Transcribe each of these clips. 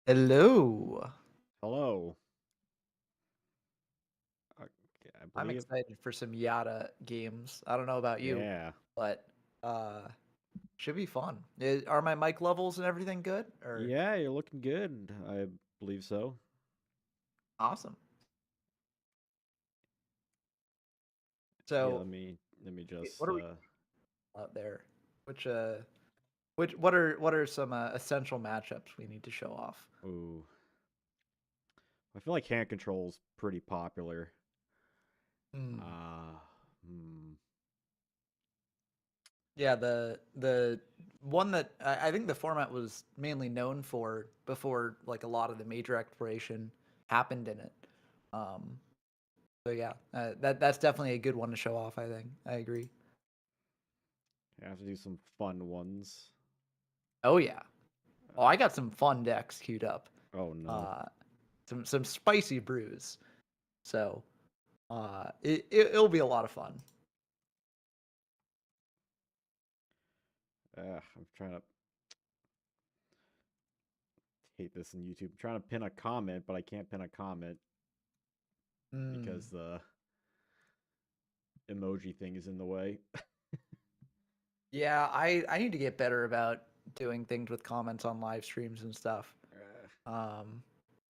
Hello. Hello. Okay, I I'm believe. excited for some Yata games. I don't know about you, Yeah. but uh should be fun. Are my mic levels and everything good? Or Yeah, you're looking good. I believe so. awesome. Yeah, So let me what just are we out there? Which what are some essential matchups we need to show off? ooh. I feel like hand control's pretty popular. Hmm. Uh hmm. Yeah, the one that I think the format was mainly known for before like a lot of the major exploration happened in it. Um So yeah, that's definitely a good one to show off. I think I agree. I have to do some fun ones. Oh yeah. Oh, Uh, I got some fun decks queued up. oh no. Uh, some spicy brews. So it'll be a lot of fun. I'm trying to hate this in YouTube. I'm trying to pin a comment, but I can't pin a comment because Mm. the emoji thing is in the way. Yeah, I need to get better about doing things with comments on live streams and stuff. Uh, Um,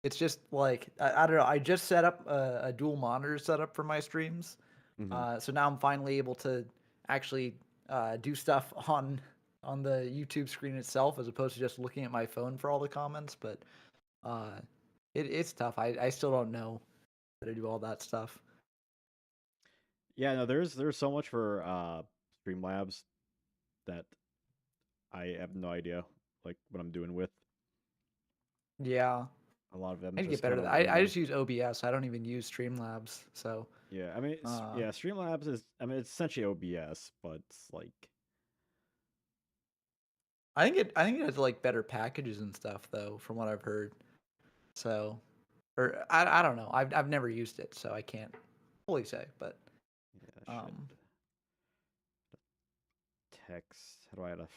it's just like I don't know. I just set up a dual monitor setup for my streams, mhm. so now I'm finally able to actually do stuff on the YouTube screen itself as opposed to just looking at my phone for all the comments. But uh, it's tough. I still don't know how to do all that stuff. Yeah, no, there's so much for Streamlabs that I have no idea like what I'm doing with. Yeah, A lot of I them need to get just better kind at that. of I winging. just use OBS. I don't even use Streamlabs. So Yeah, I mean, uh, yeah, Streamlabs is, I mean, it's essentially OBS, but it's like, I think it has like better packages and stuff though, from what I've heard. So or I don't know. I've never used it, so I can't fully say. But yeah, that should um, text. How do I have to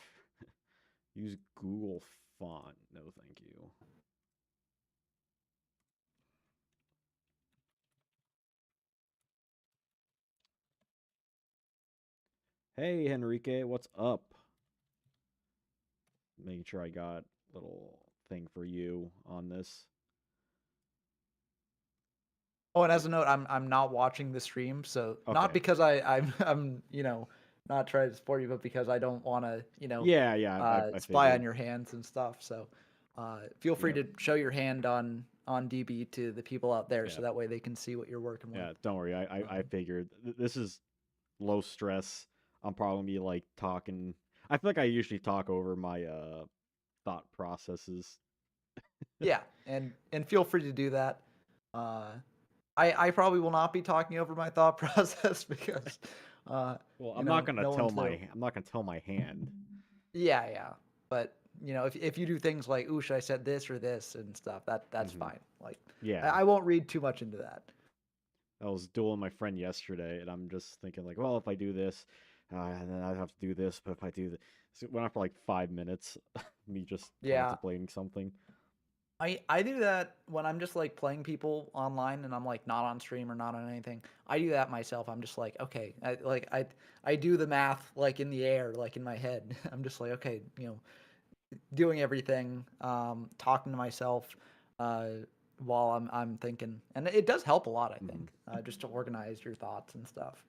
use Google font? No, thank you. Hey, Henrique, what's up? Making sure I got a little thing for you on this. oh, and as a note, I'm not watching the stream, so not Okay. because I'm not trying to support you, but because I don't want to Yeah, yeah, I spy on figured. your hands and stuff. So feel free Yep. to show your hand on DB to the people out there, Yeah. so that way they can see what you're working with. Yeah, don't worry. I Um, figured this is low stress. I'm probably gonna be like talking. I feel like I usually talk over my thought processes. yeah, and feel free to do that. Uh, I probably will not be talking over my thought process because uh, Well, I'm not gonna no tell one's there. my hand. Yeah, yeah. But, if you do things like, "Ooh, should I set this or this?" and stuff, that's Hmm. fine. Like, I Yeah, I won't read too much into that. I was dueling my friend yesterday, and I'm just thinking like, well, if I do this, and then I have to do this, but if I do this, so it went on for like 5 minutes, me just Yeah. contemplating something. I do that when I'm just, like, playing people online and I'm, like, not on stream or not on anything. I do that myself. I'm just like, "Okay." I do the math, like, in the air, like, in my head. I'm just like, "Okay," doing everything, talking to myself, uh, while I'm thinking, and it does help a lot, I Hmm. think, just to organize your thoughts and stuff.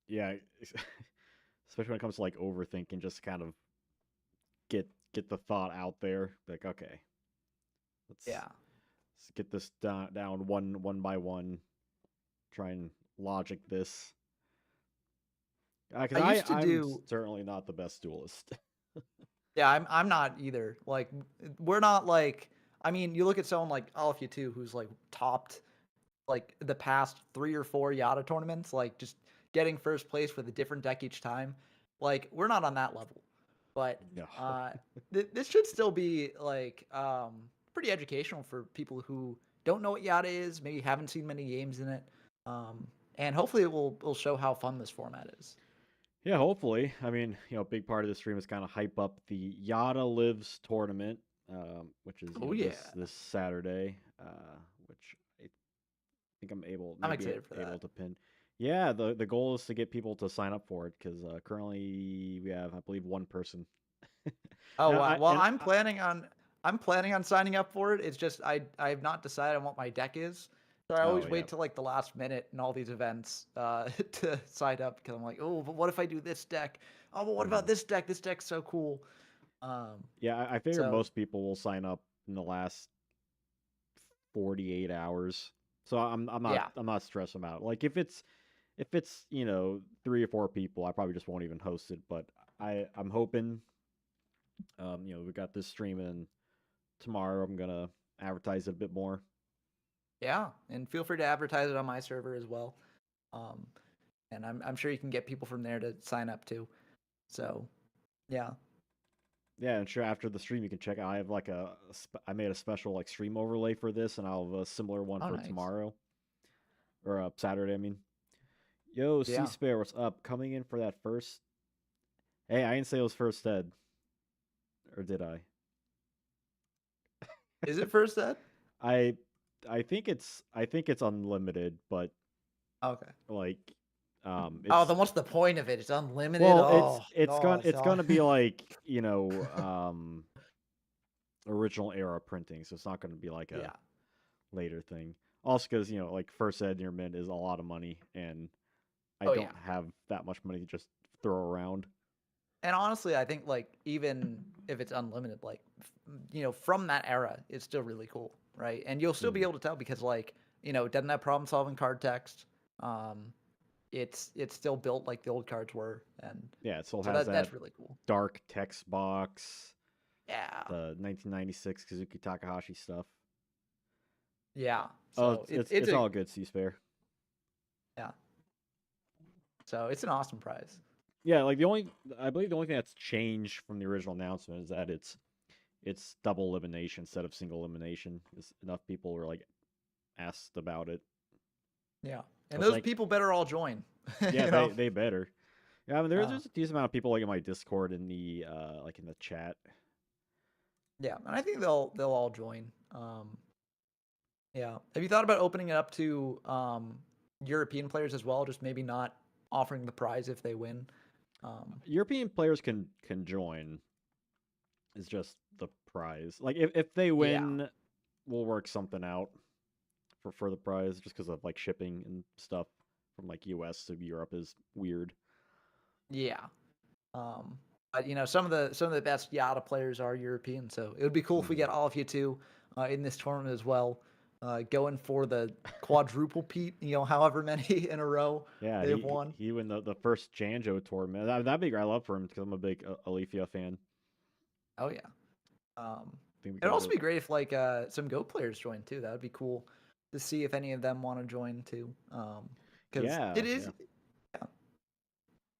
Yeah, especially when it comes to like overthinking, just kind of get the thought out there. Like, okay, let's, Yeah, let's get this down one by one. Try and logic this. Because I used to I'm do. certainly not the best duelist. Yeah, I'm not either. Like, we're not like. I mean, you look at someone like Alfia too, who's like topped like the past 3 or 4 Yata tournaments, like just getting first place with a different deck each time. Like, we're not on that level, but No. this should still be like pretty educational for people who don't know what Yata is, maybe haven't seen many games in it, and hopefully it will show how fun this format is. Yeah, hopefully. I mean, a big part of the stream is kind of hype up the Yata Lives tournament, which is Oh yeah, this Saturday, which I think I'm I'm maybe excited for able that. to pin. Yeah, the goal is to get people to sign up for it because currently we have, I believe, one person. Oh And wow. Well, and I'm planning on signing up for it. It's just I have not decided on what my deck is. So I oh always yeah. wait till like the last minute in all these events to sign up because I'm like, oh, but what if I do this deck? Oh, but what about Mhm. this deck? This deck's so cool. Um, Yeah, I figure so most people will sign up in the last 48 hours. So yeah, I'm not stressed about it. Like if it's, 3 or 4 people, I probably just won't even host it, but I'm hoping we got this stream in tomorrow. I'm going to advertise it a bit more. yeah, and feel free to advertise it on my server as well. Um, and I'm sure you can get people from there to sign up too. So yeah. Yeah, and sure after the stream you can check out I have like I made a special like stream overlay for this and I'll have a similar one Oh, for nice. tomorrow or Saturday, I mean. Yo, C Yeah. Spare, what's up? Coming in for that first. Hey, I didn't say it was first ed, or did I? Is it first ed? I I think it's unlimited, but Okay. like Oh, it's then what's the point of it? It's unlimited. well, Oh gosh. it's Oh. gonna be like, original era printing, so it's not gonna be like a Yeah. later thing. Also because, like first ed near mint is a lot of money and I Oh yeah. don't have that much money to just throw around. And honestly, I think like even if it's unlimited, like from that era, it's still really cool, right? And you'll still be Mhm. able to tell because like it doesn't have problem solving card text. Um, it's still built like the old cards were, and Yeah, it still so has that that's really cool. dark text box, Yeah. the 1996 Kazuki Takahashi stuff. Yeah. Oh, So it's it's a all good, C Spare. yeah. So it's an awesome prize. Yeah, like I believe the only thing that's changed from the original announcement is that it's double elimination instead of single elimination. Enough people were like asked about it. Yeah. I And was those like, people better all join. yeah, you know. they better. Yeah, I mean Uh, there's a decent amount of people like in my Discord in the like in the chat. yeah, and I think they'll all join. Yeah. Have you thought about opening it up to European players as well? Just maybe not offering the prize if they win. Um, European players can join. It's just the prize. Like if they yeah. win, we'll work something out for the prize just because of like shipping and stuff from like US to Europe is weird. Yeah. But some of the best Yata players are European, so it would be cool if we Mhm. get all of you two in this tournament as well, going for the quadruple Pete. However many in a row Yeah, they've won. he won the first Janjo tournament. That'd be great. I love for him because I'm a big Alethea fan. Oh yeah. Um, I think we it'd could also really. be great if like some Go players join too. That would be cool to see if any of them want to join too. Because Yeah, it is, yeah,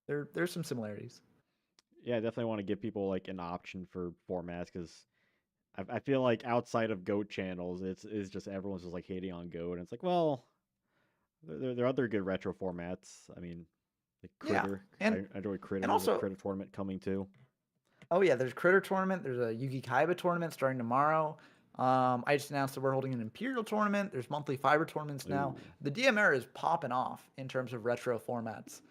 yeah, there's some similarities. yeah. I definitely want to give people like an option for formats because I feel like outside of Goat channels, it's just everyone's just like hating on Goat, and it's like, well, there are other good retro formats. I mean, like Yeah, Critter. and I enjoy Critter. and There's a also, Critter tournament coming too. oh yeah, there's Critter tournament. There's a Yugi Kaiba tournament starting tomorrow. I just announced that we're holding an Imperial tournament. There's monthly fiber tournaments now. Ooh, The DMR is popping off in terms of retro formats.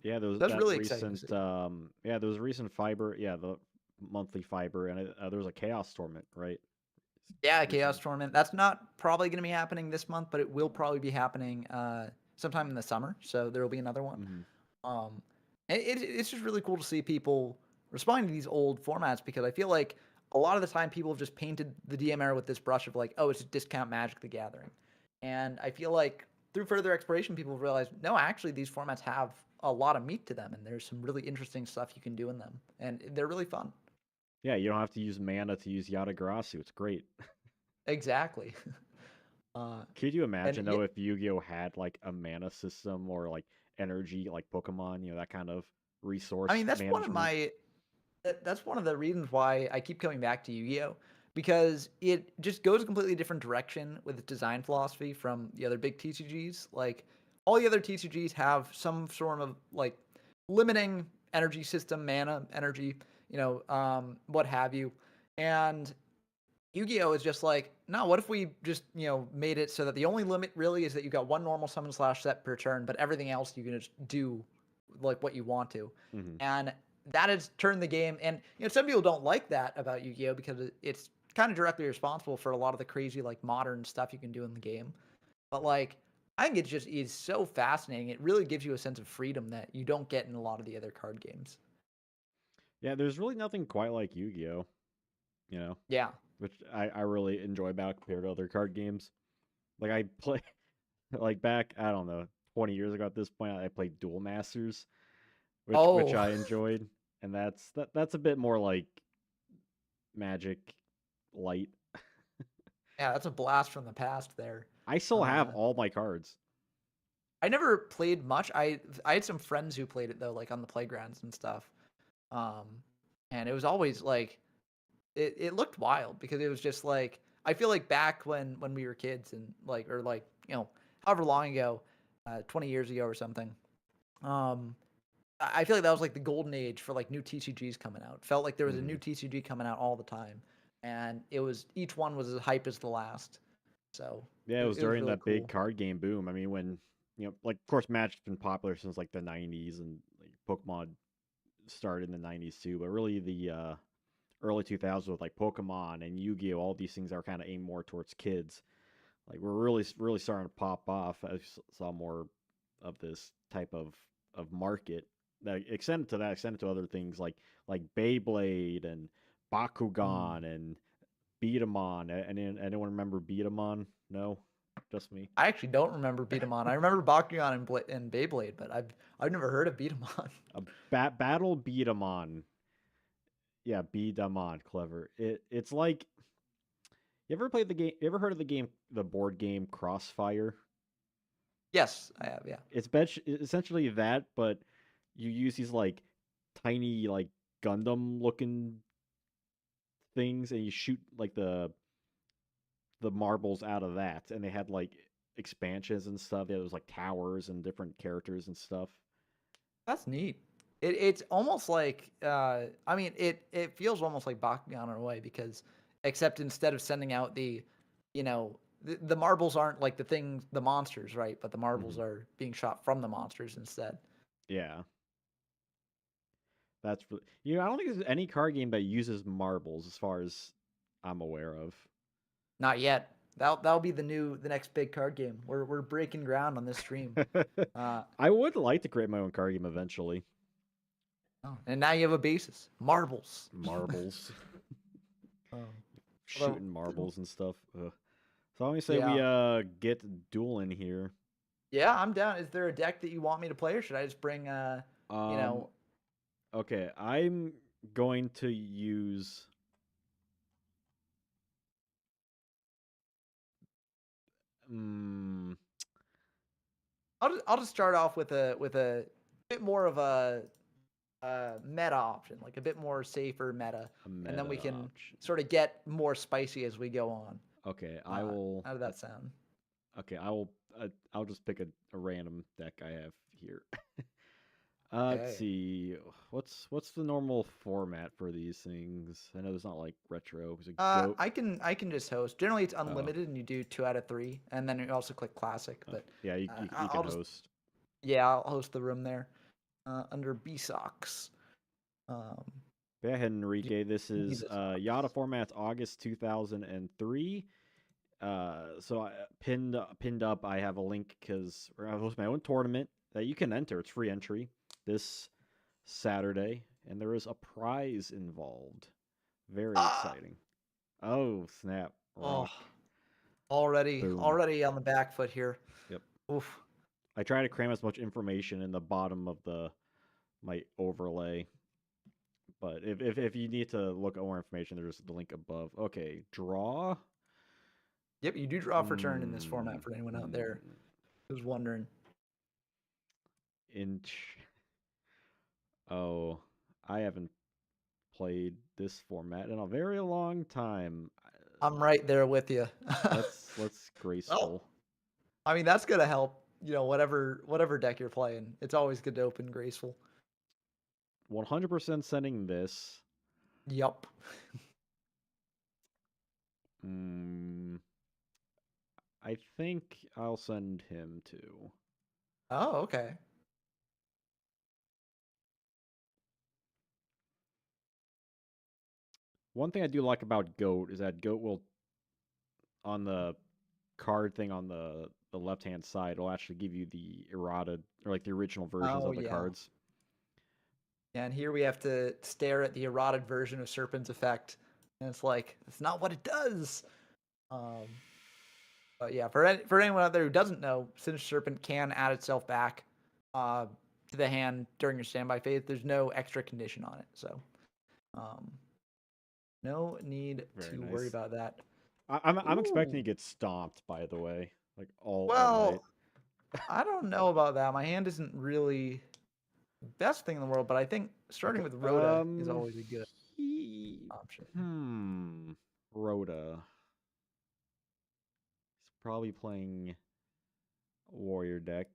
yeah. There was That's that really exciting to recent. see. Yeah, there was a recent fiber. Yeah, the monthly fiber, and there was a chaos tournament, right? Yeah, Chaos Recently. tournament. That's not probably going to be happening this month, but it will probably be happening sometime in the summer. So there will be another one. Hmm. Um, it's just really cool to see people responding to these old formats because I feel like a lot of the time people have just painted the DM era with this brush of like, oh, it's discount Magic the Gathering, and I feel like through further exploration, people have realized no, actually these formats have a lot of meat to them, and there's some really interesting stuff you can do in them, and they're really fun. Yeah, you don't have to use mana to use Yata. It's great. Exactly. uh, Could you and imagine yeah, though if Yu-Gi-Oh had like a mana system or like energy like Pokemon, that kind of I resource mean that's one of management? my that's one of the reasons why I keep coming back to Yu-Gi-Oh because it just goes a completely different direction with its design philosophy from the other big TCGs. Like all the other TCGs have some form of like limiting energy system, mana, energy, what have you. And Yu-Gi-Oh is just like, no, what if we just, made it so that the only limit really is that you got one normal summon slash set per turn, but everything else you can just do like what you want to. Hmm. And that has turned the game. And some people don't like that about Yu-Gi-Oh because it's kind of directly responsible for a lot of the crazy like modern stuff you can do in the game. But like I think it just is so fascinating. It really gives you a sense of freedom that you don't get in a lot of the other card games. Yeah, there's really nothing quite like Yu-Gi-Oh. You know, Yeah. which I really enjoy about compared to other card games. Like I play like back, I don't know, 20 years ago at this point, I played Duel Masters, which Oh, I enjoyed, and that's a bit more like Magic light. yeah, that's a blast from the past there. I still have Uh, all my cards. I never played much. I had some friends who played it though, like on the playgrounds and stuff. Um, and it was always like it looked wild because it was just like I feel like back when we were kids and like or like however long ago, 20 years ago or something. Um, I feel like that was like the golden age for like new TCGs coming out. Felt like there was a Hmm. new TCG coming out all the time, and it was each one was as hype as the last. So Yeah, it it, was it was during really that big cool. card game boom. I mean, when like of course, Magic's been popular since like the '90s, and like Pokemon started in the '90s too. But really, the early 2000s with like Pokemon and Yu-Gi-Oh, all these things are kind of aimed more towards kids. Like we're really starting to pop off. I saw more of this type of market that extended to other things like Beyblade and Mm. Bakugan and Beatamon. Anyone remember Beatamon? No, just me. I actually don't remember Beatamon. I remember Bakugan and Beyblade, but I've never heard of Beatamon. A battle Beatamon. Yeah, Beatamon. Clever. It's like you ever played the game? You ever heard of the board game Crossfire? Yes, I have. Yeah. Essentially that, but you use these like tiny like Gundam looking things, and you shoot like the marbles out of that, and they had like expansions and stuff. There was like towers and different characters and stuff. That's neat. It's almost like I mean it feels almost like Bakugan in a way because except instead of sending out the marbles aren't like the monsters, right? But the marbles Hmm. are being shot from the monsters instead. Yeah, that's I don't think there's any card game that uses marbles, as far as I'm aware of. Not yet. That'll be the next big card game. We're breaking ground on this stream. Uh I would like to create my own card game eventually. oh, and now you have a basis. Marbles. Marbles, Oh. Although shooting marbles and stuff. Ugh. So I'm gonna say we yeah. get dueling here. Yeah, I'm down. Is there a deck that you want me to play or should I just bring you Um, know, okay, I'm going to use. Mm, I'll just start off with a bit more of a meta option, like a bit more safer meta, a and then we meta can option. sort of get more spicy as we go on. Okay, I will. How did that sound? Okay, I will. I'll just pick a random deck I have here. Let's Okay. see. What's the normal format for these things? I know there's not like retro. Is it goat? I can just host. Generally, it's Oh, unlimited, and you do 2 out of 3, and then you also click classic. But yeah. You can I'll just host. yeah, I'll host the room there under B socks. Um, Go ahead, do Enrique. This you need is the Yata socks? formats August 2003. So I pinned up. I have a link because I host my own tournament that you can enter. It's free entry this Saturday, and there is a prize involved. Very Ah, exciting. Oh snap! oh, Rock. Boom. already on the back foot here. Yep. Oof. I try to cram as much information in the bottom of the my overlay. But if you need to look at more information, there's the link above. Okay, draw. Yep, you do draw for turn in this Hmm. format for anyone out there Hmm. who's wondering. Inch. Oh, I haven't played this format in a very long time. I'm right there with you. Let's Well, graceful. I mean that's gonna help. Whatever deck you're playing, it's always good to open graceful. 100% sending this. Yup. Mm, I think I'll send him too. Oh, okay. One thing I do like about Goat is that Goat will, on the card thing on the left hand side, it'll actually give you the errata or like the original versions Oh, of the yeah. cards. Yeah, and here we have to stare at the eroded version of Serpent's Effect, and it's like it's not what it does. Um, but yeah, for anyone out there who doesn't know, Sinister Serpent can add itself back uh, to the hand during your standby phase. There's no extra condition on it, so um, no need Very to worry nice. about that. I'm expecting to Ooh, get stomped, by the way, like all night. well, I don't know about that. My hand isn't really the best thing in the world, but I think Okay. starting with Rhoda is always a good He option. hmm Rhoda. He's probably playing warrior deck.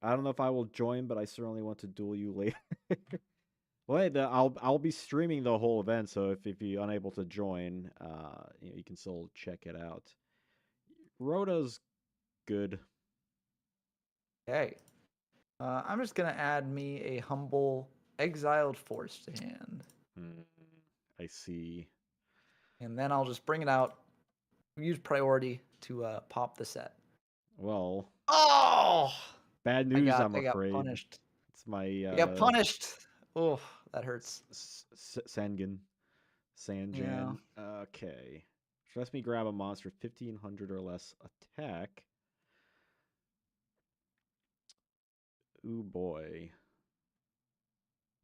I don't know if I will join, but I certainly want to duel you later. Well, hey, I'll be streaming the whole event, so if you're unable to join, you can still check it out. Rhoda's good. Okay. I'm just gonna add me a humble exiled force to hand, Hmm, I see. and then I'll just bring it out. Use priority to pop the set. Well, Oh, bad news, I'm I got afraid. punished. It's my I got punished. Oh, that hurts. Sangan. Yeah. Sanjan. Okay. So let me grab a monster 1500 or less attack. Ooh boy.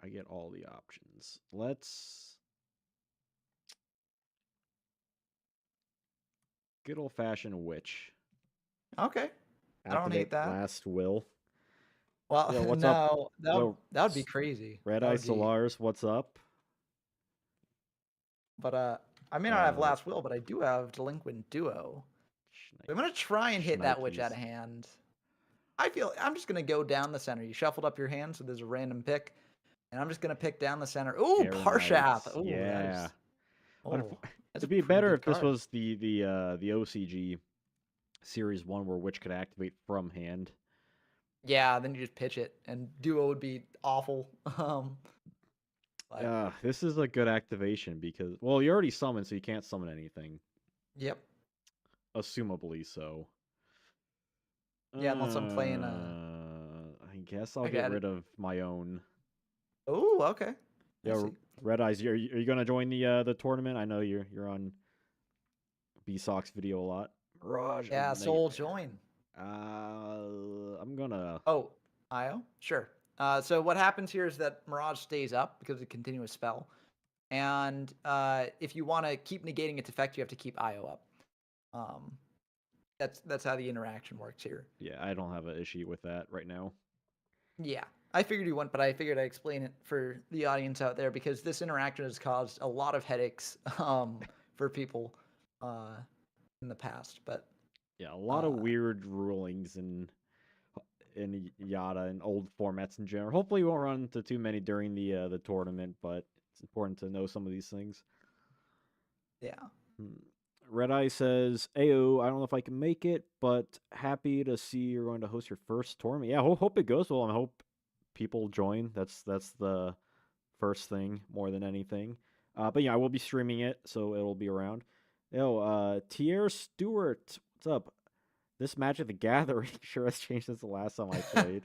I get all the options. Let's good old fashioned witch. Okay. I don't hate Activate that. last will. Well, Yo, what's up? no, Yo, that would be crazy. Red That Eye would be. Solars, what's up? But I may not have Uh, last will, but I do have delinquent duo. I'm Schnipe, gonna try and hit that witch out Schnipies. of hand. I feel I'm just gonna go down the center. You shuffled up your hand, so there's a random pick. And I'm just gonna pick down the center. Ooh, Air Parshath. Knights. Ooh, that Yeah. is. Oh, that's a It'd be pretty better good if this card. was the OCG Series 1 where Witch could activate from hand. Yeah, then you just pitch it, and duo would be awful. But This is a good activation because, well, you already summoned, so you can't summon anything. yep, Assumably so. yeah, unless I'm playing I guess I'll I get got it. rid of my own. Oh, okay, I Yo, see. Red Eyes, are you gonna join the tournament? I know you're on B Sox video a lot. Mirage, a Yeah, Soul nightmare. join. I'm gonna. Oh, Io, sure. So what happens here is that Mirage stays up because it's a continuous spell, and if you want to keep negating its effect, you have to keep Io up. Um, that's how the interaction works here. Yeah, I don't have an issue with that right now. Yeah, I figured you wouldn't, but I figured I'd explain it for the audience out there because this interaction has caused a lot of headaches for people uh, in the past. But Yeah, a lot of uh, weird rulings in Yata and old formats in general. Hopefully, we won't run into too many during the tournament, but it's important to know some of these things. yeah, Hmm. Red Eye says, "Ayo, I don't know if I can make it, but happy to see you're going to host your first tournament. Yeah, hope it goes well, and I hope people join. That's the first thing more than anything. But yeah, I will be streaming it, so it'll be around. Yo, Tier Stewart, what's up? This Magic the Gathering sure has changed since the last time I played.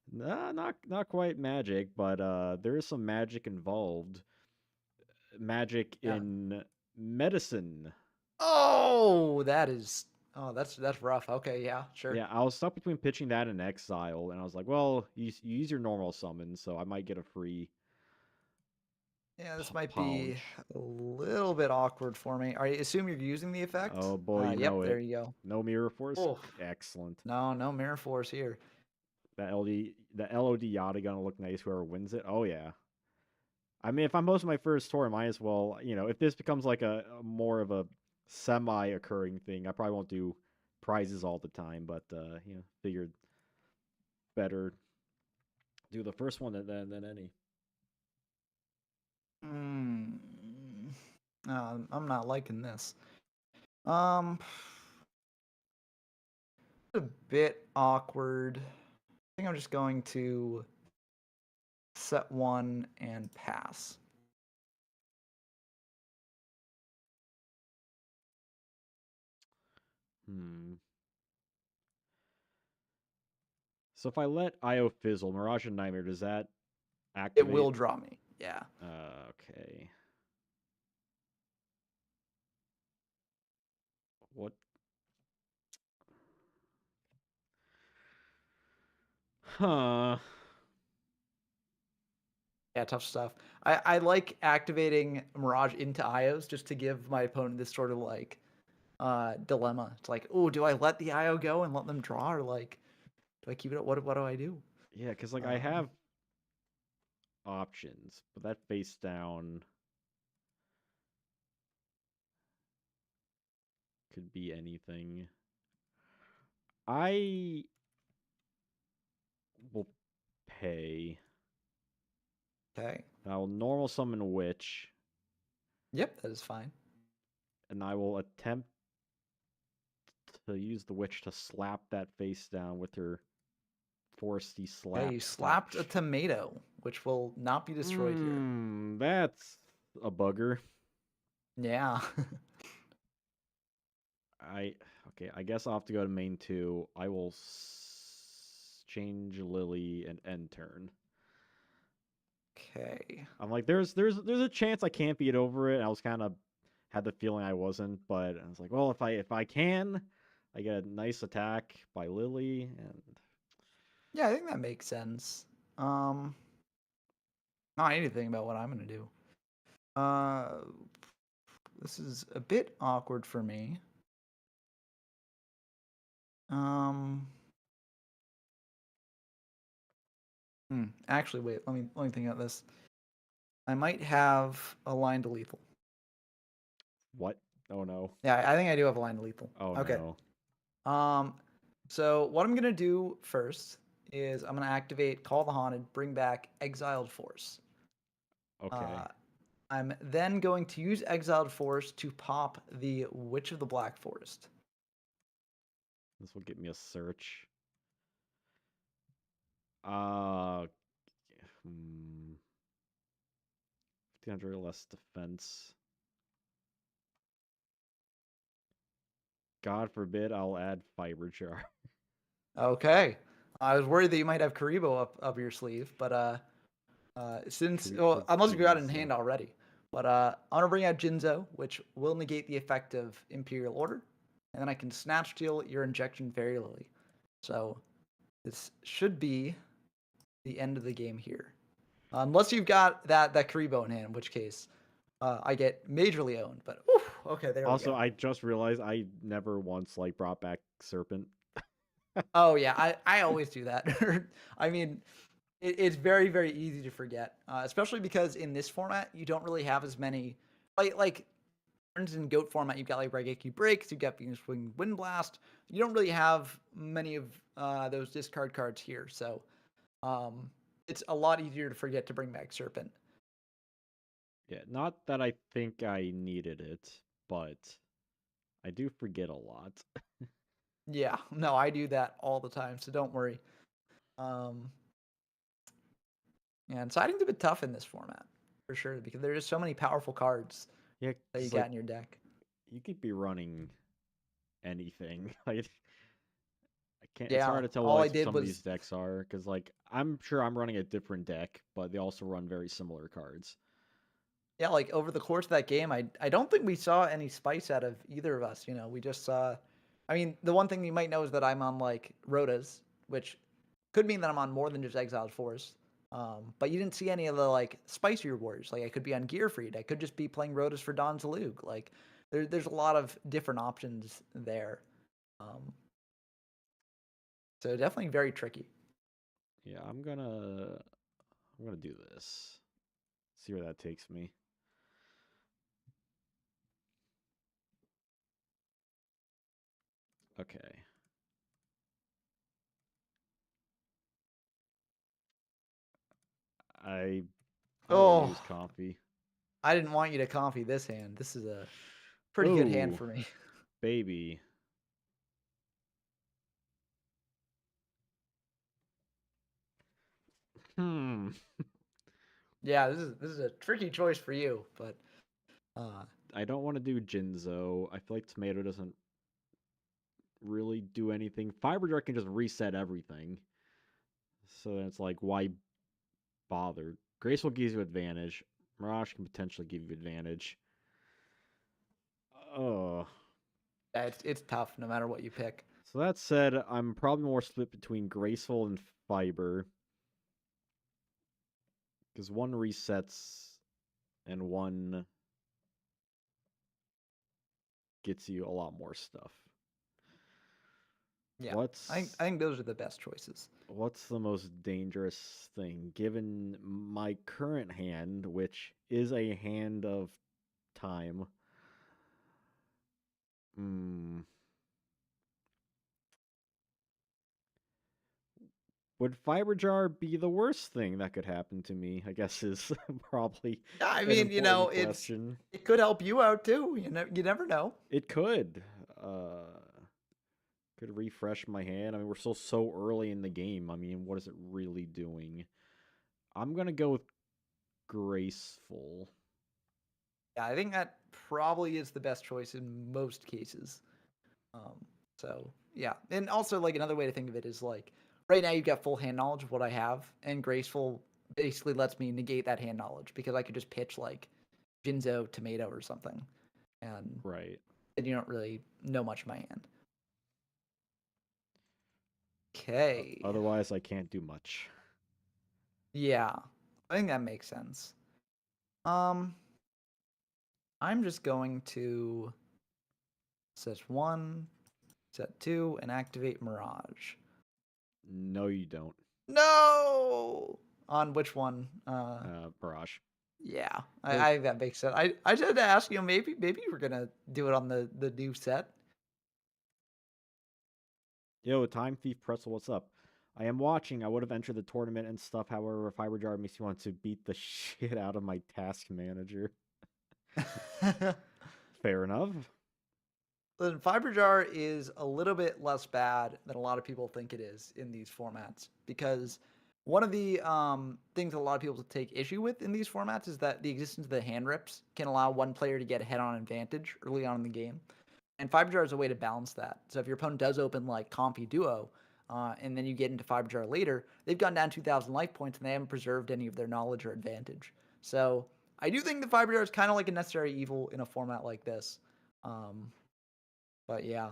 Nah, not quite Magic, but there is some magic involved. Magic yeah. in medicine. Oh, that is. Oh, that's rough. Okay, yeah, sure. Yeah, I was stuck between pitching that and Exile, and I was like, well, you use your normal summon, so I might get a free Yeah, this might be punch. a little bit awkward for me. I assume you're using the effect. Oh boy, you Yep, know there it. you go. No mirror force. Oh, Excellent. no, no mirror force here. The LOD Yata gonna look nice. Whoever wins it. Oh yeah. I mean, if I'm hosting my first tour, I might as well. If this becomes like a more of a semi-occurring thing, I probably won't do prizes all the time. But figured better do the first one than any. Hmm. I'm not liking this. Um, a bit awkward. I think I'm just going to set one and pass. Hmm. So if I let IO fizzle, Mirage and Nightmare, does that It activate? will draw me. Yeah. Okay. What? Huh. Yeah, tough stuff. I like activating Mirage into IOs just to give my opponent this sort of like dilemma. It's like, oh, do I let the IO go and let them draw, or like, do I keep it? What do I do? Yeah, because like I Um, have options, but that face down could be anything. I will pay. okay. I will normal summon Witch, Yep, that is fine. and I will attempt to use the Witch to slap that face down with her foresty Okay, slap you slapped a slash. tomato, which will not be destroyed here. That's a bugger. Yeah. I okay. I guess I'll have to go to main two. I will change Lily and end turn. Okay. I'm like, there's a chance I can't beat over it. I was kind of had the feeling I wasn't, but I was like, well, if I can, I get a nice attack by Lily, and Yeah, I think that makes sense. Um, Not anything about what I'm gonna do. Uh, this is a bit awkward for me. Um, Actually, wait. Let me think about this. I might have a line to lethal. what? Oh no! Yeah, I think I do have a line to lethal. Oh Okay. no! Um, so what I'm gonna do first is I'm gonna activate Call the Haunted, bring back Exiled Force. Uh, Okay, I'm then going to use Exiled Force to pop the Witch of the Black Forest. this will get me a search. Uh, hmm, 1500 less defense. God forbid I'll add fiber jar. Okay. I was worried that you might have Karibo up your sleeve, but since well, unless you got it in Jinzo. hand already. But I'm gonna bring out Jinzo, which will negate the effect of Imperial Order, and then I can snatch steal your injection Fairy Lily. So this should be the end of the game here, unless you've got that Karibo in hand, in which case I get majorly owned. But oof, okay, there we Also, go. I just realized I never once like brought back Serpent. Oh yeah, I always do that. I mean, it's very very easy to forget, especially because in this format you don't really have as many like turns in goat format. You've got like Raigeki breaks, you've got Venus Wing Wind Blast. You don't really have many of those discard cards here, so um, it's a lot easier to forget to bring back Serpent. Yeah, not that I think I needed it, but I do forget a lot. Yeah, no, I do that all the time, so don't worry. Um, and siding's a bit tough in this format for sure because there's just so many powerful cards Yeah, that you because got like in your deck. you could be running anything. Like I can't. It's Yeah, hard to tell all I what did some of these was decks are because like I'm sure I'm running a different deck, but they also run very similar cards. yeah, like over the course of that game, I don't think we saw any spice out of either of us. You know, we just saw. I mean, the one thing you might know is that I'm on like Rotas, which could mean that I'm on more than just Exiled Force. But you didn't see any of the like spicier warriors. Like I could be on Gearfried. I could just be playing Rotas for Don Zalug. Like there's a lot of different options there. Um, so definitely very tricky. Yeah, I'm gonna do this. See where that takes me. Okay. I I will Oh, use Comfy. I didn't want you to copy this hand. This is a pretty good hand Oh, for me. baby. Hmm. Yeah, this is a tricky choice for you, but uh I don't want to do Jinzo. I feel like Tomato doesn't really do anything. Fiber Jar can just reset everything. So then it's like, why bother? Graceful gives you advantage. Mirage can potentially give you advantage. Oh. yeah, it's tough no matter what you pick. So that said, I'm probably more split between Graceful and Fiber. Because one resets and one gets you a lot more stuff. Yeah. I What's think those are the best choices. what's the most dangerous thing given my current hand, which is a hand of time? Hmm. Would Fiber Jar be the worst thing that could happen to me? I guess is probably Yeah, I an mean, important it's question. it could help you out too. You never know. It could. Could refresh my hand. I mean, we're still so early in the game. I mean, what is it really doing? I'm gonna go with Graceful. Yeah, I think that probably is the best choice in most cases. Um, so yeah, and also like another way to think of it is like right now you've got full hand knowledge of what I have, and Graceful basically lets me negate that hand knowledge because I could just pitch like Jinzo Tomato or something, and Right. then you don't really know much of my hand. Okay, Otherwise, I can't do much. yeah, I think that makes sense. Um, I'm just going to set one, set two, and activate Mirage. No, you don't. No! On which one? Barrage. Yeah, Well, I think that makes sense. I just had to ask, maybe you were gonna do it on the new set. yo, Time Thief Pretzel, what's up? I am watching. I would have entered the tournament and stuff. However, Fiber Jar makes me want to beat the shit out of my task manager. Fair enough. Listen, Fiber Jar is a little bit less bad than a lot of people think it is in these formats because one of the things a lot of people take issue with in these formats is that the existence of the hand rips can allow one player to get a head-on advantage early on in the game. And Fiber Jar is a way to balance that. So if your opponent does open like Comfy Duo, and then you get into Fiber Jar later, they've gone down 2,000 life points and they haven't preserved any of their knowledge or advantage. So I do think the Fiber Jar is kind of like a necessary evil in a format like this. Um, but yeah,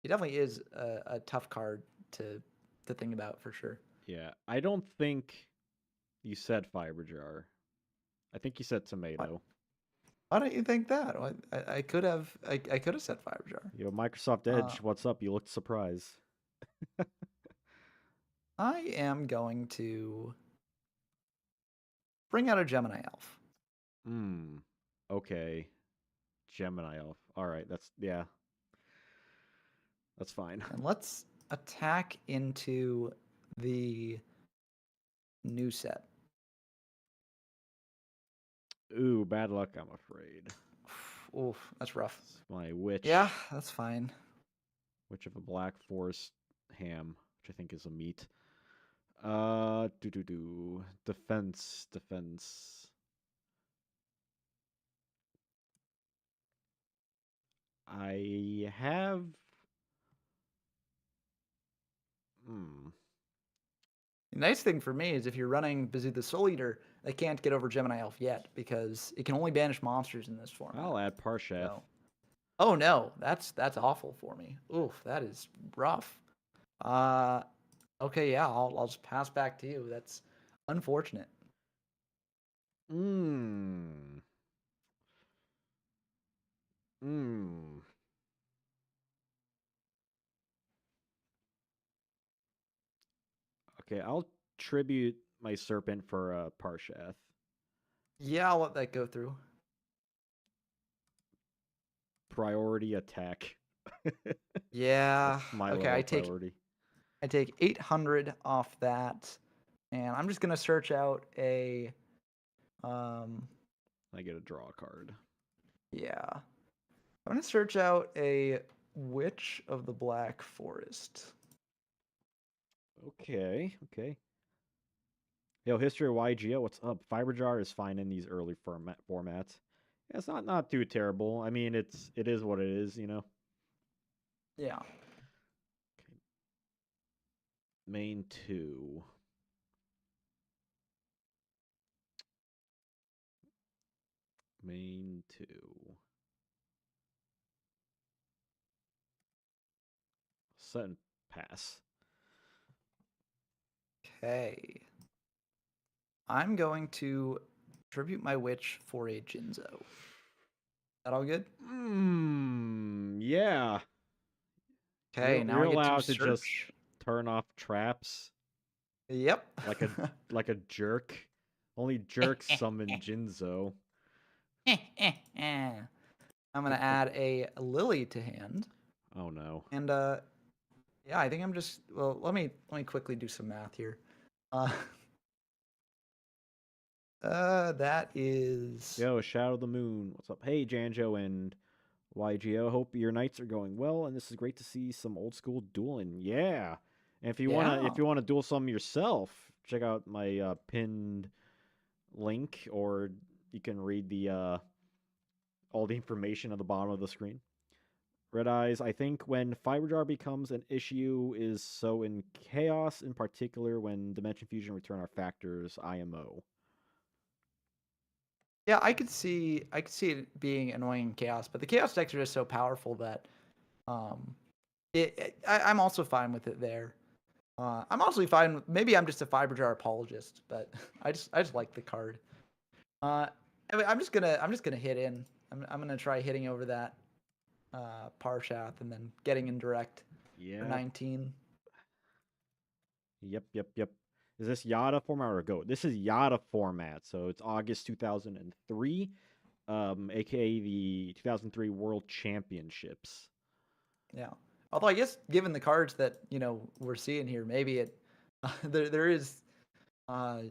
it definitely is a tough card to think about for sure. Yeah, I don't think you said Fiber Jar. I think you said Why, Tomato. why don't you think that? I could have I could have said Fiber Jar. Yo, Microsoft Uh, Edge, what's up? You looked surprised. I am going to bring out a Gemini Elf. Hmm. Okay. Gemini Elf. All right, yeah, that's fine. And let's attack into the new set. Ooh, bad luck, I'm afraid. Oof, that's rough. It's my witch. Yeah, that's fine. Witch of a Black Forest ham, which I think is a meat. Do. Defense. I have. Hmm. The nice thing for me is if you're running Bazoo the Soul Eater, I can't get over Gemini Elf yet because it can only banish monsters in this format. I'll add Parshath. So, oh no, that's awful for me. Oof, that is rough. Uh, okay, yeah, I'll just pass back to you. That's unfortunate. Hmm. Hmm. Okay, I'll tribute my serpent for Parshath. Yeah, I'll let that go through. Priority attack. Yeah. That's my Okay, level of priority. I take 800 off that, and I'm just gonna search out a um I get to draw a card. Yeah. I'm gonna search out a Witch of the Black Forest. Okay, okay. Yo, history of Yugioh, what's up? Fiberjar is fine in these early formats. Yeah, it's not too terrible. I mean, it is what it is, you know. Yeah. Okay. Main 2. Main 2. Set and pass. Okay. I'm going to tribute my witch for a Jinzo. That all good? Yeah. Okay, now You're I get to allowed to just search. turn off traps Yep. like a like a jerk. Only jerks summon Jinzo. I'm gonna add a Lily to hand, Oh no. and yeah, I think I'm just well. Let me quickly do some math here. Uh, that is Yo, Shadow of the Moon. What's up? Hey, Janjo and YGO. Hope your nights are going well, and this is great to see some old school dueling. Yeah. And yeah. if you wanna duel some yourself, check out my pinned link, or you can read the all the information at the bottom of the screen. Red Eyes, I think when Fiberjar becomes an issue is so in Chaos, in particular when Dimension Fusion Return are factors IMO. Yeah, I could see it being annoying in chaos, but the chaos decks are just so powerful that um I'm also fine with it there. I'm also fine with, maybe I'm just a Fiberjar apologist, but I just like the card. Anyway, I'm just gonna hit in. I'm gonna try hitting over that Parshath and then getting in direct for Yep. 19. Yep. Is this Yata format or Goat? This is Yata format, so it's August 2003, aka the 2003 World Championships. Yeah. Although I guess given the cards that we're seeing here, maybe it there is uh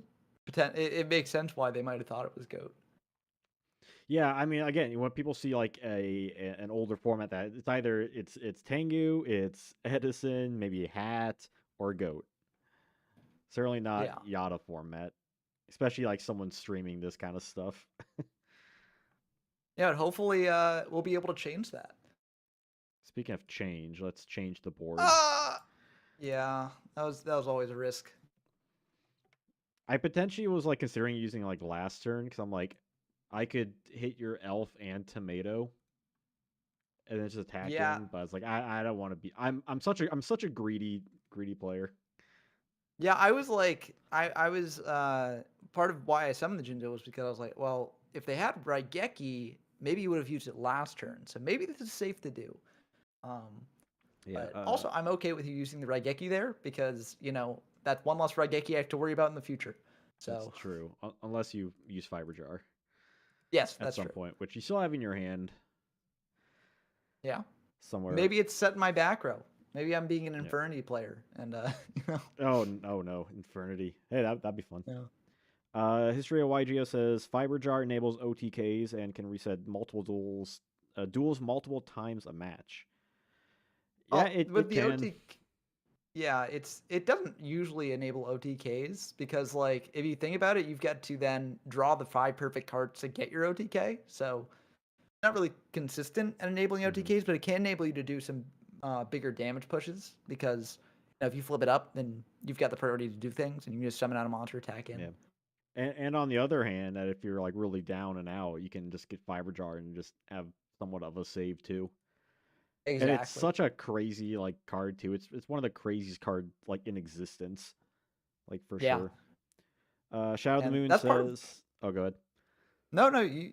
it makes sense why they might have thought it was goat. Yeah, I mean, again, when people see like an older format, that it's either it's Tengu, it's Edison, maybe Hat, or Goat. Certainly not Yeah. Yata format, especially like someone streaming this kind of stuff. Yeah, and hopefully we'll be able to change that. Speaking of change, let's change the board. Ah, yeah, that was always a risk. I potentially was like considering using like last turn because I'm like, I could hit your elf and tomato and then just attack Yeah. in, but it's like I don't want to be. I'm such a greedy player. Yeah, I was like I was part of why I summoned the Jinjo was because I was like, well, if they had Raigeki, maybe you would have used it last turn. So maybe this is safe to do. Um, Yeah, but also I'm okay with you using the Raigeki there because, that's one less Raigeki I have to worry about in the future. that's So, true. Unless you use Fiber Jar yes, at that's some true. point, which you still have in your hand Yeah. somewhere. Maybe it's set in my back row. Maybe I'm being an Yeah. Infernity player and Oh no, Infernity. Hey, that'd be fun. yeah. History of YGO says Fiber Jar enables OTKs and can reset duels multiple times a match. Yeah, Oh, with it the can. OT Yeah, it doesn't usually enable OTKs because like if you think about it, you've got to then draw the 5 perfect cards to get your OTK. So not really consistent at enabling Hmm. OTKs, but it can enable you to do some bigger damage pushes because if you flip it up, then you've got the priority to do things, and you can just summon out a monster attack in. Yeah. And on the other hand, that if you're like really down and out, you can just get Fiber Jar and just have somewhat of a save too. And it's Exactly. such a crazy like card too. It's one of the craziest card like in existence, like for Yeah, sure. Shadow of the and Moon that's part of. says, "Oh, go ahead." No, no. You.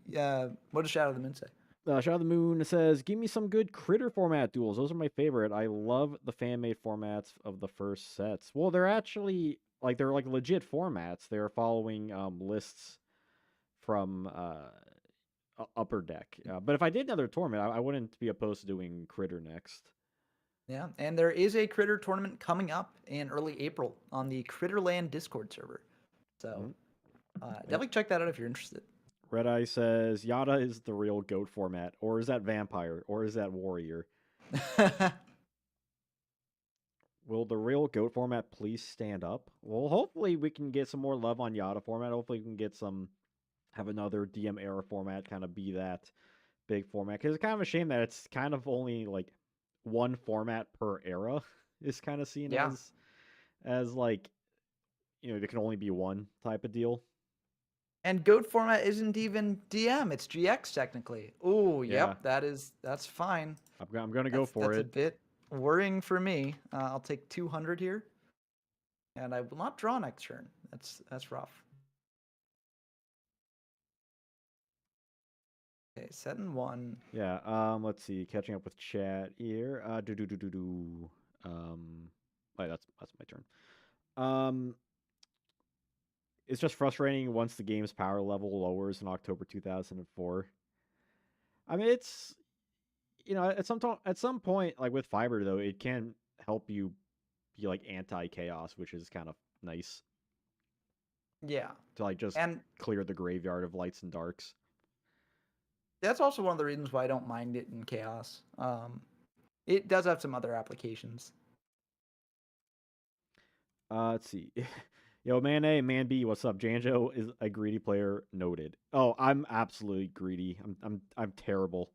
What does Shadow of the Moon say? Shadow of the Moon says, "Give me some good critter format duels. Those are my favorite. I love the fan made formats of the first sets. Well, they're actually like they're like legit formats. They're following lists from Upper Deck. But if I did another tournament, I wouldn't be opposed to doing critter next. Yeah, and there is a Critter tournament coming up in early April on the Critterland Discord server. So Mm, yep. definitely check that out if you're interested. Red Eye says Yata is the real goat format, or is that vampire, or is that warrior? Will the real GOAT format please stand up? Well, hopefully we can get some more love on Yada format. Hopefully we can get some, have another DM era format kind of be that big format. Because it's kind of a shame that it's kind of only like one format per era is kind of seen Yeah. as like, there can only be one type of deal. And goat format isn't even DM, it's GX technically. Ooh, Yeah, yep, that's fine. I'm gonna go That's for that's a it. bit worrying for me. I'll take 200 here, and I will not draw next turn. That's rough. Okay, setting one. Yeah. Let's see. Catching up with chat here. Do do do do do. Wait, that's my turn. Um, it's just frustrating once the game's power level lowers in October 2004. I mean, it's at some point, like with fiber though, it can help you be like anti chaos, which is kind of nice Yeah, to like just and clear the graveyard of lights and darks. that's also one of the reasons why I don't mind it in chaos. It does have some other applications. Let's see. Yo, man A, man B, what's up? Janjo is a greedy player. Noted. Oh, I'm absolutely greedy. I'm terrible.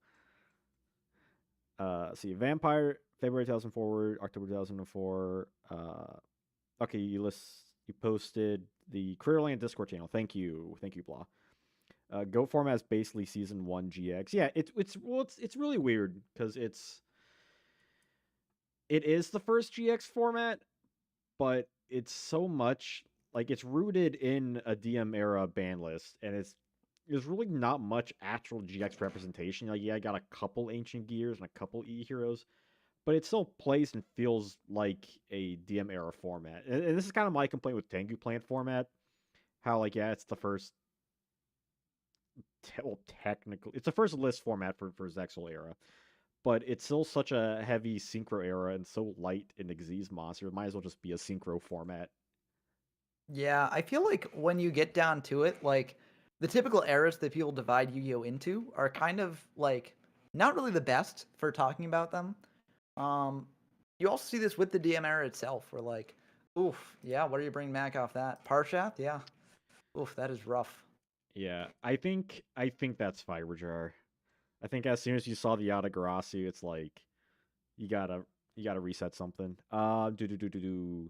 See, Vampire, February 2000 forward, October 2004. Okay, you posted the Careerland Discord channel. Thank you, blah. Go format is basically season 1 GX. Yeah, it's really weird because it is the first GX format, but it's so much like it's rooted in a DM era ban list, and there's really not much actual GX representation. Like, yeah, I got a couple ancient gears and a couple E heroes, but it still plays and feels like a DM era format. And this is kind of my complaint with Tengu Plant format. How like yeah, it's the first well, technically it's the first list format for Zexal era, but it's still such a heavy synchro era and so light in Xyz monster. It might as well just be a synchro format. Yeah, I feel like when you get down to it, like the typical eras that people divide Yu-Gi-Oh into are kind of like not really the best for talking about them. Um, you also see this with the DM era itself, where like, oof, yeah, what are you bringing back off that? Parshath, yeah, oof, that is rough. Yeah, I think that's Fiberjar. I think as soon as you saw the Yatagarasu, it's like you gotta you gotta reset something. Do do do do do.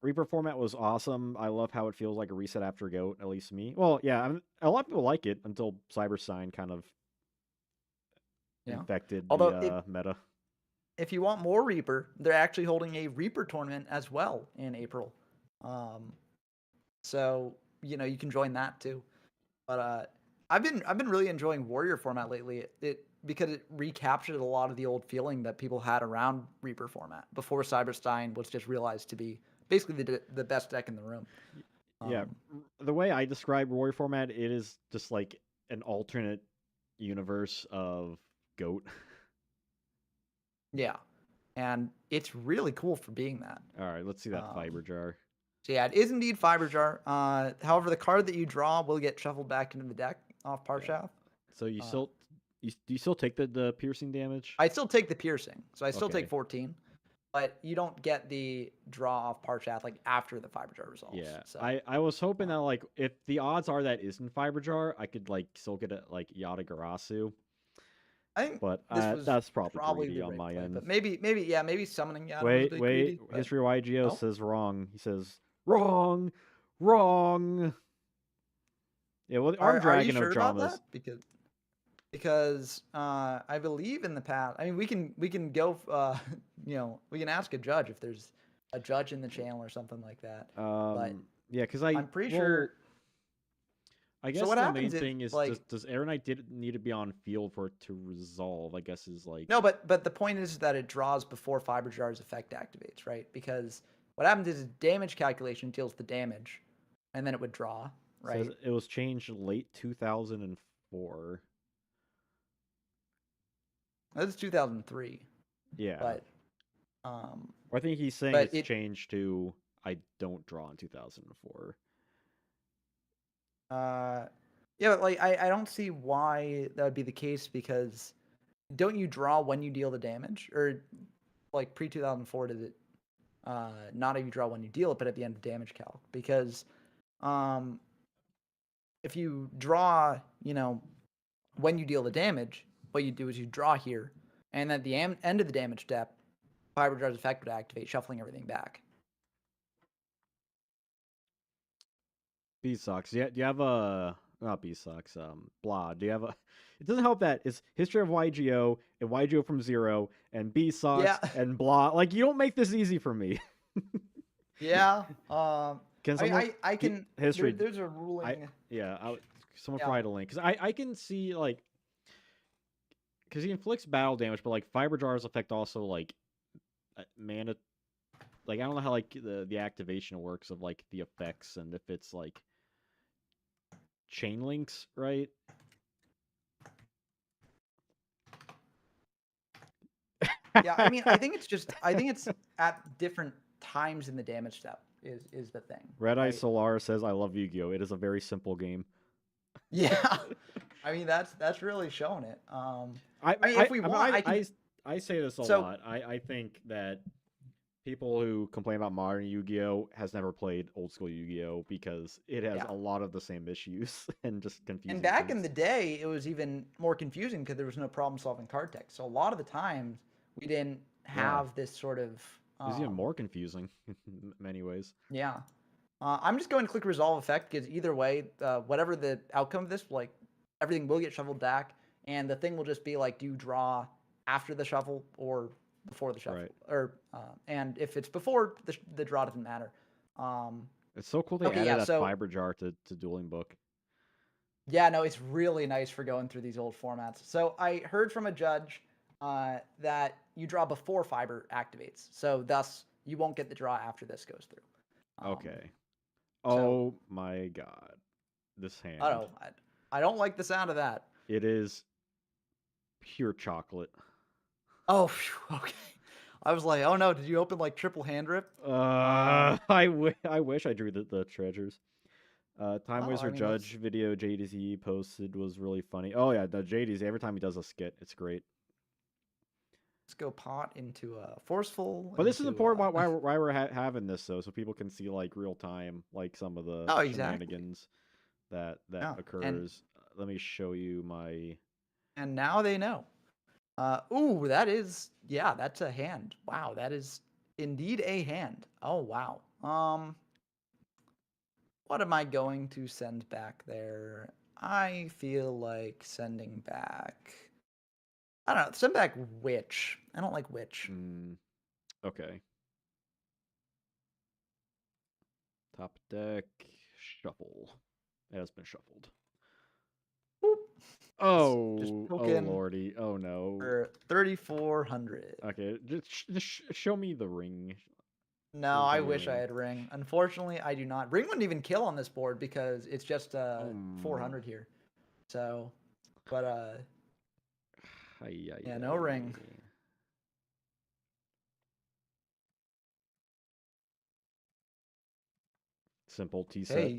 Reaper format was awesome. I love how it feels like a reset after Goat, at least me. Well, yeah, a lot of people like it until Cyber Sign kind of Yeah. infected the Although meta. if you want more Reaper, they're actually holding a Reaper tournament as well in April. Um, so you can join that too. But I've been really enjoying Warrior format lately. It because it recaptured a lot of the old feeling that people had around Reaper format before Cyberstein was just realized to be basically the best deck in the room. Yeah, Um, the way I describe Warrior format, it is just like an alternate universe of Goat. yeah, and it's really cool for being that. All right, let's see that Um, Fiber Jar. so yeah, it is indeed Fiber Jar. However, the card that you draw will get shuffled back into the deck off Yeah. Parshath. So you Uh, still do you still take the piercing damage? I still take the piercing, so I still take Okay. 14, but you don't get the draw off Parshath like after the Fiber Jar resolves. Yeah. So I was hoping uh, that like if the odds are that isn't Fiber Jar, I could like still get it like Yatagarasu. I think But this was that's probably probably greedy the on right my play, end. but maybe summoning Yata was a bit Wait. greedy. But History YGO oh, says wrong. He says wrong, wrong. Yeah, well, the Arm are you Dragon of sure about dramas. that? Because I believe in the past. I mean, we can go. We can ask a judge if there's a judge in the channel or something like that. But Yeah, because I'm pretty well, sure. I So guess what the happens main is thing is like does Aeronite did need to be on field for it to resolve? I guess is like no, but the point is that it draws before Fiber Jar's effect activates, right? Because what happens is damage calculation deals the damage, and then it would draw, says right? it was changed late 2004. That's 2003, Yeah, but um, I think he's saying but it's it changed to I don't draw in 2004. Uh, yeah, but, like, I don't see why that would be the case because don't you draw when you deal the damage? Or, like, pre-2004, did it, not if you draw when you deal it, but at the end of damage calc? Because, um, if you draw, when you deal the damage, what you do is you draw here, and at the end of the damage step, Fiber Jar's effect would activate, shuffling everything back. B sucks. Yeah, do you have a not B sucks? Blah. Do you have a? It doesn't help that it's history of YGO and YGO from zero and B Yeah, sucks and blah. Like you don't make this easy for me. yeah. Can I mean, someone I can. history? There's a I ruling. yeah. Someone Yeah, provide a link because I can see like because he inflicts battle damage, but like fiber jars affect also like mana. Like I don't know how like the activation works of like the effects and if it's like chain links, right? yeah. I mean, I think it's at different times in the damage step is the thing, Red Eye right? Solar says, "I love Yu-Gi-Oh. It is a very simple game." Yeah, I mean that's really showing it. I I mean, I if we I want, I can. I say this a So lot. I think that people who complain about modern Yu-Gi-Oh has never played old school Yu-Gi-Oh because it has yeah, a lot of the same issues and just and confusing back in things. the day, it was even more confusing because there was no problem solving card text. So a lot of the times we didn't Yeah, have this sort of it's even more confusing in many ways. yeah. I'm just going to click resolve effect because either way, whatever the outcome of this, like everything will get shuffled back, and the thing will just be like, do you draw after the shuffle or before the Right. shuffle? Or and if it's before the draw doesn't matter. Um, It's so cool they okay, yeah. added that So fiber jar to Dueling Book. yeah, no, it's really nice for going through these old formats. So I heard from a judge that you draw before fiber activates, so thus you won't get the draw after this goes through. Okay. So Oh my god. This I hand. don't know. I don't like the sound of that. It is pure chocolate. Oh, phew, okay. I was like, oh no, did you open like triple hand rip? I wish I drew the treasures. Time Well, I Waster mean, Judge video JDZ posted was really funny. Oh yeah, the JDZ every time he does a skit, it's great. let's go pot into forceful But this is into important why we're having this though, so people can see like real time like some of the oh, exactly. shenanigans that Yeah, occurs. Let me show you my. and now they know. Ooh, that is, yeah, that's a hand. Wow, that is indeed a hand. Oh wow. What am I going to send back there? I feel like sending back. I don't know. Send back witch. I don't like witch. Okay. Top deck shuffle. It has been shuffled. Boop. Just Oh token lordy. Oh no. for 3,400. Okay, just show me the ring. No, Show I me a wish I ring. had ring. Unfortunately, I do not. Ring wouldn't even kill on this board because it's just Um. 400 here. So, but Ay, ay, yeah, no ring. ay. Simple T Hey, set.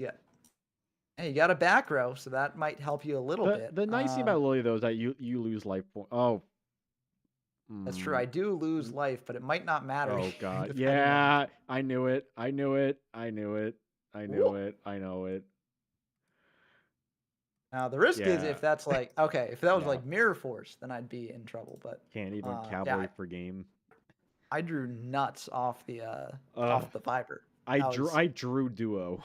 you got a back row, so that might help you a little bit. The nice thing about Lily though is that you lose life point. Oh. That's true. I do lose Mm, life, but it might not matter oh here, god. depending on. Yeah, I knew it. I knew it. I knew it. I knew Whoop. it. I know it. Now the risk is Yeah. if that's like okay, if that was Yeah. like mirror force, then I'd be in trouble. But Can't even yeah, cowboy for game. I drew nuts Ugh. off the Viper. I That drew was I drew duo.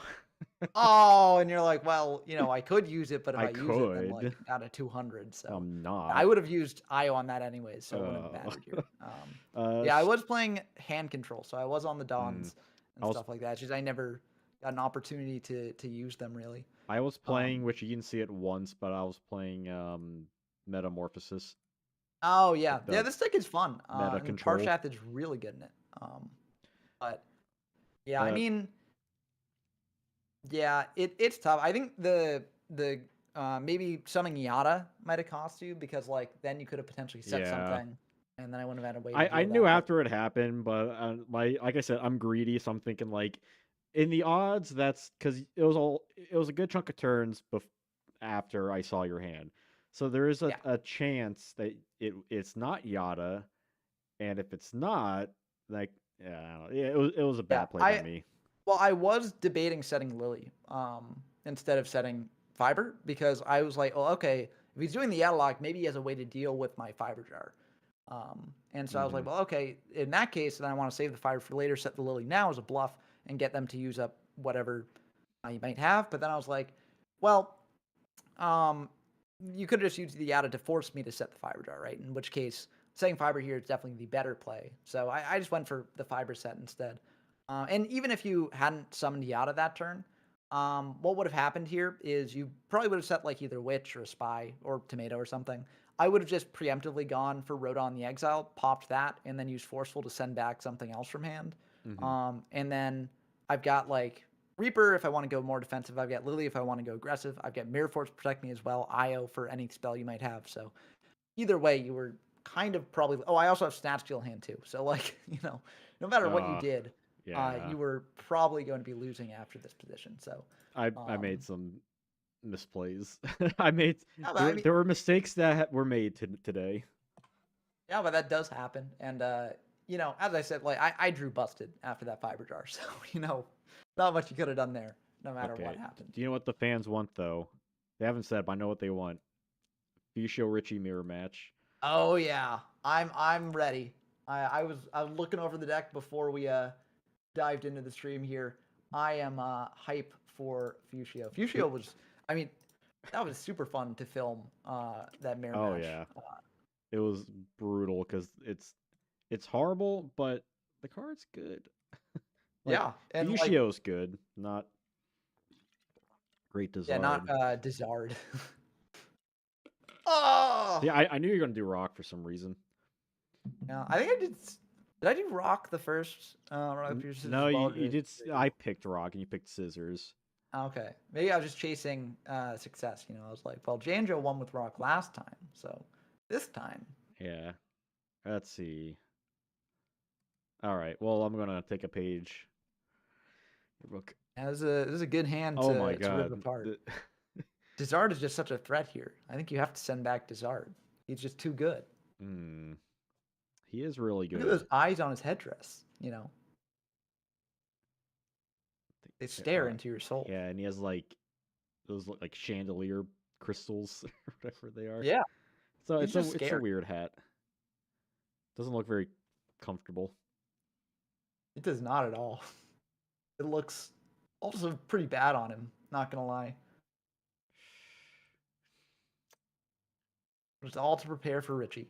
oh, and you're like, well, I could use it, but if I I use it, then like could. out of 200, so I'm I not. would have used IO on that anyways, so it wouldn't have Uh, mattered here. uh, Yeah, I sh- was playing hand control, so I was on the mm, Dons I and was stuff like that. It's just I never got an opportunity to use them really. I was playing, Um, which you didn't see it once, but I was playing Metamorphosis, oh yeah, like yeah, the this deck is fun. meta And control. Parshath is really good in it. But yeah, I Uh, mean, yeah, it's tough. I think the maybe summoning Yata might have cost you because like then you could have potentially set yeah. something, and then I wouldn't have had a way to I deal knew that. But after it happened, but like I said, I'm greedy, so I'm thinking like in the odds, that's because it was a good chunk of turns after I saw your hand. So there is Yeah, a chance that it's not Yata, and if it's not, like, yeah, I don't know. Yeah, it was a yeah. bad play by me. Well, I was debating setting Lily instead of setting Fiber because I was like, well, okay, if he's doing the Yatalock, maybe he has a way to deal with my Fiber Jar. And so I was Hmm. like, well, okay, in that case, then I want to save the Fiber for later, set the Lily now as a bluff, and get them to use up whatever you might have. But then I was like, well, um, you could have just used the Yata to force me to set the Fiber Jar, right? In which case, setting Fiber here is definitely the better play. So I just went for the Fiber set instead. And even if you hadn't summoned Yata that turn, what would have happened here is you probably would have set like either Witch or Spy or Tomato or something. I would have just preemptively gone for Rodon the Exile, popped that, and then used Forceful to send back something else from hand. Hmm. And then I've got like Reaper if I want to go more defensive. I've got Lily if I want to go aggressive. I've got Mirror Force to protect me as well. IO for any spell you might have. So either way, you were kind of probably. Oh, I also have Snatch Steal in hand too. So like no matter what you Uh, did, yeah. you were probably going to be losing after this position. So I made um, some misplays. I made yeah, but I mean, there were mistakes that were made today. yeah, but that does happen. And as I said, like I drew busted after that Fiber Jar. So not much you could have done there, no matter what Okay. happened. Do you know what the fans want though? They haven't said, but I know what they want. Fushio Richie mirror match. Oh yeah, I'm ready. I was looking over the deck before we dived into the stream here. I am hype for Fushio. Who? Fushio was, I mean, that was super fun to film that mirror Oh match. yeah, it was brutal because it's horrible, but the card's good. Like Yeah, and like Fushio's good, not great yeah, not Dizard. Dizard. Oh See, I knew you were gonna do Rock for some reason. yeah, I think I did. Did I do Rock the first Rock Paper Scissors No, Ball? you did. I picked Rock and you picked Scissors. Okay, maybe I was just chasing success. I was like, well, Janjo won with Rock last time, so this time. Yeah. Let's see. All right. Well, I'm gonna take a page. Book. This is a good hand Oh my to rip god. apart. Dizard is just such a threat here. I think you have to send back Dizard. He's just too good. Hmm. He is really Look at good. those eyes on his headdress. They stare into your soul. Yeah, and he has like those look like chandelier crystals or whatever they are. Yeah, So he's just it's a scary. weird hat. Doesn't look very comfortable. It does not at all. It looks also pretty bad on him. Not gonna lie. It's all to prepare for Richie.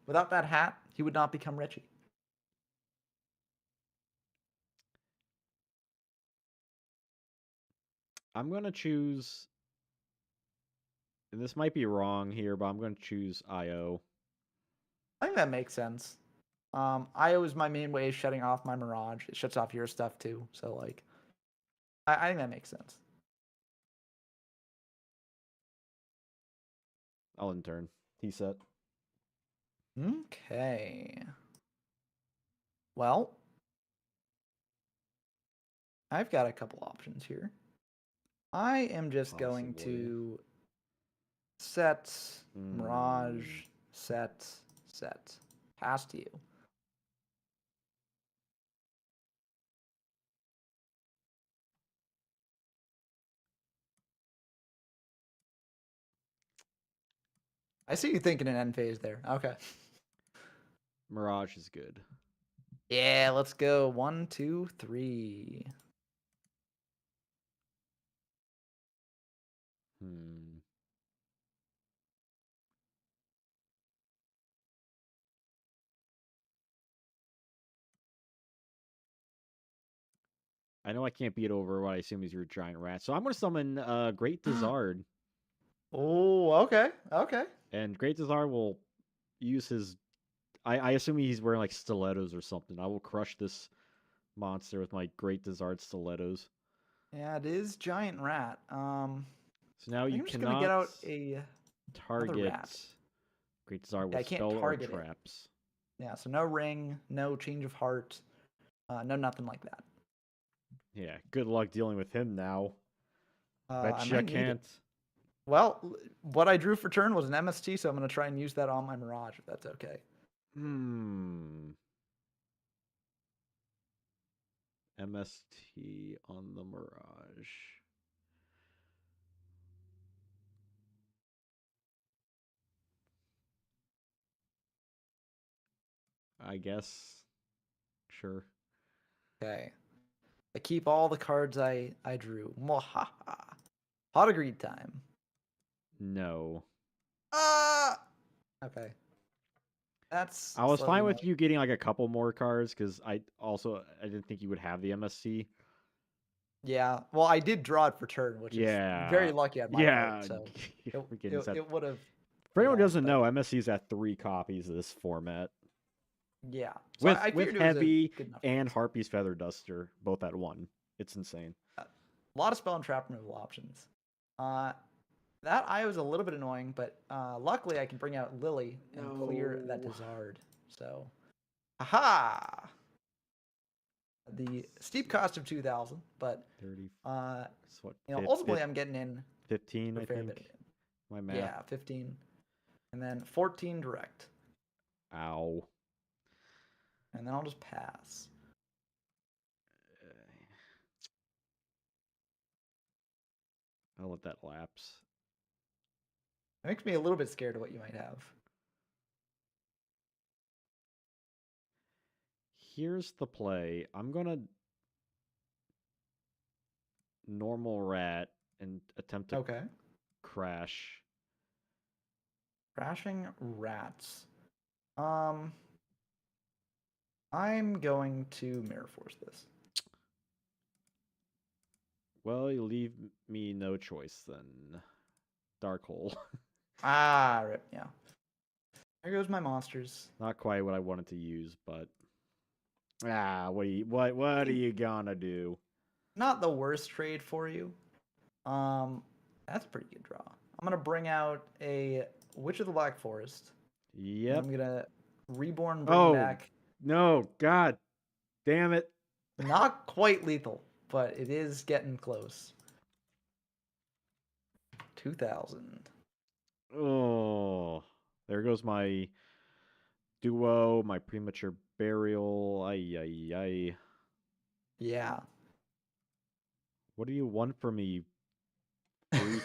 Without that hat, he would not become Richie. I'm gonna choose, and this might be wrong here, but I'm gonna choose IO. I think that makes sense. IO is my main way of shutting off my Mirage. It shuts off your stuff too. So like, I think that makes sense. I'll in turn. He set. Okay. Well, I've got a couple options here. I am just going Possibly. to set Hmm. Mirage, set. Pass to you. I see you thinking an end phase there. Okay. Mirage is good. Yeah, let's go. 1, 2, 3. Hmm. I know I can't beat over what I assume is your giant rat, so I'm gonna summon Great Dizard, Oh, okay. Okay. and Great Dizard will use his. I assume he's wearing like stilettos or something. I will crush this monster with my Great Dizard stilettos. Yeah, it is giant rat. So now I think you I'm just gonna get cannot out another rat. target Great Dizard Yeah, with I can't spell or target it. traps. Yeah, so no ring, no change of heart, no nothing like that. Yeah, good luck dealing with him now. I Bet you might need it. can't. Well, what I drew for turn was an MST, so I'm going to try and use that on my Mirage, if that's okay. MST on the Mirage. I guess. Sure. Okay. I keep all the cards I drew. Mwahaha. Pot of greed time. No. Ah! Okay. That's I was slightly fine annoying. with you getting like a couple more cards because I didn't think you would have the MSC. Yeah. Well, I did draw it for turn, which is very Yeah. lucky on my part. Yeah. So Freaking set. it would have, For you anyone who know, doesn't but know, MSC's at 3 copies of this format. yeah. So With I with figured it was a Heavy good enough and price. Harpy's Feather Duster, both at 1. It's insane. A lot of spell and trap removal options. Uh, that I was a little bit annoying, but luckily I can bring out Lily and clear that No. Dizard. So, aha! The steep cost of 2,000, but 30. uh, It's what, ultimately I'm getting in 15, for a I fair bit of think. it. My math. Yeah, 15, and then 14 direct, Ow. and then I'll just pass. I'll let that lapse. It makes me a little bit scared of what you might have. Here's the play. I'm gonna normal rat and attempt to Okay. crash. Crashing rats. Um, I'm going to mirror force this. Well, you leave me no choice then. Dark hole. Ah, rip. Yeah. There goes my monsters. Not quite what I wanted to use, but what are you gonna do? Not the worst trade for you. That's a pretty good draw. I'm gonna bring out a Witch of the Black Forest, and Yep. I'm gonna reborn, bring Oh back. no, God damn it. Not quite lethal, but it is getting close. 2,000. Oh, there goes my duo, my premature burial. Ay ay ay. Yeah. What do you want from me, freak?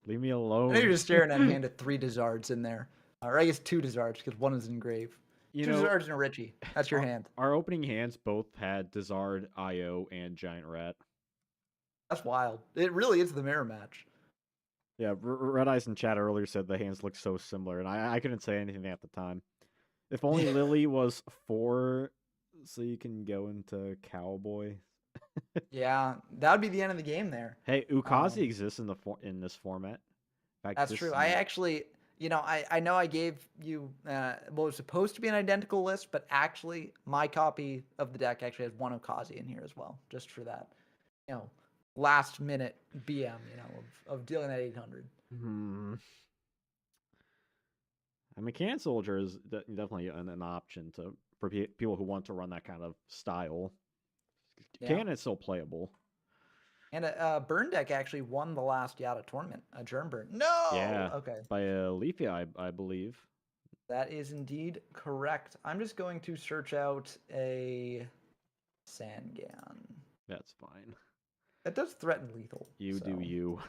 Leave me I know you're alone. just staring at a hand of 3 Dizards in there. Or I guess 2 Dizards, because one is engraved. You Two know, Dizards and a Richie. That's your our hand. our opening hands both had Dizard, Io, and Giant Rat. That's wild. It really is the mirror match. Yeah, Red Eyes in chat earlier said the hands look so similar, and I couldn't say anything at the time. If only Lily was 4, so you can go into Cowboy. Yeah, that would be the end of the game there. Hey, Ukazi Um, exists in this format. In fact, that's this true. is I my actually, I know I gave you what was supposed to be an identical list, but actually, my copy of the deck actually has one Okazi in here as well, just for that, you know, last minute BM, of dealing that 800. Hmm. I mean, Can Soldier is definitely an option for people who want to run that kind of style. Yeah. Can is still playable. And a burn deck actually won the last Yata tournament, a germ burn. No! Yeah, Okay. by Leafia, I believe. That is indeed correct. I'm just going to search out a Sangan. That's fine. That does threaten lethal. You do So you.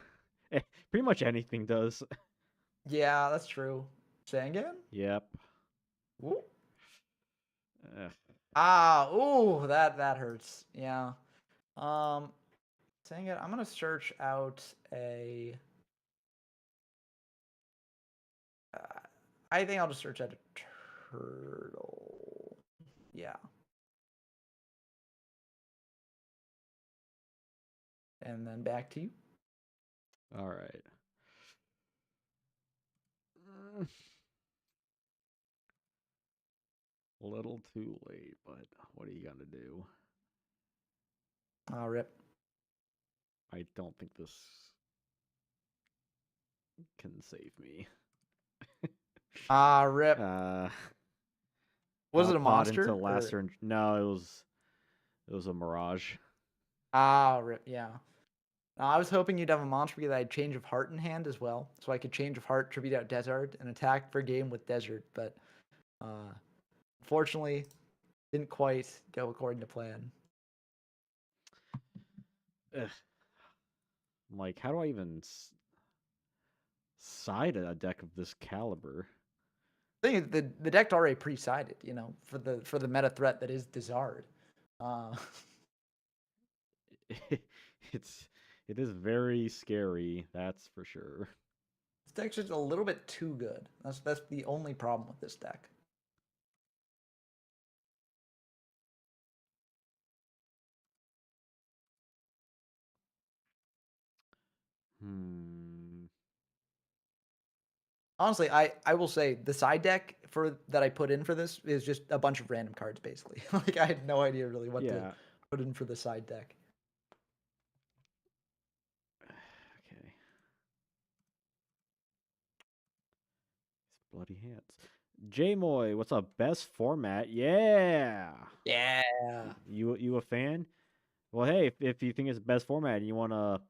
Pretty much anything does. yeah, that's true. Sangan? Yep. Ooh. Ugh. Ah, ooh, that hurts. Yeah. Um, Sangan, I'm gonna search out a. Uh, I think I'll just search out a turtle. Yeah. And then back to you. All right. A little too late, but what are you gonna do? Rip. I don't think this can save me. Rip. Uh, Was it a Outpod into monster or? Lacer. No, it was a Mirage. Ah, rip, yeah. I was hoping you'd have a monster because I had Change of Heart in hand as well, so I could Change of Heart, tribute out Desert, and attack for game with Desert, but uh, unfortunately, didn't quite go according to plan. Ugh. I'm like, how do I even side a deck of this caliber? Thing is, the deck's already pre-sided, you know, for the meta threat that is Desart. Uh, it's it is very scary, that's for sure. this deck's just a little bit too good. That's the only problem with this deck. Hmm. Honestly, I will say the side deck for that I put in for this is just a bunch of random cards, basically. Like I had no idea really what to Yeah. put in for the side deck. Okay. These bloody hands. J-Moy, what's up? Best format? Yeah. Yeah. You a fan? Well, hey, if you think it's the best format and you wanna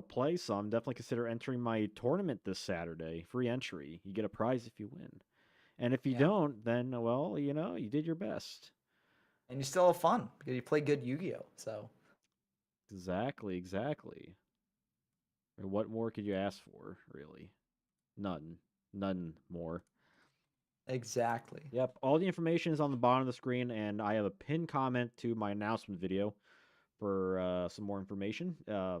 play some, definitely consider entering my tournament this Saturday. Free entry. You get a prize if you win. And if you Yeah. don't, then well, you did your best. And you still have fun because you play good Yu-Gi-Oh. So Exactly, exactly. And what more could you ask for, really? None. None more. exactly. Yep, all the information is on the bottom of the screen, and I have a pinned comment to my announcement video for some more information. The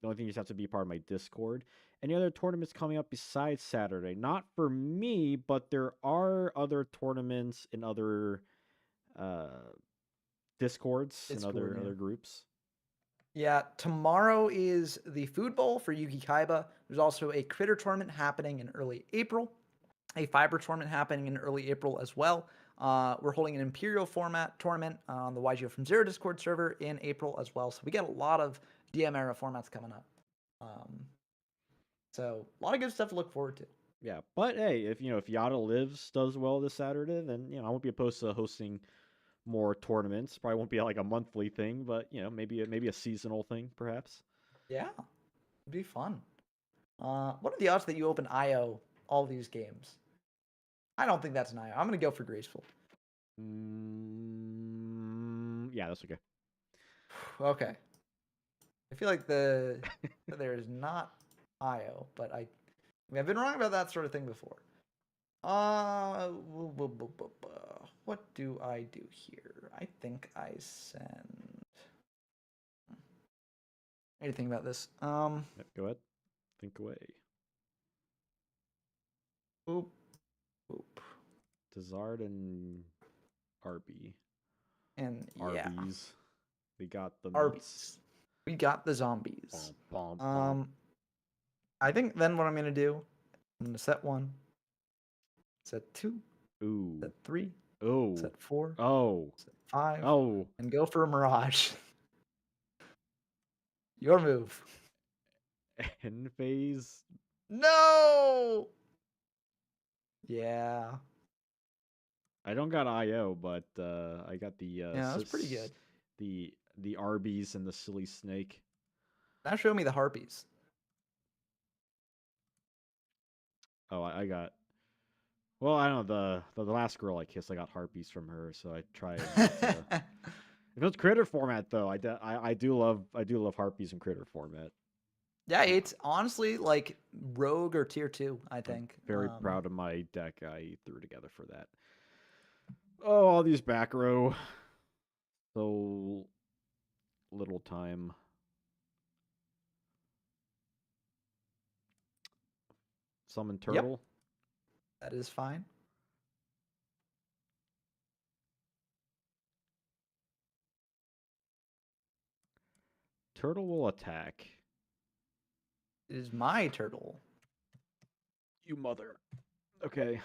only thing you just have to be part of my Discord. Any other tournaments coming up besides Saturday? Not for me, but there are other tournaments in other uh, Discords and Discord, other yeah. other groups. Yeah, tomorrow is the Food Bowl for Yugi Kaiba. There's also a Critter tournament happening in early April, a Fiber tournament happening in early April as well. We're holding an Imperial format tournament on the YGO from Zero Discord server in April as well. So we got a lot of DM era formats coming up. Um, so a lot of good stuff to look forward to. Yeah, but hey, if Yata Lives does well this Saturday, then I won't be opposed to hosting more tournaments. Probably won't be like a monthly thing, but maybe a seasonal thing, perhaps. Yeah, it'd be fun. What are the odds that you open IO all these games? I don't think that's an IO. I'm gonna go for Graceful. Yeah, that's okay. Okay. I feel like there is not IO, but I've been wrong about that sort of thing before. What do I do here? I think I send. I need to think about this. Yep, go ahead, think away. Boop, boop, Tazard and Arby. and yeah, Arby's. We got the meats. Arby's. We got the zombies. Bom, bom, bom. Um, I think then what I'm gonna do, I'm gonna set one, set two, Ooh. set three, Oh. set four, Oh. set five, Oh. and go for a Mirage. Your move. End phase. No. Yeah. I don't got IO, but I got the Yeah, that's pretty good. the Arby's and the silly snake. Now show me the harpies. Oh, I got. Well, I don't know the last girl I kissed. I got harpies from her, so I tried not to. If it's critter format though, I do love harpies in critter format. Yeah, it's honestly like rogue or tier two, I I'm think. very proud of my deck I threw together for that. Oh, all these back row. So little time. Summon Yep, turtle. that is fine. Turtle will attack. It is my turtle. You mother. Okay.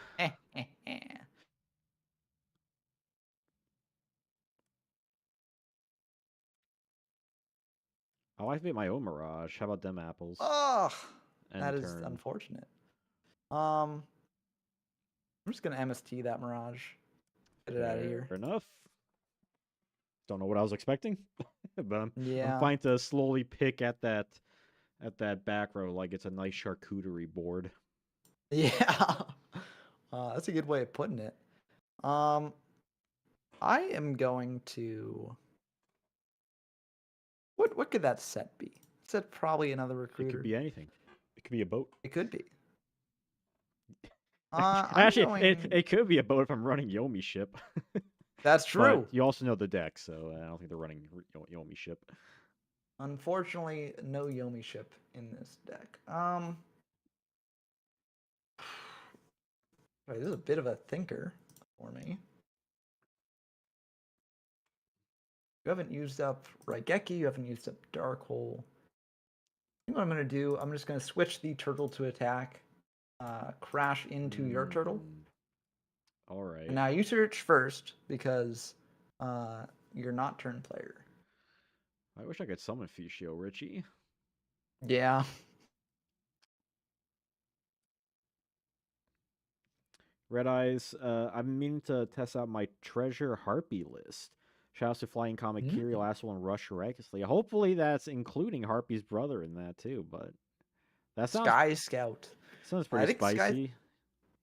I'll activate my own Mirage. How about them apples? Oh, that End is turn. unfortunate. I'm just gonna MST that Mirage. Get it out of Fair here. enough. Don't know what I was expecting. But I'm Yeah. fine to slowly pick at that back row like it's a nice charcuterie board. Yeah. That's a good way of putting it. Um, I am going to. What could that set be? Set probably another It could recruiter. be anything. It could be a boat. It could be. I'm Actually, going. it could be a boat if I'm running Yomi ship. That's But true. you also know the deck, so I don't think they're running Yomi ship. Unfortunately, no Yomi ship in this deck. Wait, this is a bit of a thinker for me. You haven't used up Raigeki, you haven't used up Dark Hole. I think what I'm gonna do, I'm just gonna switch the turtle to attack, crash into your turtle. All And right. now you search first because you're not turn player. I wish I could summon Fushio Richie. Yeah. Red Eyes, I'm meaning to test out my treasure harpy list. Shouts to Flying Comet Mm. Kiri, last one, Rush Recklessly. Hopefully that's including Harpy's brother in that too, but that Sky Scout. sounds I pretty think Sky spicy.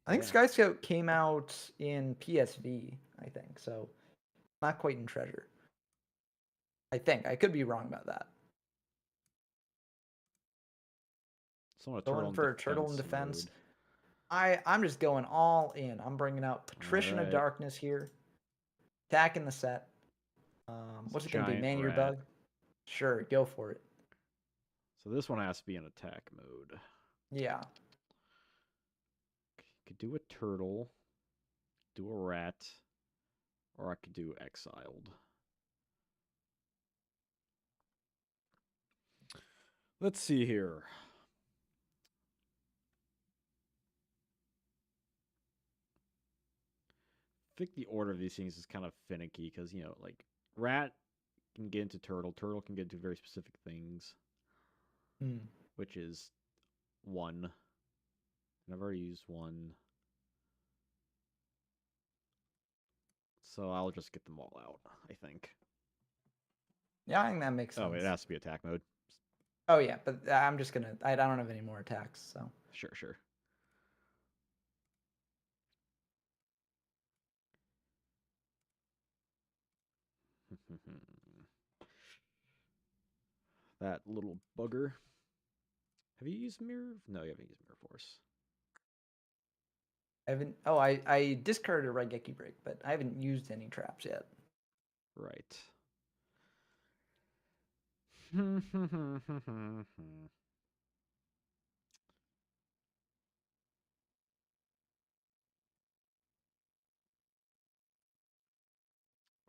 I think Yeah. Sky Scout came out in PSV, I think. So not quite in Treasure. I think. I could be wrong about that. Someone a turtle Going in for a turtle in defense defense. mode. I'm just going all in. I'm bringing out All Patrician of right. Darkness here. Attacking the set. It's a What's it going to be? giant Man Your rat. Bug? Sure, go for it. So this one has to be in attack mode. Yeah. Could do a turtle, do a rat, or I could do exiled. Let's see here. I think the order of these things is kind of finicky because, like, rat can get into turtle, turtle can get into very specific things, Hmm. which is one. And I've already used one. So I'll just get them all out, I think. Yeah, I think that makes Oh, it sense. has to be attack mode. Oh, yeah, but I'm just going to. I don't have any more attacks, so. Sure, sure. That little bugger. Have you used Mirror? No, you haven't used Mirror Force. I haven't. Oh, I discarded a Raigeki Break, but I haven't used any traps yet. Right.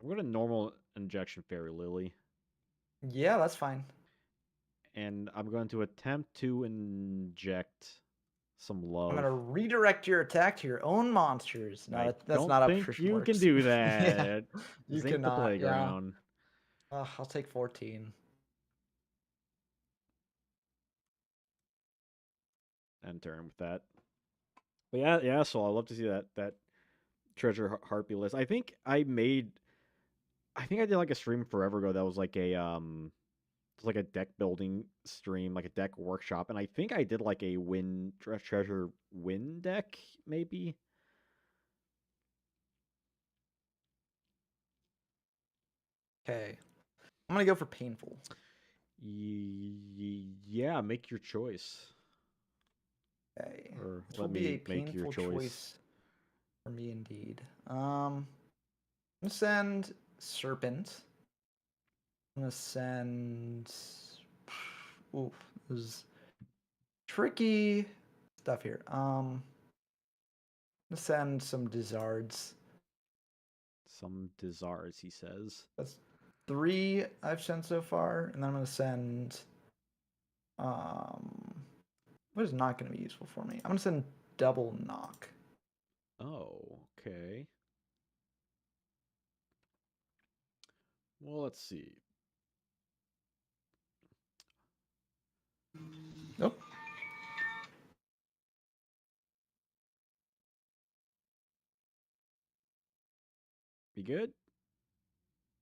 I'm going to normal injection Fairy Lily. Yeah, that's fine. And I'm going to attempt to inject some I'm love. gonna redirect your attack to your own monsters. No, I that's don't not how think patricia you can works. do Yeah, that. you This ain't the cannot. Yeah. playground. I'll take 14. End turn with that. But yeah. So I love to see that treasure harpy list. I think I did like a stream forever ago that was like like a deck building stream, like a deck workshop, and I think I did like a treasure win deck maybe. Okay, I'm gonna go for painful. Yeah, make your choice, Okay, or this will let be a me make your painful choice. choice for me indeed. I'm gonna send serpent. I'm gonna send. Oof, this is tricky stuff here. I'm gonna send some Dizards. Some desires, he says. That's 3 I've sent so far, and then I'm gonna send um what is not gonna be useful for me? I'm gonna send double knock. Oh, okay. Well, let's see. Nope. Be good.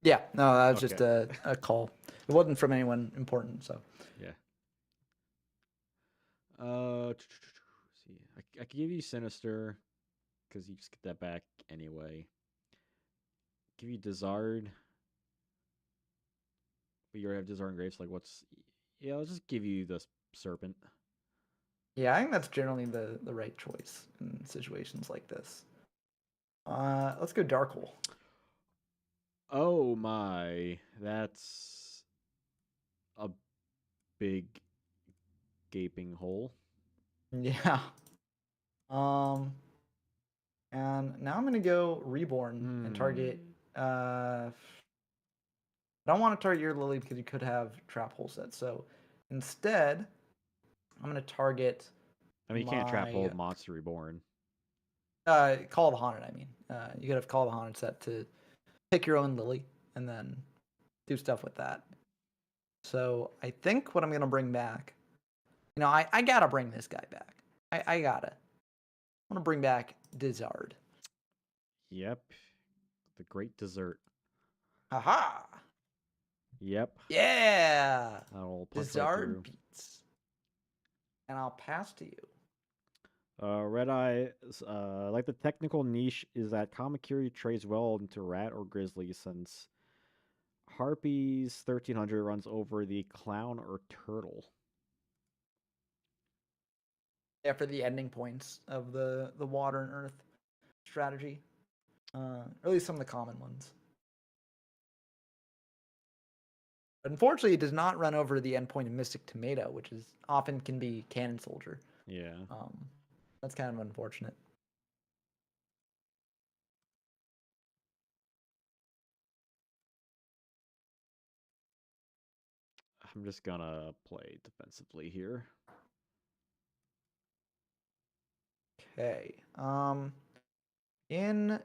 Yeah, no, that was just Okay. a call. It wasn't from anyone important, so. Yeah. See, I could give you Sinister because you just get that back anyway. Give you Dizard, but you already have Dizard and Graves. Like, what's? Yeah, I'll just give you the Serpent. Yeah, I think that's generally the right choice in situations like this. Let's go Dark Hole. Oh my, that's a big gaping hole. Yeah. Um, and now I'm gonna go Reborn and target. Hmm. I don't want to target your Lily because you could have Trap Hole set. So instead, I'm gonna target I mean, you can't trap my hole Monster Reborn. Call of the Haunted. I mean, you could have Call of the Haunted set to pick your own Lily and then do stuff with that. So I think what I'm gonna bring back, I gotta bring this guy back. I gotta. I'm gonna bring back Dizard. Yep, the Great Dessert. Haha! Yep, Yeah! that'll punch right Dizard through. beats. And I'll pass to you. Red Eye, like the technical niche is that Kamakiri trades well into Rat or Grizzly since Harpy's 1300 runs over the Clown or Turtle. Yeah, for the ending points of the water and earth strategy. Or at least some of the common ones. Unfortunately, it does not run over the endpoint of Mystic Tomato, which is often can be Cannon Soldier. Yeah. Um, that's kind of unfortunate. I'm just gonna play defensively here. Okay. In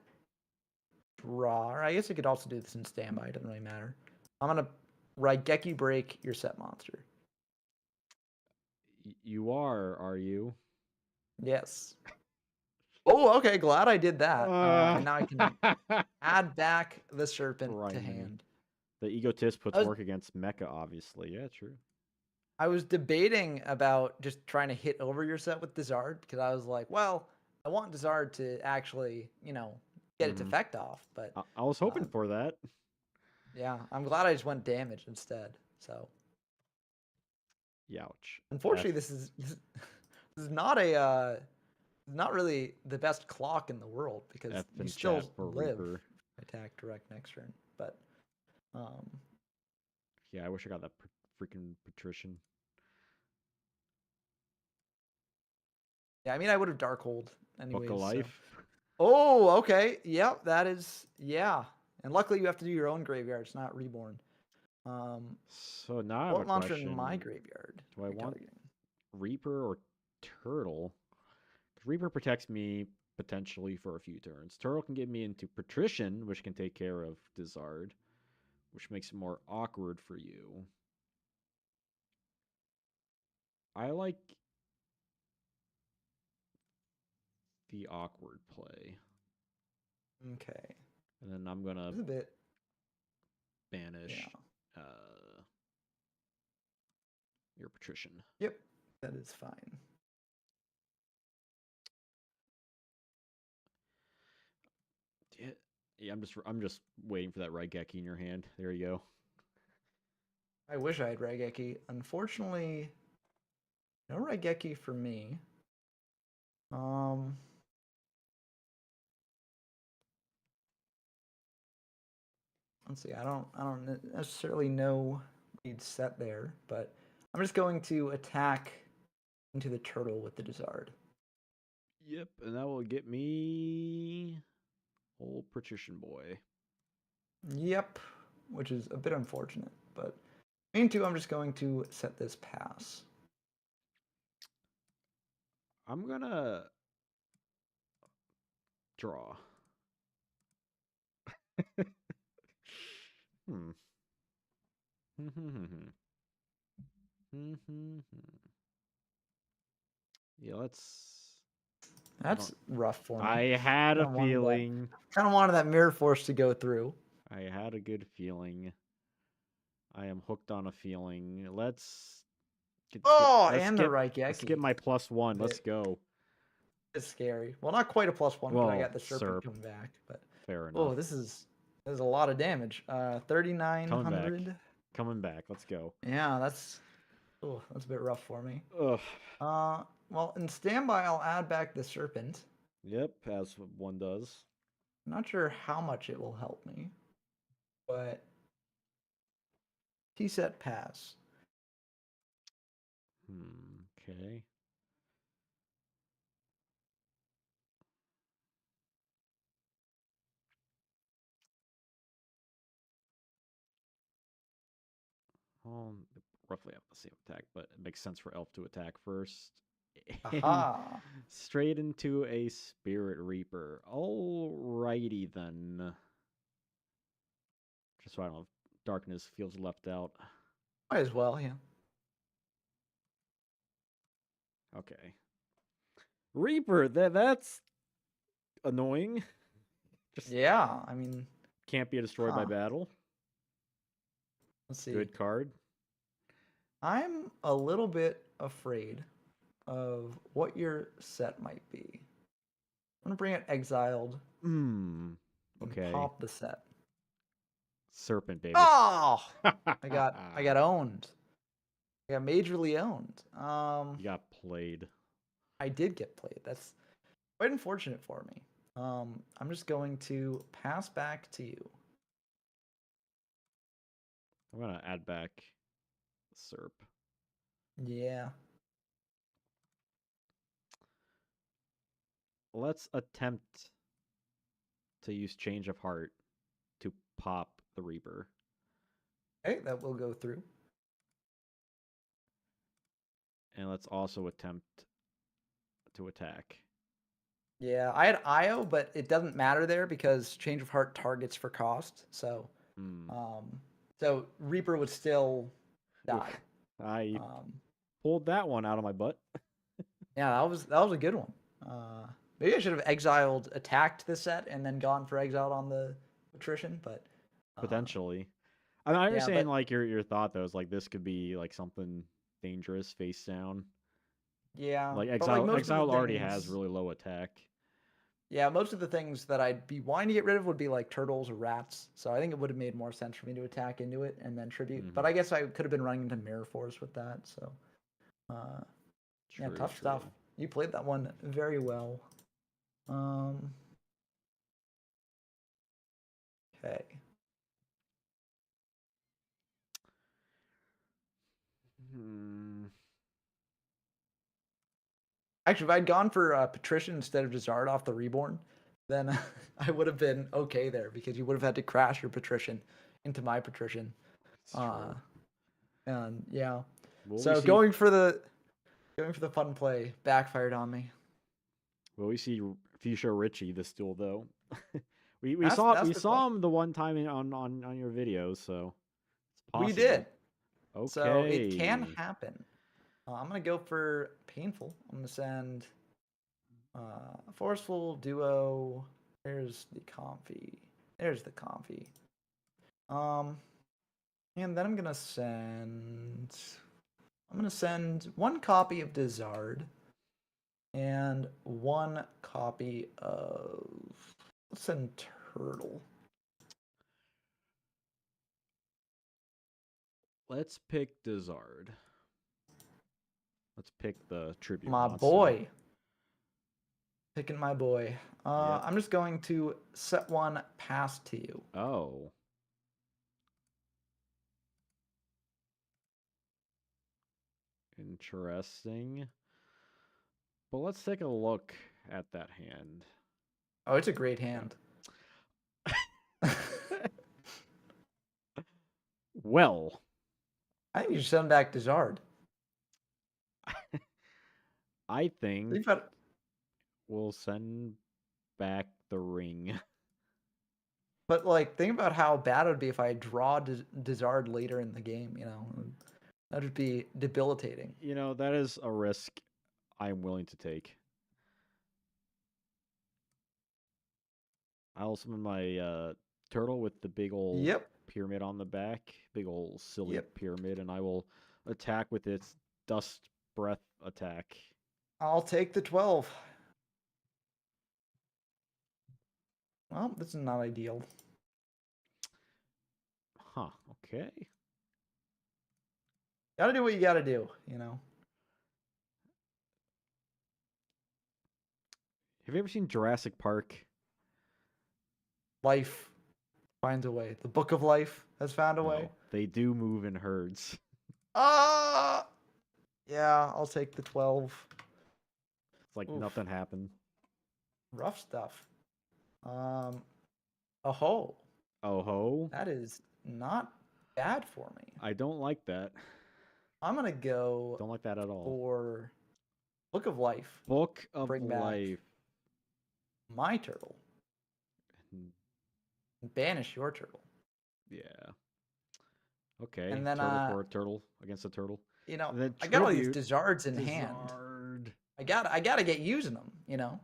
draw, or I guess you could also do this in standby. It doesn't really matter. I'm gonna Raigeki break your set monster. You are you? Yes. Oh, okay. Glad I did that. Uh, And now I can add back the serpent to Criminy. hand. The egotist puts I was work against Mecha, obviously. Yeah, true. I was debating about just trying to hit over your set with Dizard because I was like, well, I want Dizard to actually, get its Hmm. effect off. But I was uh, hoping for that. yeah, I'm glad I just went damage instead. So Youch. F. unfortunately, this is not not really the best clock in the world because F you in still chat for live Reaper. attack direct next turn. But um, Yeah, I wish I got that freaking Patrician. yeah, I mean, I would have Darkhold Book of anyways. So Life. oh, okay, yep, that is yeah. And luckily, you have to do your own graveyard. It's not reborn. Um, So now I have a what monster in my question. graveyard Do are I you want targeting? Reaper or Turtle? 'Cause Reaper protects me potentially for a few turns. Turtle can get me into Patrician, which can take care of Dizard, which makes it more awkward for you. I like the awkward play. Okay, And then I'm gonna it's a bit yeah. banish your Patrician. Yep, that is fine. Yeah, yeah. I'm just waiting for that Raigeki in your hand. There you go. I wish I had Raigeki. Unfortunately, no Raigeki for me. Um, let's see. I don't necessarily know what you'd set there, but I'm just going to attack into the turtle with the Dizard. Yep, and that will get me old Patrician boy. Yep, which is a bit unfortunate, but main two, I'm just going to set this pass. I'm gonna draw. Hmm. Yeah, let's. I That's don't. rough for me. I had a Kind of wanted that. feeling. Kind of wanted that mirror force to go through. I had a good feeling. I am hooked on a feeling. Oh, Let's and the get Raigeki. my +1. Let's Bit go. it's scary. Well, not quite a +1 because I Well, got the serpent Serp. coming back, but Fair enough. oh, this is a lot of damage. Coming back. 3,900. Coming back. Let's go. Yeah, that's a bit rough for me. Ugh. Well, in standby, I'll add back the serpent. Yep, as one does. I'm not sure how much it will help me, but T-set pass. Okay. Roughly have the same attack, but it makes sense for Elf to attack first. And Aha. straight into a Spirit Reaper. Alrighty then. Just so I don't have Darkness feels left out. Might as well, yeah. Okay. Reaper, that's annoying. Just Yeah, I mean, can't be destroyed by battle. let's see. Good card. I'm a little bit afraid of what your set might be. I'm gonna bring it exiled and Okay. pop the set. Serpent, baby. Oh, I got owned. I got majorly owned. You got played. I did get played. That's quite unfortunate for me. I'm just going to pass back to you. I'm gonna add back Serp. Yeah. Let's attempt to use Change of Heart to pop the Reaper. Okay, that will go through. And let's also attempt to attack. Yeah, I had IO, but it doesn't matter there because Change of Heart targets for cost. So Reaper would still die. Oof. I Um, pulled that one out of my butt. yeah, that was a good one. Maybe I should have exiled, attacked the set, and then gone for exiled on the patrician. But Potentially. I mean, I yeah, understand but like your thought though is like this could be like something dangerous face down. yeah, Like but like most of the Exile already has things, really low attack. yeah, most of the things that I'd be wanting to get rid of would be like turtles or rats. So I think it would have made more sense for me to attack into it and then tribute. But I guess I could have been running into Mirror Force with that. So yeah, True, tough stuff. true. You played that one very well. Um, okay. Hmm. Actually, if I'd gone for Patrician instead of Desart off the Reborn, then I would have been okay there because you would have had to crash your Patrician into my Patrician. It's true. And yeah, Will we so see going for the fun play backfired on me. will we see Fuchsia Richie this duel though? That's we the question. saw him the one time on your videos, so it's We did. possible. So it can Okay. happen. I'm gonna go for painful. I'm gonna send forceful duo. There's the comfy. There's the comfy. Um, and then I'm gonna send one copy of Dizard and one copy of let's send Turtle. Let's pick Dizard. Let's pick the tribute My monster. boy. Picking my boy. Yep. I'm just going to set one pass to you. Oh. Interesting. But let's take a look at that hand. Oh, it's a great hand. Well, I think you should send back Dizard. I think Think about we'll send back the ring. But like, think about how bad it would be if I draw Dizard later in the game. You know, that would be debilitating. You know, that is a risk I'm willing to take. I'll summon my turtle with the big old Yep. pyramid on the back, big old silly Yep. pyramid, and I will attack with its dust breath attack. I'll take the 12. Well, this is not ideal. Huh, okay. Gotta do what you gotta do, you know? Have you ever seen Jurassic Park? Life finds a way. The book of life has found a way. No, they do move in herds. Ah! Yeah, I'll take the 12. It's like Oof. nothing happened. Rough stuff. A ho. Oh ho. That is not bad for me. I don't like that. I'm gonna go Don't like that at all. for Book of Life. Book of Bring back Life. my turtle. Banish your turtle. Yeah. Okay. And then Turtle for a turtle against a turtle. you know, And then I got all these tribute. Dizards in hand. Dizard. I gotta get using them, you know?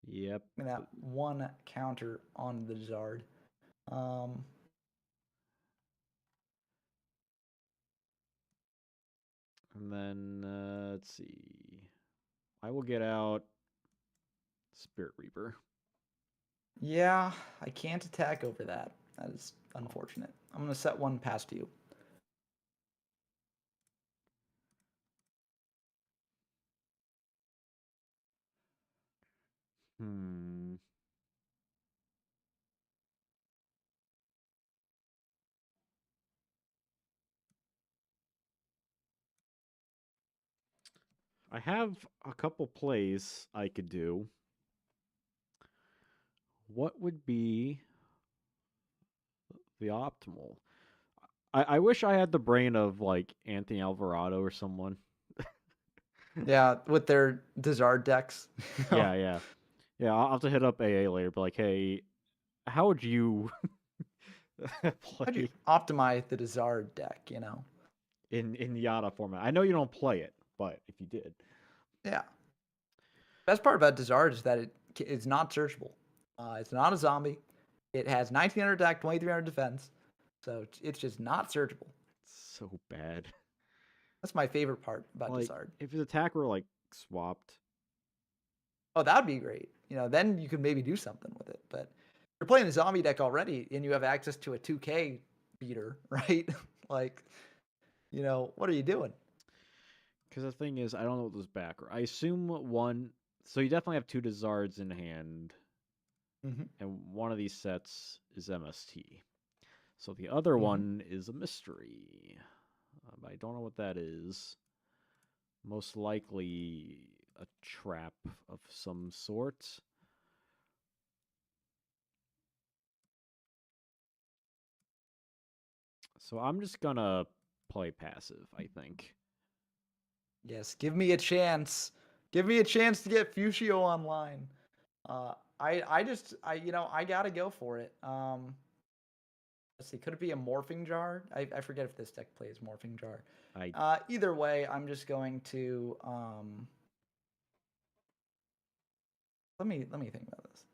Yep. That one counter on the Dizard. And then let's see. I will get out Spirit Reaper. Yeah, I can't attack over that. That is unfortunate. I'm gonna set one past you. Hmm. I have a couple plays I could do. What would be the optimal? I wish I had the brain of like Anthony Alvarado or someone. Yeah, with their Dizard decks. Yeah, yeah. Yeah, I'll have to hit up AA later, but like, hey, how would you How do you play optimize the Dizard deck, you know? in Yata format? I know you don't play it, but if you did. Yeah. Best part about Dizard is that it's not searchable. It's not a zombie. It has 1900 attack, 2300 defense. So it's just not searchable. It's so bad. That's my favorite part about Like, Dizard. if his attack were like swapped. Oh, that would be great. You know, then you could maybe do something with it. But you're playing the zombie deck already and you have access to a 2K beater, right? Like, you know, what are you doing? Because the thing is, I don't know what this backer. I assume one. So you definitely have two Dizards in hand, Mm-hmm. and one of these sets is MST. So the other Mm-hmm. one is a mystery. I don't know what that is. Most likely a trap of some sort. So I'm just gonna play passive, I think. Yes, give me a chance. Give me a chance to get Fushio online. I you know I gotta go for it. Let's see, could it be a morphing jar? I forget if this deck plays morphing jar. I Either way, I'm just going to let me think about this.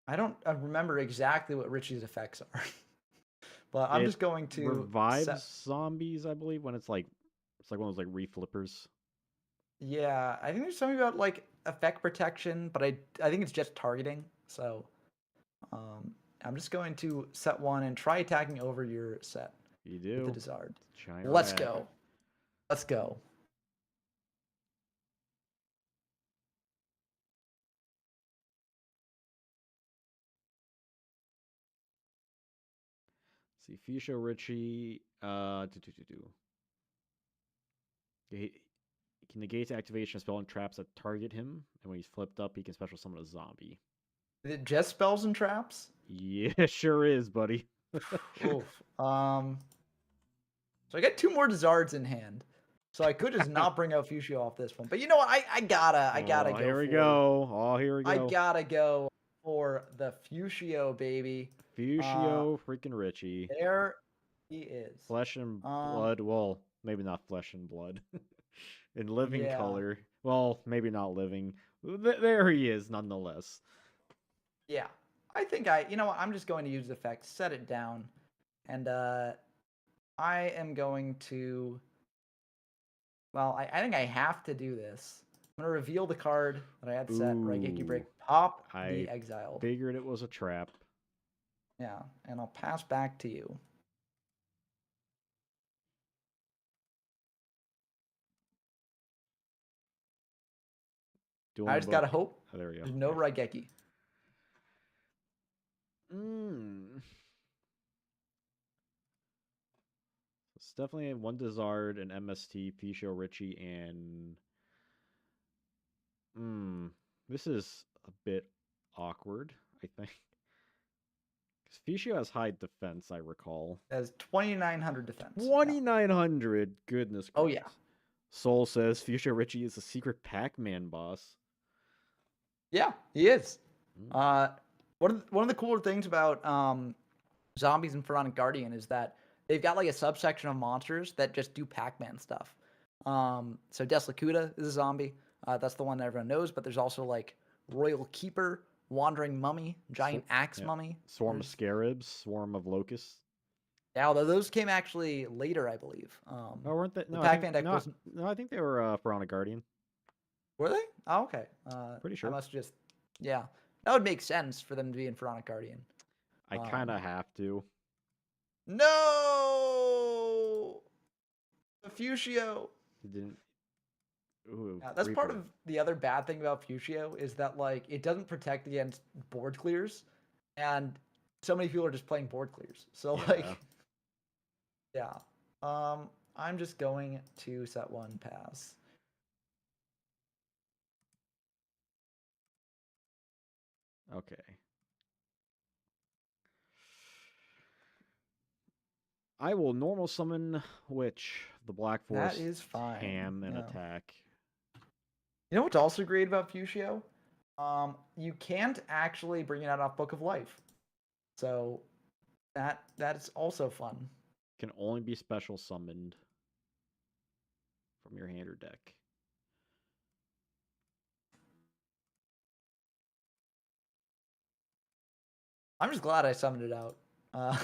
I don't remember exactly what Richie's effects are, but I'm it just going to revives set. zombies, I believe, when it's like one of those like reflippers. Yeah, I think there's something about like effect protection, but I think it's just targeting. So um, I'm just going to set one and try attacking over your set You with the do. Dizard. Giant Let's rat. go. Let's go. See, Fusho Richie. He can negate activation of spell and traps that target him, and when he's flipped up, he can special summon a zombie. Is it just spells and traps? Yeah, sure is, buddy. Oof. So I got two more Dizards in hand. So I could just not bring out Fushio off this one. But you know what? I gotta Oh, go here we for go. Oh, here we I go. gotta go for the Fushio, baby. Uh Fusio freaking Richie. there he is. Flesh and Um blood. Well, maybe not flesh and blood. In living yeah. color. Well, maybe not living. There he is, nonetheless. Yeah. You know what, I'm just going to use the effect, set it down, and I am going to, well, I think I have to do this. I'm going to reveal the card that I had set, Raigeki Ooh, Break, pop the I Exiled. figured it was a trap. Yeah, and I'll pass back to you. I Dueling just gotta book. hope Oh, there we go. there's no Okay. Raigeki. Mm. It's definitely one Dizard, an MST, Pisho Richie, and this is a bit awkward, I think. Because Fisio has high defense, I recall. It has 2,900 defense. Yeah. 2,900! Goodness Oh yeah. gracious. Soul says Fuchsia Richie is a secret Pac-Man boss. Yeah, he is. Mm. Uh, one of the cooler things about zombies in Pharaonic Guardian is that they've got like a subsection of monsters that just do Pac-Man stuff. So Deslakuta is a zombie. That's the one that everyone knows. But there's also like Royal Keeper, Wandering Mummy, Giant Axe Yeah. Mummy. Swarm of There's Scarabs, Swarm of Locusts. yeah, although those came actually later, I believe. Oh, weren't they? The No, I think Pac-Man deck no, wasn't. no. I think they were Piranha Guardian. Were they? Oh, okay. Pretty I sure. must just yeah. That would make sense for them to be in Pharaonic Guardian. I kind Um, of have to. no, Fushio. It didn't. Ooh, Yeah, that's part Reaper. of the other bad thing about Fushio is that like it doesn't protect against board clears, and so many people are just playing board clears. So Yeah. like, yeah. I'm just going to set one pass. Okay. I will normal summon Witch, the Black That Forest, is fine. Tam, and Yeah. attack. You know what's also great about Fushio? You can't actually bring it out off Book of Life, so that's also fun. Can only be special summoned from your hand or deck. I'm just glad I summoned it out. Uh,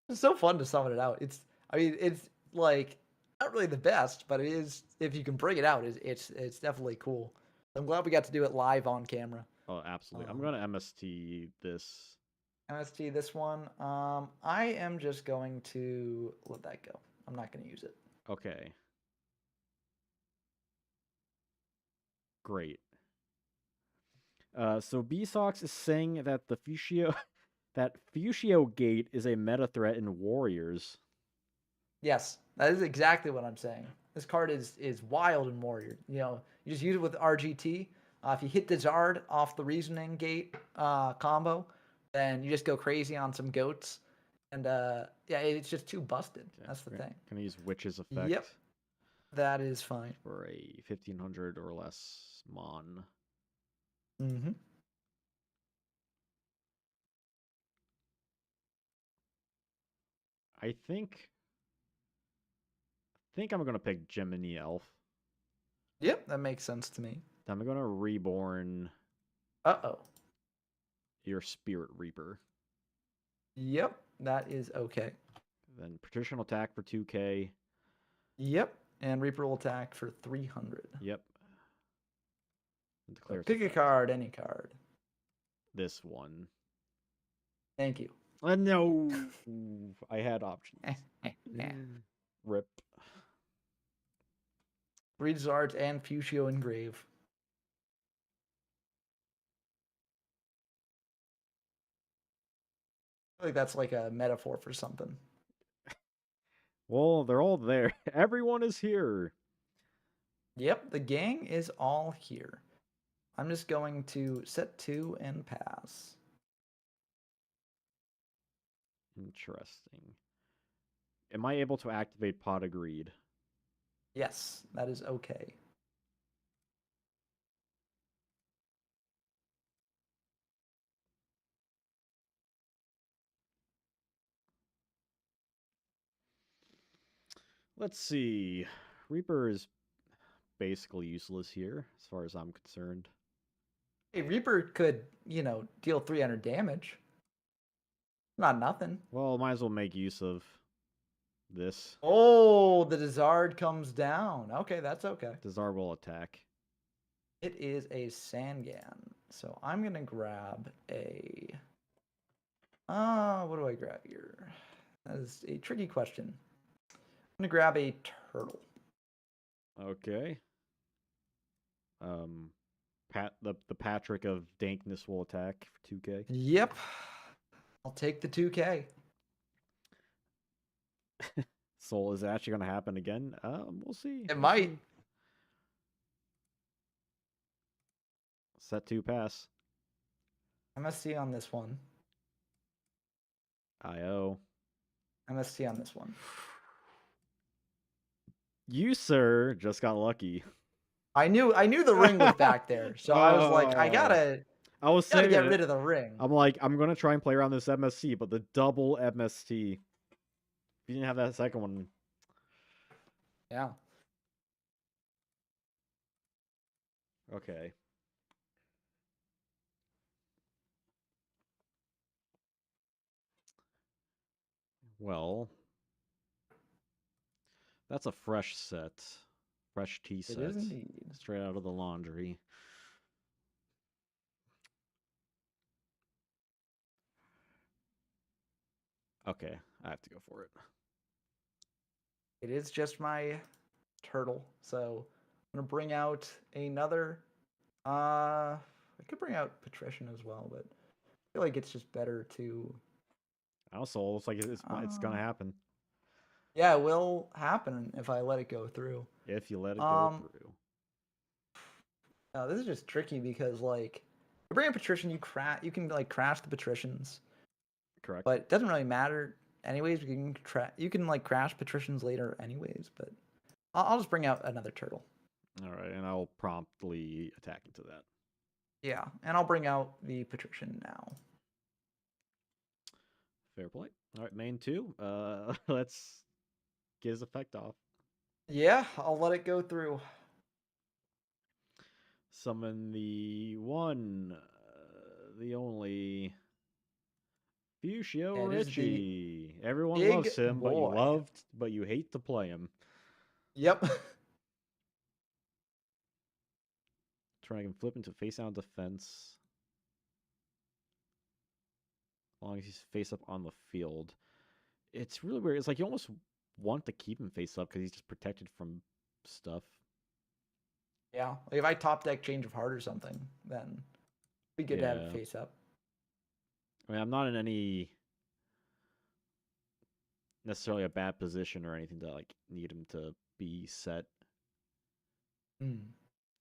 it's so fun to summon it out. I mean, it's like not really the best, but it is. If you can bring it out, it's definitely cool. I'm glad we got to do it live on camera. Oh, absolutely. I'm Um, going to MST this. MST this one. I am just going to let that go. I'm not going to use it. Okay. Great. So BSox is saying that the Fushio that Fushio Gate is a meta threat in Warriors. Yes, that is exactly what I'm saying. This card is wild in Warrior. You know, you just use it with RGT. If you hit the Zard off the Reasoning Gate combo, then you just go crazy on some goats, and yeah, it's just too busted. Okay. That's the thing. Can I use Witch's Yep, effect that is fine. for a 1500 or less Mon? Mm-hmm. I think I'm gonna pick Gemini Elf. Yep, that makes sense to me. I'm gonna reborn Uh-oh. your Spirit Reaper. Yep, that is okay. Then Patrician attack for 2k. Yep, and Reaper will attack for 300. Yep. And So declares pick a effect. card, any card. This one. Thank you. No, I had options. Rip. Three Zards and Fushio Engrave. I feel like that's like a metaphor for something. Well, they're all there. Everyone is here. Yep, the gang is all here. I'm just going to set two and pass. Interesting. Am I able to activate Pot of Greed? Yes, that is okay. Let's see. Reaper is basically useless here, as far as I'm concerned. Hey, Reaper could, deal 300 damage. Not nothing. Well, might as well make use of this. Oh, the Dizard comes down. Okay, that's okay. Dizar will attack. It is a Sangan. So I'm going to grab a... what do I grab here? That is a tricky question. I'm going to grab a turtle. Okay. The Patrick of Dankness will attack for 2k. Yep. I'll take the 2k. Soul, is it actually going to happen again? We'll see. It might. See. Set 2 pass. MSC on this one. IO. MSC on this one. You, sir, just got lucky. I knew the ring was back there, so I was like, I gotta get rid of the ring. I'm like, I'm gonna try and play around this MSC, but the double MST. If you didn't have that second one. Yeah. Okay. Well, that's a fresh set. Fresh tea set. It is indeed. Straight out of the laundry. Okay, I have to go for it. It is just my turtle, so I'm gonna bring out another. I could bring out Patrician as well, but I feel like it's just better to. Also, looks like it's gonna happen. Yeah, it will happen if I let it go through. If you let it go through. This is just tricky because like, you bring a Patrician, you can like crash the Patricians. Correct. But it doesn't really matter anyways. You can like crash Patricians later anyways. But I'll just bring out another turtle. All right, and I'll promptly attack into that. Yeah, and I'll bring out the Patrician now. Fair play. All right, main 2. Let's get his effect off. Yeah, I'll let it go through. Summon the one, the only Yugioh Richie. Everyone loves him, but you hate to play him. Yep. Trying to flip into face down defense. As long as he's face up on the field. It's really weird. It's like you almost want to keep him face up because he's just protected from stuff. Yeah. Like if I top deck Change of Heart or something, then it'd be good to have it face up. I mean, I'm not in any necessarily a bad position or anything to like need him to be set.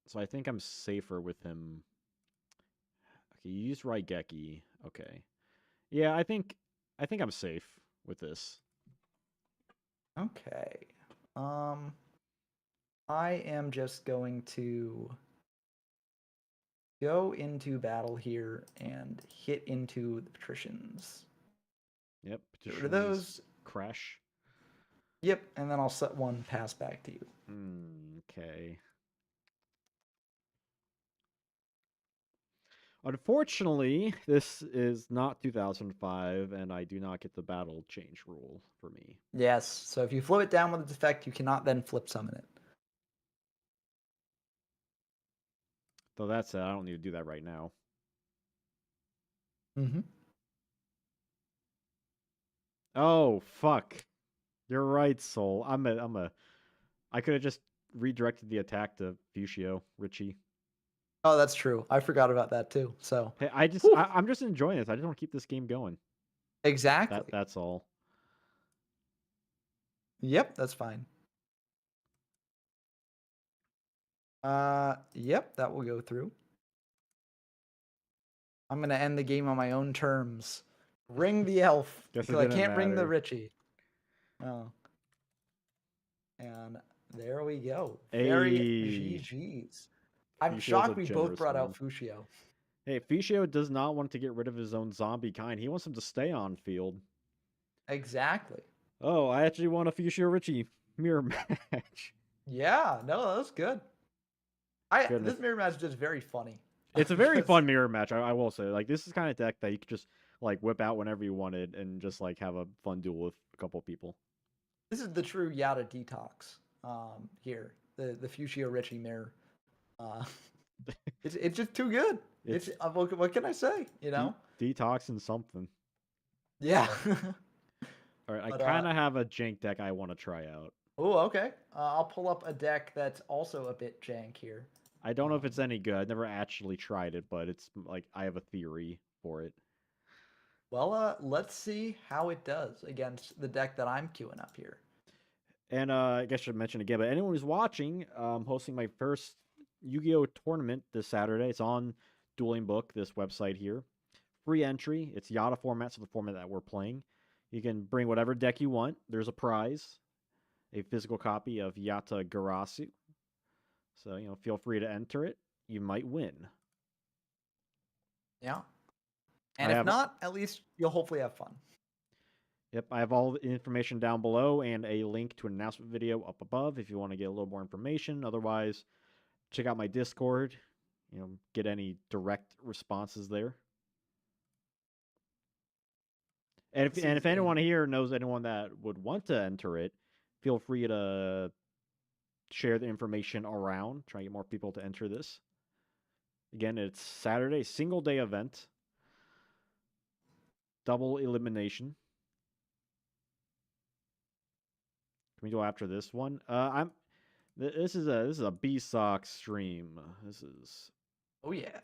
So I think I'm safer with him. Okay, you used Raigeki. Okay. Yeah, I think I'm safe with this. Okay. I am just going to go into battle here and hit into the Patricians. Yep. Get rid of those. Crash. Yep, and then I'll set one pass back to you. Okay. Unfortunately, this is not 2005, and I do not get the battle change rule for me. Yes, so if you flip it down with a defect, you cannot then flip summon it. Though that said, I don't need to do that right now. Oh, fuck. You're right, Soul. I could have just redirected the attack to Yugioh Richie. Oh, that's true. I forgot about that too. So hey, I'm just enjoying this. I just want to keep this game going. Exactly. That's all. Yep, that's fine. Yep, that will go through. I'm gonna end the game on my own terms. Ring the elf because I can't ring the Richie. Oh. And there we go. Very GG's. I'm shocked we both brought out Yugioh. Hey, Yugioh does not want to get rid of his own zombie kind. He wants him to stay on field. Exactly. Oh, I actually won a Yugioh Richie mirror match. Yeah, no, that was good. Goodness. This mirror match is just very funny. It's a very Because fun mirror match, I will say. Like, this is kind of deck that you could just, like, whip out whenever you wanted and just, like, have a fun duel with a couple people. this is the true Yata detox. Here, the Fuchsia Richie mirror. Uh, it's just too good. It's What can I say? You know? detoxing something. Yeah. All right, I But kind of have a jank deck I want to try out. oh, okay. I'll pull up a deck that's also a bit jank here. I don't know if it's Um, any good. I've never actually tried it, but it's like I have a theory for it. well, let's see how it does against the deck that I'm queuing up here. And I guess I should mention again, but anyone who's watching, I'm hosting my first Yu-Gi-Oh tournament this Saturday. It's on Dueling Book, this website here. Free entry. It's Yata format, so the format that we're playing. You can bring whatever deck you want. There's a prize, a physical copy of Yata Garasu. So, feel free to enter it. You might win. Yeah. I And if have not, at least you'll hopefully have fun. Yep, I have all the information down below and a link to an announcement video up above if you want to get a little more information. Otherwise, check out my Discord. Get any direct responses there. And This if is a anyone here knows anyone that would want to enter it, feel free to share the information around. Try and get more people to enter this. Again, it's Saturday, single day event, double elimination. Can we go after this one? This is a B-Sock stream. This is oh yeah.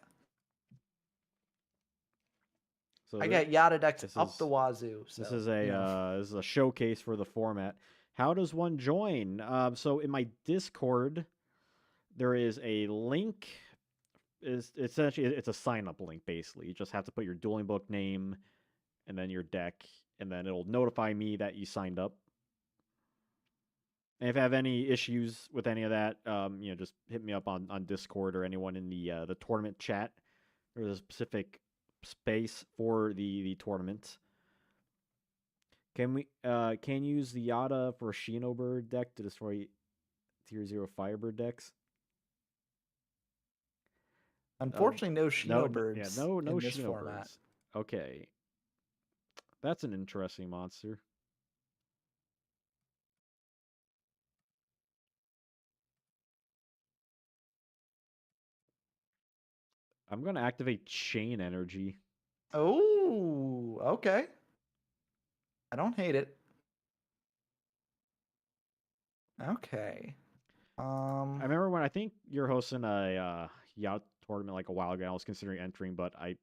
so I got Yata decks this up the is wazoo. this So is you know. a showcase for the format. How does one join? So in my Discord, there is a link. Is essentially it's a sign up link basically. You just have to put your dueling book name and then your deck, and then it'll notify me that you signed up. And if I have any issues with any of that, just hit me up on Discord or anyone in the tournament chat. There's a specific space for the tournament. Can use the Yata for Shinobird deck to destroy tier 0 Firebird decks? Unfortunately, no No, Shino yeah, birds no in this format. Shinobirds. Okay, that's an interesting monster. I'm gonna activate Chain Energy. Oh, okay. I don't hate it. Okay. I remember when I think you're hosting a Yacht tournament like a while ago. I was considering entering, but I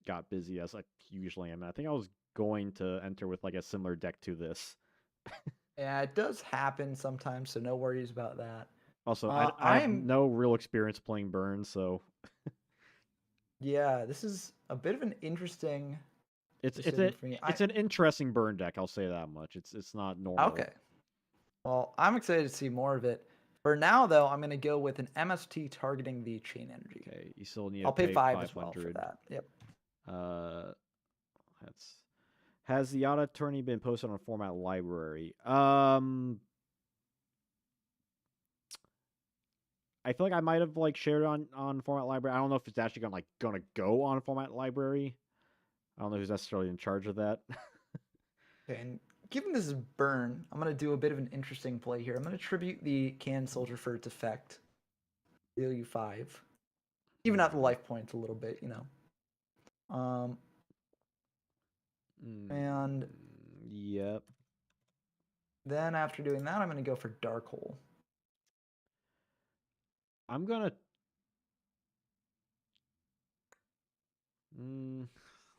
got busy as I usually am. And I think I was going to enter with like a similar deck to this. Yeah, it does happen sometimes, so no worries about that. Also, I have I'm no real experience playing Burn, so yeah, this is a bit of an interesting it's decision for me. it's an interesting Burn deck. I'll say that much. It's not normal. Okay. Well, I'm excited to see more of it. For now, though, I'm gonna go with an MST targeting the chain energy. Okay, you still need to I'll pay pay 5 as well for 500. that. Yep. Uh, that's has the Yata tourney been posted on Format Library? I feel like I might have like shared it on Format Library. I don't know if it's actually gonna go on Format Library. I don't know who's necessarily in charge of that. Okay, and given this is burn, I'm gonna do a bit of an interesting play here. I'm gonna tribute the can soldier for its effect. Deal you 5. Even out the life points a little bit, you know. Um, and Yep. then after doing that, I'm gonna go for dark hole. I'm gonna.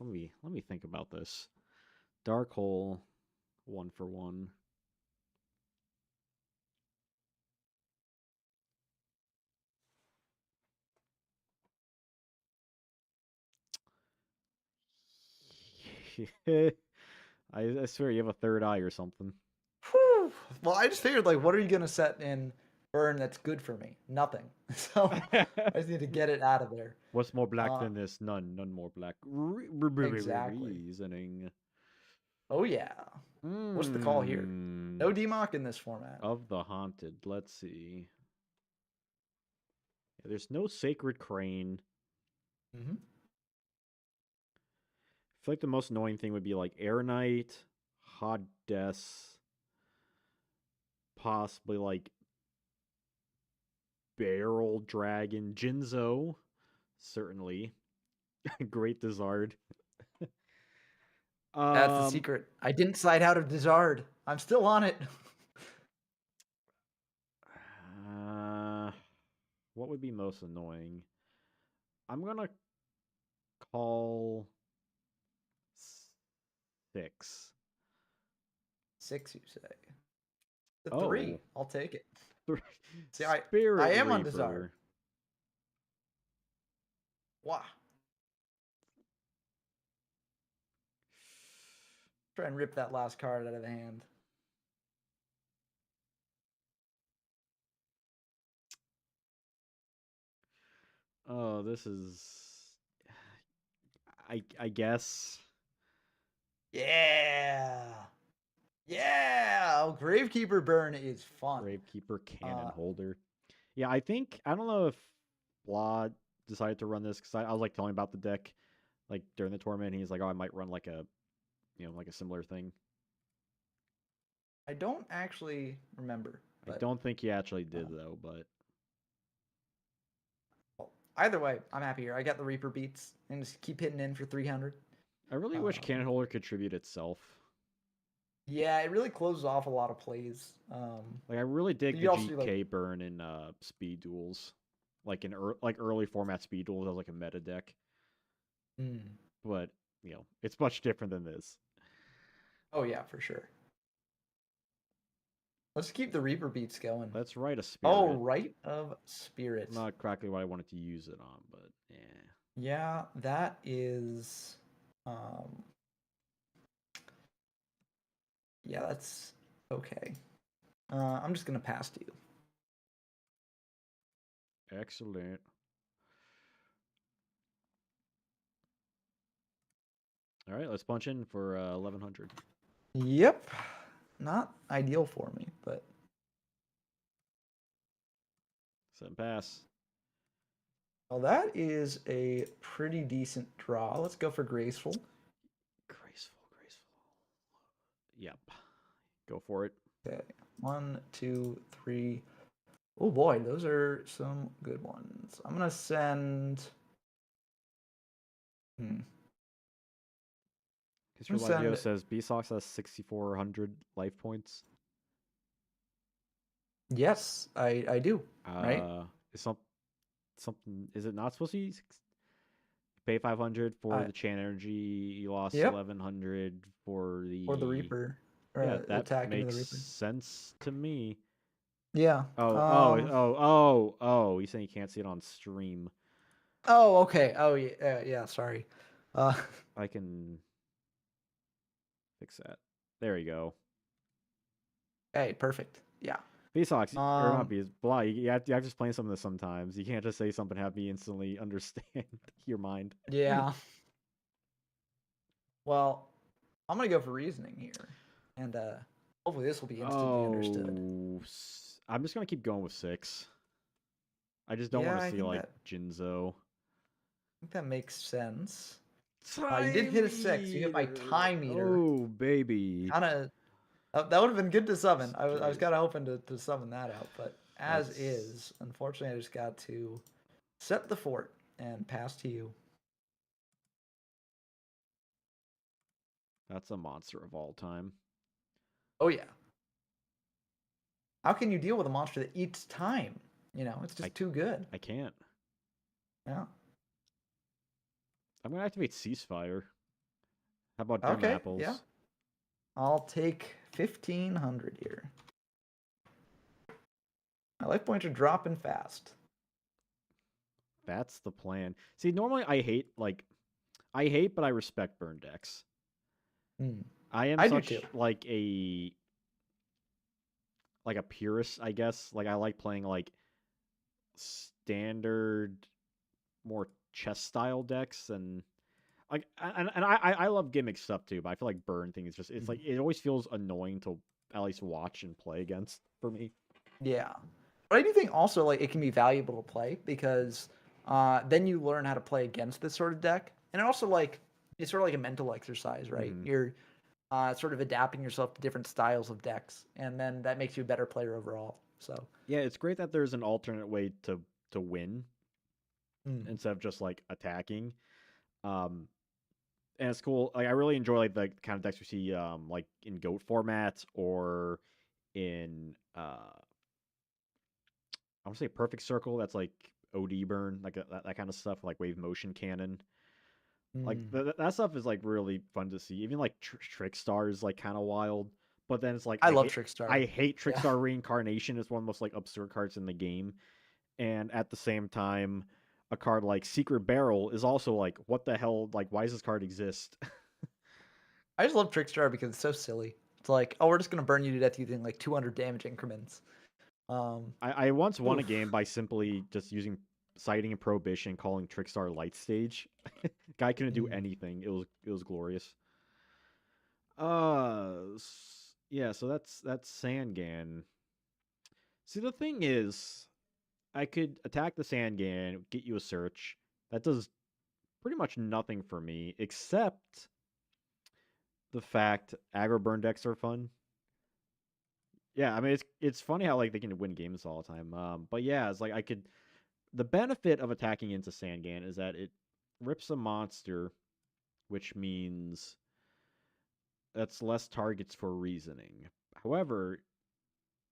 Let me think about this. Dark hole, 1 for 1. I swear you have a third eye or something. Whew. Well, I just figured, like, what are you gonna set in burn that's good for me? Nothing. So I just need to get it out of there. What's more black Uh, than this? None more black. exactly. Reasoning. Oh yeah. What's the call here? Hmm. No DMOC in this format. Of the haunted. Let's see. There's no Sacred Crane. Hmm. I feel like the most annoying thing would be like Air Knight, Hades, possibly like Barrel Dragon, Jinzo, certainly. Great Dizard. That's the Um, secret. I didn't slide out of Dizard. I'm still on it. uh, what would be most annoying? I'm gonna call 6. 6, you say? The 3. Oh, I'll take it. See, I Spirit am on Dizard. Reaper. Wow. Try and rip that last card out of the hand. Oh, this is. I guess Yeah. Yeah. Oh, Gravekeeper Burn is fun. Gravekeeper Cannon Holder. Yeah, I don't know if Blah decided to run this because I was like telling him about the deck like during the tournament. He's like, oh, I might run like a like a similar thing. I don't actually remember. I But don't think he actually did though, but well, either way, I'm happy here. I got the Reaper beats and just keep hitting in for 300. I really wish Cannon Holder could tribute itself. Yeah, it really closes off a lot of plays. Like I really dig the You also GK burn in speed duels, like in early format speed duels as like a meta deck. Mm. But it's much different than this. Oh yeah, for sure. Let's keep the Reaper beats going. Let's write a Oh, spirit. Rite of Spirit. Not exactly what I wanted to use it on, but yeah. Yeah, that is. Um, yeah, that's okay. I'm just gonna pass to you. Excellent. All right, let's punch in for 1100. Yep. Not ideal for me, but Set and pass. well, that is a pretty decent draw. Let's go for Graceful. Graceful. Yep. Go for it. Okay, 1, 2, 3. Oh boy, those are some good ones. I'm gonna send. Hmm. History I'm gonna Legio send. says B-Sox has 6,400 life points. Yes, I do. Right? Is something? Is it not supposed to be? Pay 500 for I the Chan Energy. You lost Yep. 1100 for Or the the. Reaper. Yeah, that Attack into the makes Reaper. sense to me. Yeah. Oh! He's saying you can't see it on stream. Oh, okay. Oh, yeah. Yeah. Sorry. Uh. I can fix that. There you go. Hey, perfect. Yeah. B-Sox, or not Um. B, blah. You have to explain some of this sometimes. You can't just say something and have me instantly understand your mind. Yeah. Well, I'm gonna go for reasoning here, and hopefully this will be instantly understood. Oh, I'm just gonna keep going with 6. I just don't Yeah, want to I see think like that Jinzo. makes sense. You did Time hit a 6. You hit my Eater. time meter. Oh, baby. Kind of. That would have been good to summon. I was Jeez. kind of hoping to summon that out, but as That's is, unfortunately, I just got to set the fort and pass to you. that's a monster of all time. Oh yeah. How can you deal with a monster that eats time? It's I just too good. I can't. Yeah. I'm gonna activate Ceasefire. How about Gem Okay. Yeah. Apples? I'll take 1500 here. My life points are dropping fast. That's the plan. See, normally I hate but I respect burn decks. Hmm. I am I do too. such like a purist, I guess. Like I like playing like standard more chess style decks and I love gimmick stuff too, but I feel like burn thing is just like Mhm. it always feels annoying to at least watch and play against for me. Yeah. But I do think also like it can be valuable to play because then you learn how to play against this sort of deck, and it also like it's sort of like a mental exercise, right? Hmm. You're sort of adapting yourself to different styles of decks, and then that makes you a better player overall. So, Yeah, it's great that there's an alternate way to win mm, instead of just like attacking. Um, and it's cool. Like I really enjoy like the kind of decks we see like in goat formats or in I want to say perfect circle. That's like OD burn, like that kind of stuff, like wave motion cannon. Like mm. that stuff is like really fun to see. Even like Trickstar is like kind of wild, but then it's like I love Trickstar. I hate Yeah, Trickstar Reincarnation. It's one of the most like absurd cards in the game, and at the same time, a card like Secret Barrel is also like, what the hell? Like, why does this card exist? I just love Trickstar because it's so silly. It's like, oh, we're just gonna burn you to death using like 200 damage increments. Um, I once won a oof. game by simply just using citing a prohibition, calling Trickstar Light Stage. Guy couldn't do Mm. anything. It was glorious. Yeah. So that's Sangan. See, the thing is, I could attack the Sangan, get you a search. That does pretty much nothing for me, except the fact aggro burn decks are fun. Yeah, I mean it's funny how like they can win games all the time. But yeah, it's like I could. The benefit of attacking into Sangan is that it rips a monster, which means that's less targets for reasoning. However,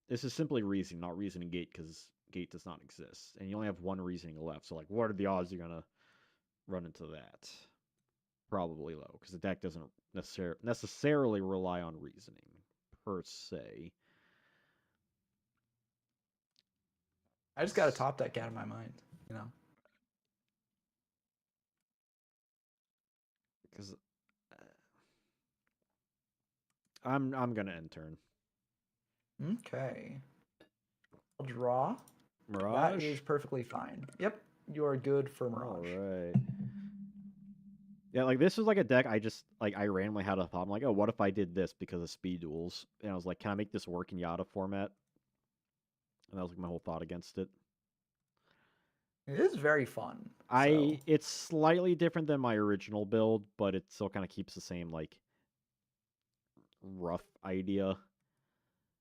this is simply reasoning, not reasoning gate, because gate does not exist, and you only have one reasoning left. So like, what are the odds you're gonna run into that? Probably low, because the deck doesn't necessarily rely on reasoning per se. I just got a top deck out of my mind. You know. Because I'm gonna end turn. Okay. I'll draw. That Mirage. is perfectly fine. Yep, you are good for All Mirage. right. Yeah, like this was like a deck I just like I randomly had a thought. I'm like, oh, what if I did this because of speed duels? And I was like, can I make this work in Yata format? And that was like my whole thought against it. It is very fun. So It's slightly different than my original build, but it still kind of keeps the same like rough idea.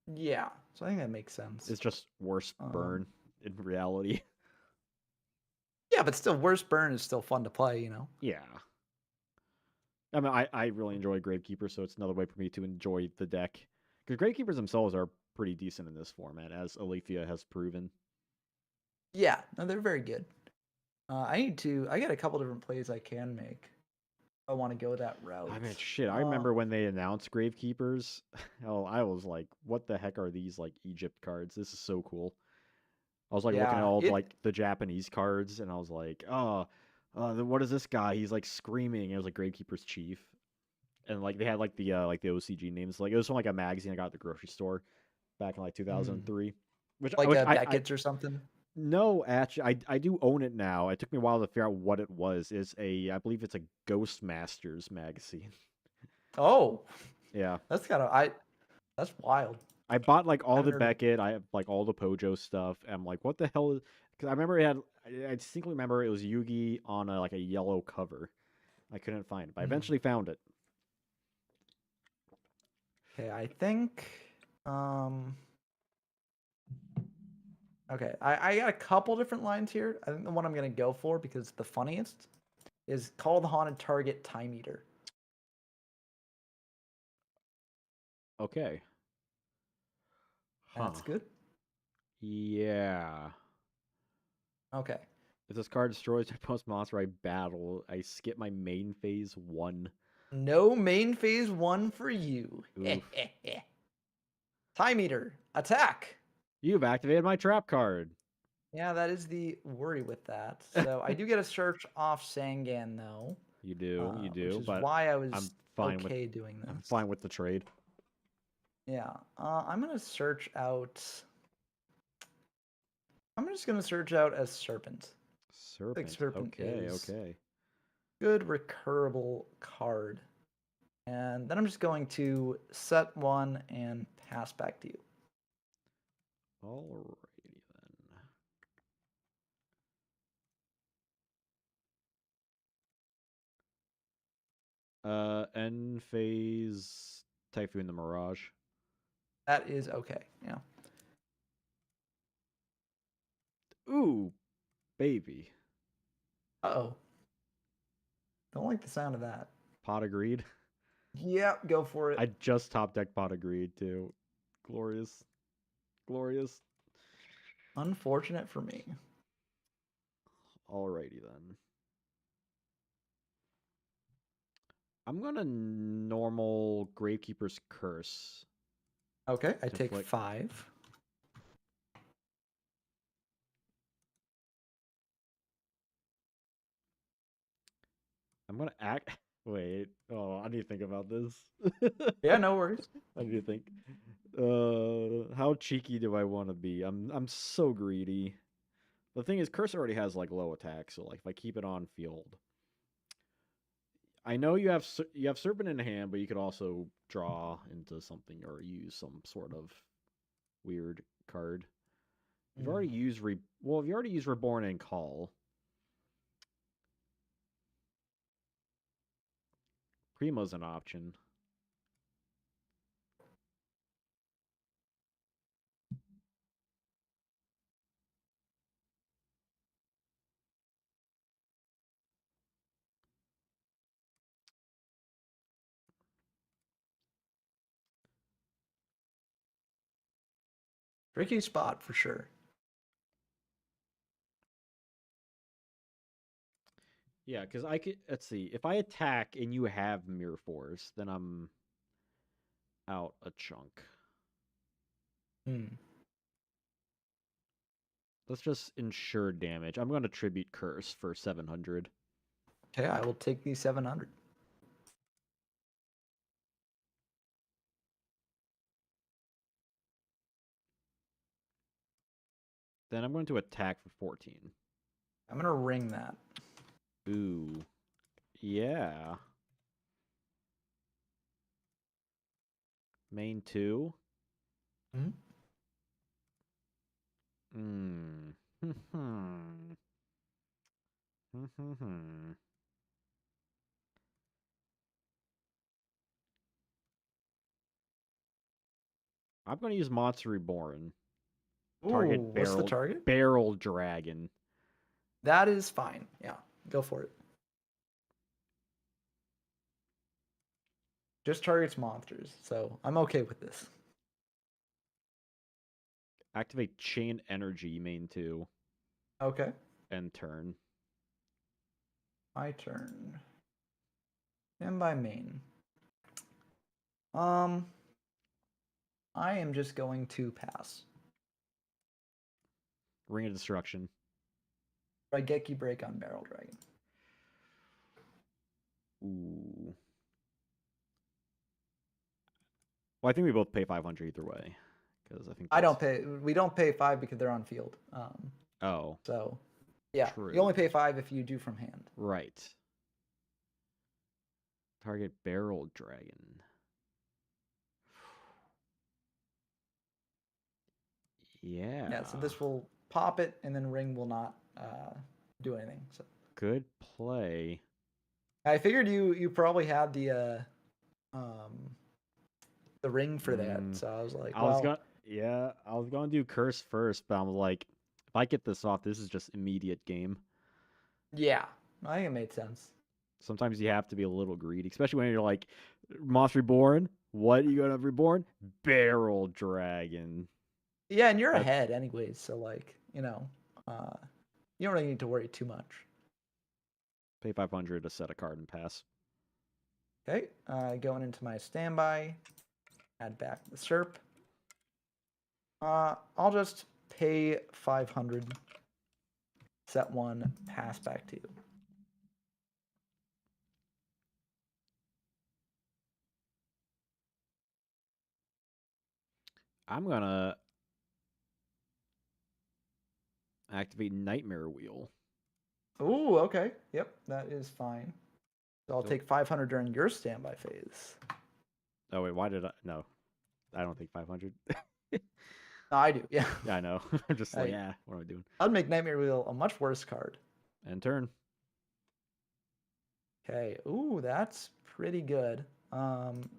yeah, so I think that makes sense. It's just worse Um, burn in reality. yeah, but still, worst burn is still fun to play. You know. Yeah. I mean, I really enjoy Gravekeeper, so it's another way for me to enjoy the deck. Because Gravekeepers themselves are pretty decent in this format, as Alethea has proven. Yeah, no, they're very good. I need to. I got a couple different plays I can make. I want to go that I route. mean, shit, I Uh, remember when they announced Gravekeepers. Hell, I was like, what the heck are these, like, Egypt cards? This is so cool. I was, like, looking at yeah, all of, it. like, the Japanese cards, and I was like, oh, what is this guy? He's, like, screaming. It was, like, Gravekeeper's Chief. And, like, they had, like, the OCG names. Like, it was from, like, a magazine I got at the grocery store back in, like, Mm, 2003. Which, like which a I Beckett's or something. no, actually, I do own it now. It took me a while to figure out what it was. I believe it's a Ghost Masters magazine. Oh, Yeah. that's kind of I. That's wild. I bought like I all haven't the heard of it. Beckett. I have like all the Pojo stuff. And I'm like, what the hell? Because I remember it had. I distinctly remember it was Yugi on a, like a yellow cover. I couldn't find it, but I Mm. eventually found it. Okay, I think. Um. Okay, I got a couple different lines here. I think the one I'm gonna go for because it's the funniest is call the haunted target time eater. Okay. That's Huh. good. Yeah. Okay. If this card destroys my post monster I battle, I skip my main phase 1. No main phase one for you. Oof. Time eater attack. You've activated my trap card. Yeah, that is the worry with that. So I do get a search off Sangan though, You which do, is but why I I'm was fine with okay doing I'm this. fine with the trade. Yeah, I'm gonna search out. I'm just gonna search out as Serpent. I think Serpent. Serpent Okay, is okay. good recurable card. And then I'm just going to set one and pass back to you. Alrighty then. End phase Typhoon the Mirage. That is okay. Yeah. Ooh, baby. Uh-oh. Don't like the sound of that. Pot of Greed. Yep, go for it. I just top deck Pot of Greed too. Glorious. Glorious. Unfortunate for me. Alrighty then. I'm gonna normal Gravekeeper's Curse Okay, I to take flick. 5. I'm gonna act. Wait. Oh, I need to think about this. Yeah, no worries. I need to think. How cheeky do I want to be? I'm so greedy. The thing is, Curse already has like low attack, so like if I keep it on field, I know you have Serpent in hand, but you could also draw into something or use some sort of weird card. You've already Mm. used well, if you already used Reborn and Call, Primo's an option. Tricky spot for sure. Yeah, because I could. Let's see. If I attack and you have Mirror Force, then I'm out a chunk. Hmm. Let's just ensure damage. I'm going to Tribute Curse for 700. Okay, I will take the 700. Then I'm going to attack for 14. I'm gonna ring that. Ooh. Yeah. Main 2. Hmm. Hmm. I'm going to use Monster Reborn. Ooh, Target what's the target? barrel dragon. That is fine. Yeah, go for it. Just targets monsters, so I'm okay with this. Activate Chain Energy main 2. Okay, End turn. my turn. And by main. Um, I am just going to pass. Ring of Destruction. Raigeki break on Barrel Dragon. Ooh. Well, I think we both pay 500 either way. Because I think I that's. don't pay. We don't pay 5 because they're on field. Oh, So yeah, you true. only pay 5 if you do from hand. Right. Target barrel dragon. Yeah, so Yeah. this will pop it, and then ring will not do anything. So Good play. I figured you probably had the ring for that. Mm, So I was like, I was well, gonna yeah, I was gonna do curse first, but I'm like, if I get this off, this is just immediate game. yeah, I think it made sense. Sometimes you have to be a little greedy, especially when you're like, Monster Reborn. What are you gonna have reborn? Barrel dragon. Yeah, and you're That's ahead anyways, so like, you don't really need to worry too much. pay 500 to set a card and pass. Okay, going into my standby, add back the SERP. I'll just pay 500, set one, pass back to you. I'm gonna activate Nightmare Wheel. Ooh, okay. Yep, that is fine. So I'll So, take 500 during your standby phase. oh wait, why did I? No, I don't think 500. No, I do, yeah. Yeah, I know. I'm just like, I, yeah, what am I doing? I'd make Nightmare Wheel a much worse card. End turn. Okay, ooh, that's pretty good.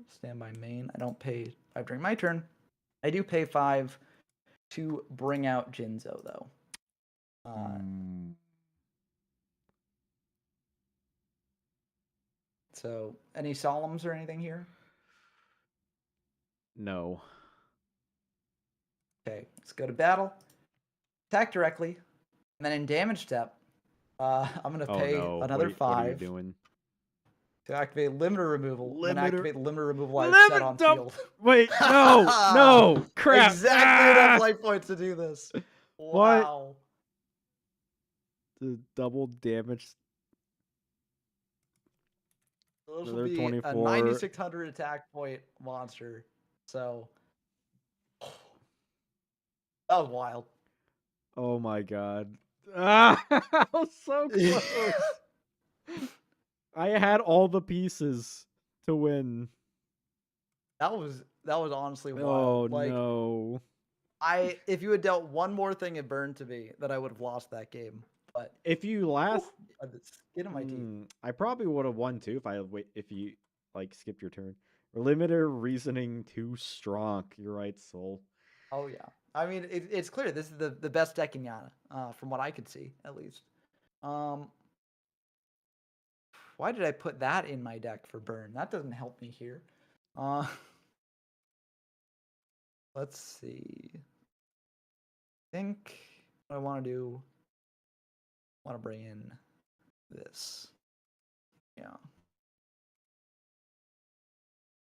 Stand by main. I don't pay 5 during my turn. I do pay 5 to bring out Jinzo though. So any solemns or anything here? No. Okay, let's go to battle. Attack directly, and then in damage step, I'm gonna Oh pay no. another What are you 5 doing? to activate limiter removal. And then Limiter. activate limiter removal I've set Limit. on field. Wait. No. No. Crap. Exactly enough life points to do this. What? Wow. The double damage. So this will Another be a 24. 9600 attack point monster. So that was wild. Oh my god. Ah, I was so close. I had all the pieces to win. That was honestly Oh wild. Like no. if you had dealt one more thing at burn to me, that I would have lost that game. But If you last, I had the skin of my teeth. I probably would have won too if you like skipped your turn. Limiter reasoning too strong. You're right, Soul. Oh yeah. I mean, it's clear this is the best deck in Yata, from what I could see at least. Why did I put that in my deck for burn? That doesn't help me here. Uh, let's see. I think what I want to do. I want to bring in this. Yeah.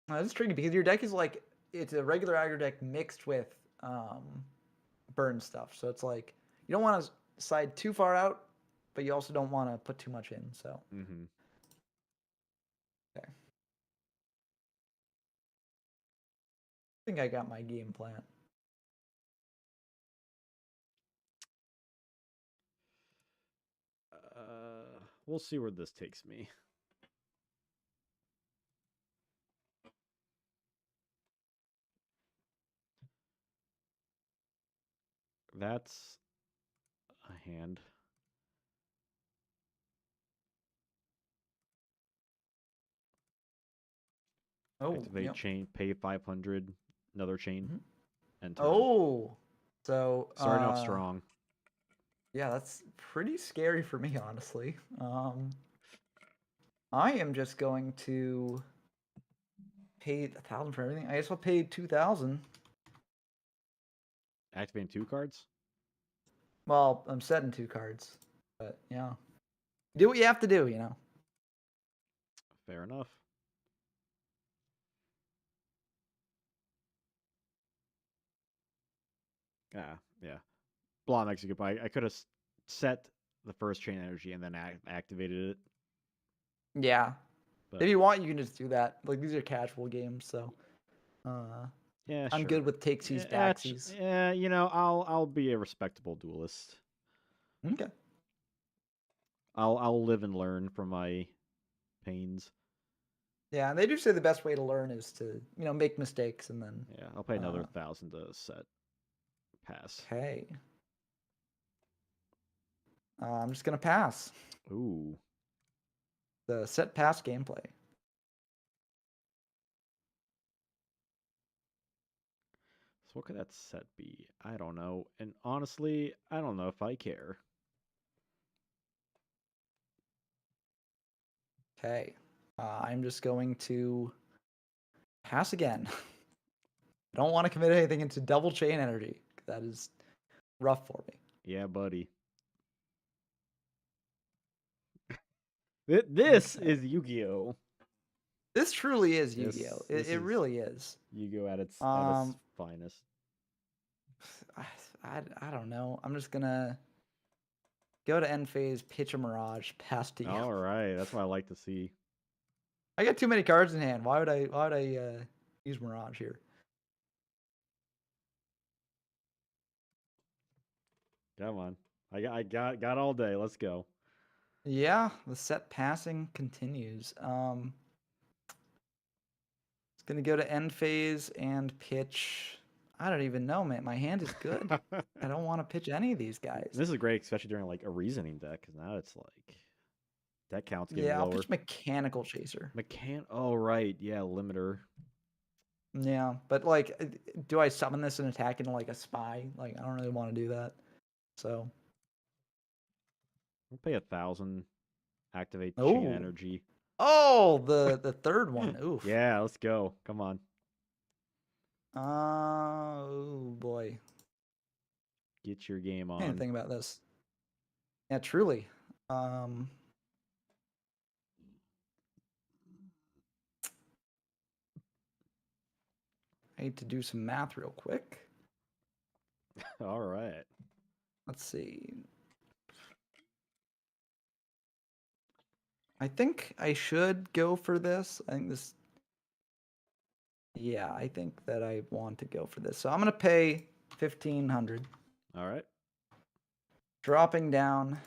This is tricky because your deck is like it's a regular aggro deck mixed with burn stuff. So it's like you don't want to side too far out, but you also don't want to put too much in. So okay. I think I got my game plan. We'll see where this takes me. That's a hand. Oh, Activate yep. chain, pay 500, another chain, and turn. Oh, so Starting off strong. Yeah, that's pretty scary for me, honestly. I am just going to pay 1,000 for everything. I guess I'll pay 2,000. Activating 2 cards? Well, I'm setting 2 cards, but yeah, do what you have to do, you know. Fair enough. Yeah. Blah makes a good point. I could have set the first chain energy and then activated it. Yeah, But if you want, you can just do that. Like these are casual games, so yeah, I'm sure. good with takesies, backsies. Yeah, you know, I'll be a respectable duelist. Okay. I'll live and learn from my pains. Yeah, and they do say the best way to learn is to make mistakes and then. Yeah, I'll pay another 1,000 to set pass. Okay. I'm just gonna pass. Ooh. The set pass gameplay. So what could that set be? I don't know. And honestly, I don't know if I care. Okay. I'm just going to pass again. I don't want to commit anything into double chain energy. That is rough for me. Yeah, buddy. This is Yu-Gi-Oh! This truly is Yu-Gi-Oh! It really is. Yu-Gi-Oh! At its finest. I don't know. I'm just gonna go to end phase, pitch a Mirage, pass to you. All right, that's what I like to see. I got too many cards in hand. Why would I use Mirage here? Come on, I got all day. Let's go. Yeah, the set passing continues. It's gonna go to end phase and pitch. I don't even know, man. My hand is good. I don't want to pitch any of these guys. This is great, especially during like a reasoning deck, because now it's like That counts game Yeah, I'll lower. pitch Mechanical Chaser. Oh, right. Yeah, limiter. Yeah, but like, do I summon this and attack into like a spy? Like, I don't really want to do that. So, We'll pay 1,000. Activate chain oh, energy. oh, the third one. Oof. Yeah, let's go. Come on. Oh boy. Get your game I didn't on. think about this. Yeah, truly. Um, I need to do some math real quick. All right. Let's see. I think I should go for this. I think this. Yeah, I think that I want to go for this. So I'm gonna pay 1,500, All right. dropping down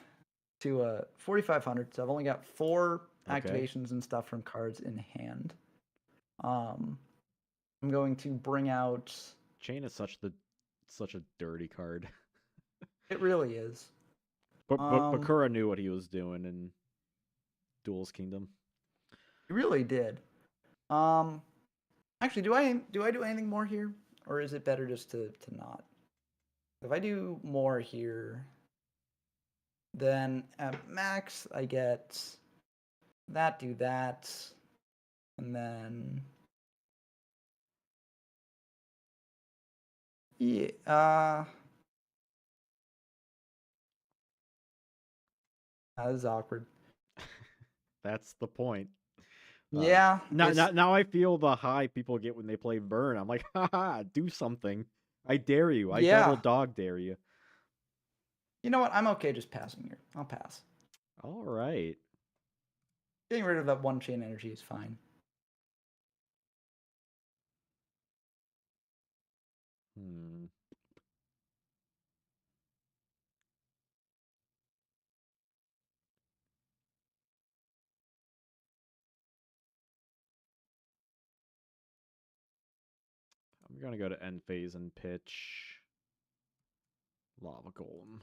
to 4,500. So I've only got 4 Okay. activations and stuff from cards in hand. I'm going to bring out. Chain is such a dirty card. It really is. But Um, Bakura knew what he was doing in Duel's Kingdom. it really did. Um, actually, do anything more here, or is it better just to not? If I do more here, then at max I get that, do that, and then yeah, that is awkward. That's the point. Yeah, it's Now I feel the high people get when they play Burn. I'm like, haha, do something. I dare you. I double yeah. dog dare you. You know what? I'm okay just passing here. I'll pass. All right. Getting rid of that one chain energy is fine. Hmm. I'm gonna go to end phase and pitch Lava Golem.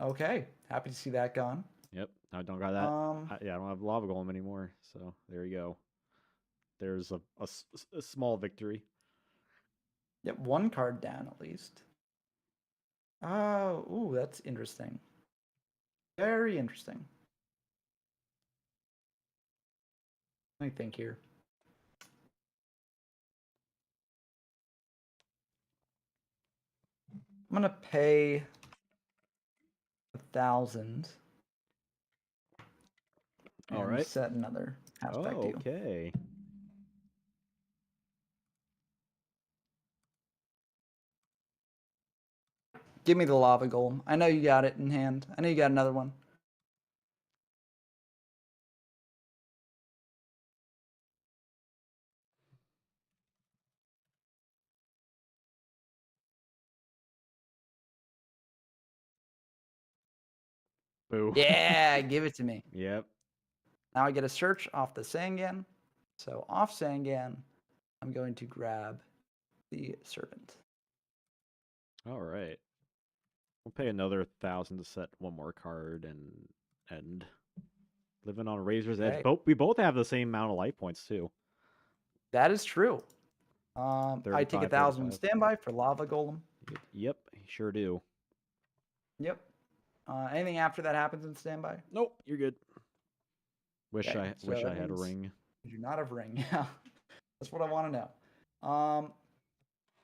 Okay, happy to see that gone. Yep, I don't got that. Um, Yeah, I don't have Lava Golem anymore. So there you go. There's a small victory. yep, one card down at least. Oh, ooh, that's interesting. Very interesting. Let me think here. I'm gonna pay 1,000 All and right. set another aspect to Oh, you. okay. Give me the lava golem. I know you got it in hand. I know you got another one. Boo. Yeah, give it to me. Yep. Now I get a search off the Sangan. So off Sangan, I'm going to grab the serpent. All right. We'll pay another 1,000 to set one more card and end. Living on Razor's Edge. Okay, We both have the same amount of life points too. that is true. I take 35, 1,000 35. standby for lava golem. Yep, sure do. Yep. Anything after that happens in standby? Nope, you're good. Okay, so Wish I that had a means ring. you do not have ring. Yeah, that's what I want to know.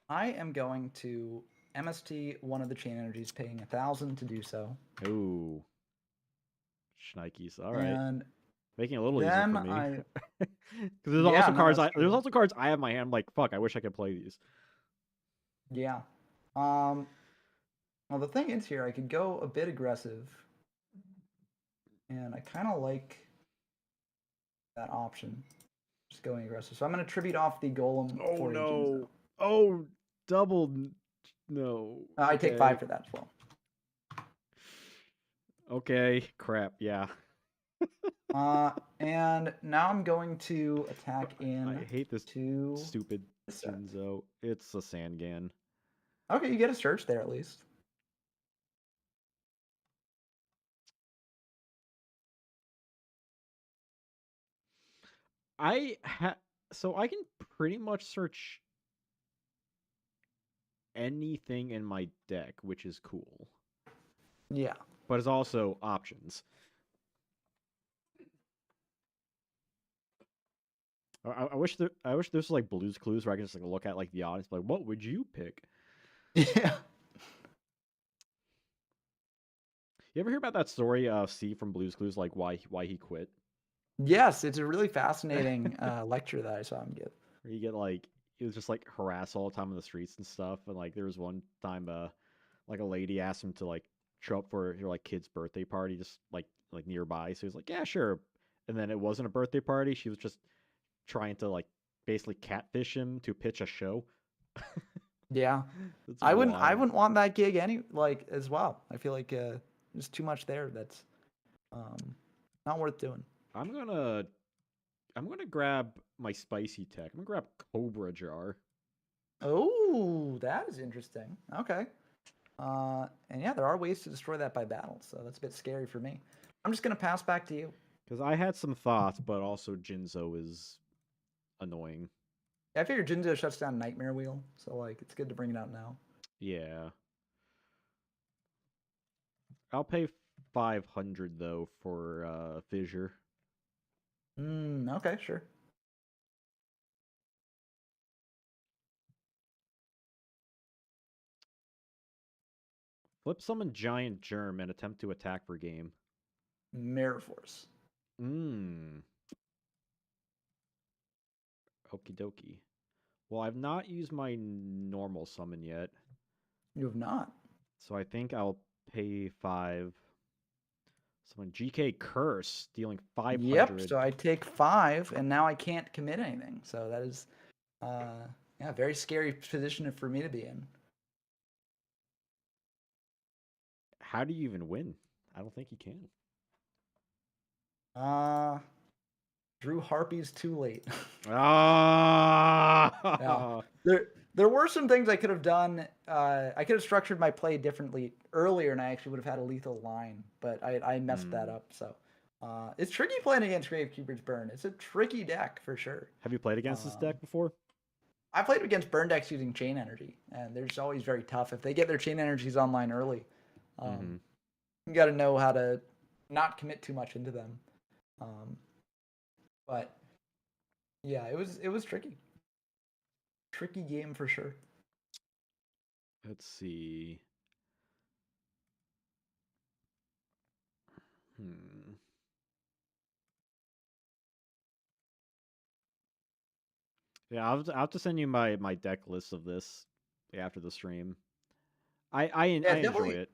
I am going to MST one of the chain energies, paying 1,000 to do so, Ooh, Schnikes. All right, and making it a little easier then for me. I Because yeah, no, that's there's true. also cards I have in my hand. I'm like, fuck, I wish I could play these. Yeah. Um. Well, the thing is here, I could go a bit aggressive, and I kind of like that option, just going aggressive. So I'm going to tribute off the golem Oh for a Jinzo. no. Oh, double. No. I take Okay. 5 for that as well. Okay. Crap. Yeah. And now I'm going to attack I in hate this to stupid this set. Jinzo. It's a Sangan. Okay, you get a search there at least. So I can pretty much search anything in my deck, which is cool. Yeah. But it's also options. I wish this was like Blue's Clues where I can just like look at like the audience, like what would you pick? Yeah. You ever hear about that story of C from Blue's Clues, like why he quit? Yes, it's a really fascinating lecture that I saw him give. Where you get like he was just like harassed all the time on the streets and stuff, and like there was one time like a lady asked him to like show up for her like kid's birthday party just like nearby, so he was like yeah sure, and then it wasn't a birthday party, she was just trying to like basically catfish him to pitch a show. Yeah. That's I wild. wouldn't want that gig like as well. I feel like there's too much there that's um not worth doing. I'm gonna I'm gonna grab my spicy tech. I'm gonna grab Cobra Jar. Oh, that is interesting. Okay. And yeah, there are ways to destroy that by battle, so that's a bit scary for me. I'm just gonna pass back to you. Because I had some thoughts, but also Jinzo is annoying. I figure Jinzo shuts down Nightmare Wheel, so like it's good to bring it out now. Yeah. I'll pay 500 though for Fissure. Okay, sure. Flip summon Giant Germ and attempt to attack for game. Mirror Force. Mmm. Okie dokie. Well, I've not used my normal summon yet, You have not. so I think I'll pay 5. Summon GK Curse, dealing Yep. 500. So I take 5, and now I can't commit anything. So that is, yeah, very scary position for me to be in. How do you even win? I don't think you can. Uh, Drew Harpies too late. Yeah, Ah! there were some things I could have done. I could have structured my play differently earlier, and I actually would have had a lethal line, but I messed that Hmm. up. So it's tricky playing against Gravekeeper's Burn. It's a tricky deck for sure. Have you played against this Um, deck before? I played against burn decks using chain energy, and they're just always very tough. If they get their chain energies online early, um, Mm-hmm. you got to know how to not commit too much into them. Um, but yeah, it was tricky game for sure. Let's see. Hmm. Yeah, I'll have to send you my deck list of this after the stream. Yeah, I enjoy it.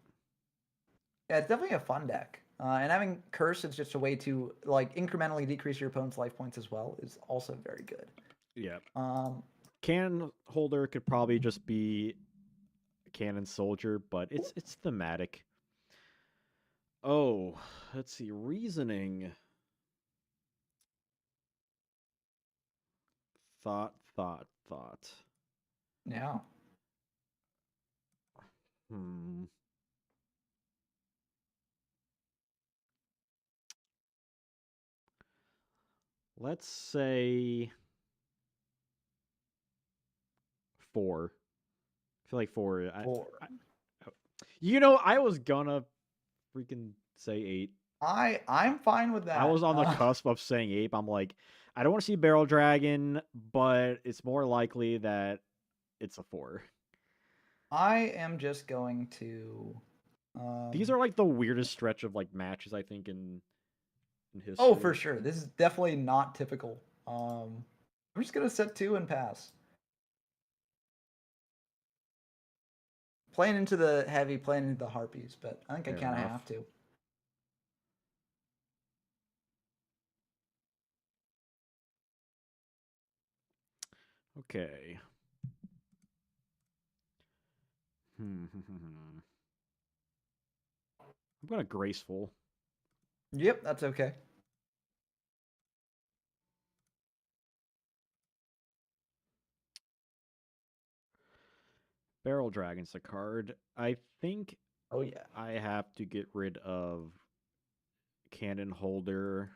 it's definitely a fun deck. And having curse is just a way to like incrementally decrease your opponent's life points as well is also very good. Yeah. Um, Cannon holder could probably just be cannon soldier, but it's thematic. Oh, let's see. Reasoning. Thought. yeah. Hmm. Let's say 4. I feel like 4. Four. I I was gonna freaking say 8. I'm fine with I was that. on the cusp of saying 8. I'm like, I don't want to see Barrel Dragon, but it's more likely that it's a 4. I am just going to. These Um, are like the weirdest stretch of like matches I think in oh, for history. sure. This is definitely not typical. I'm just gonna set 2 and pass. Playing into the heavy, playing into the harpies, but I think I Fair kind of enough. have to. Okay. I'm gonna graceful. Yep, that's okay. Barrel Dragon's a card. I think Oh yeah. I have to get rid of Cannon Holder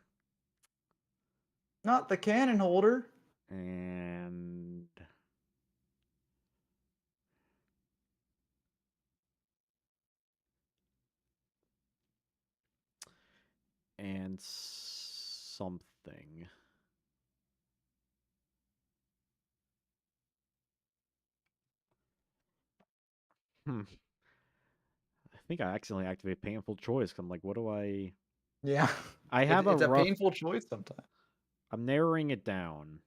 Not the cannon holder. And something. Hmm. I think I accidentally activated painful choice. I'm like, what do I? Yeah. I have a It's a rough. painful choice sometimes. I'm narrowing it down.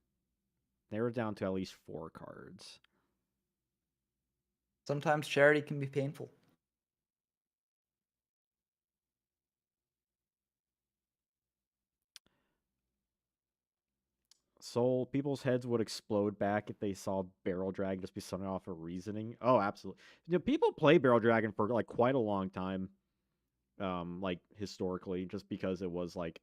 Narrow it down to at least 4 cards. Sometimes charity can be painful. Soul, people's heads would explode back if they saw Barrel Dragon just be something off of reasoning. Oh, absolutely. People play Barrel Dragon for like quite a long time, like historically, just because it was like,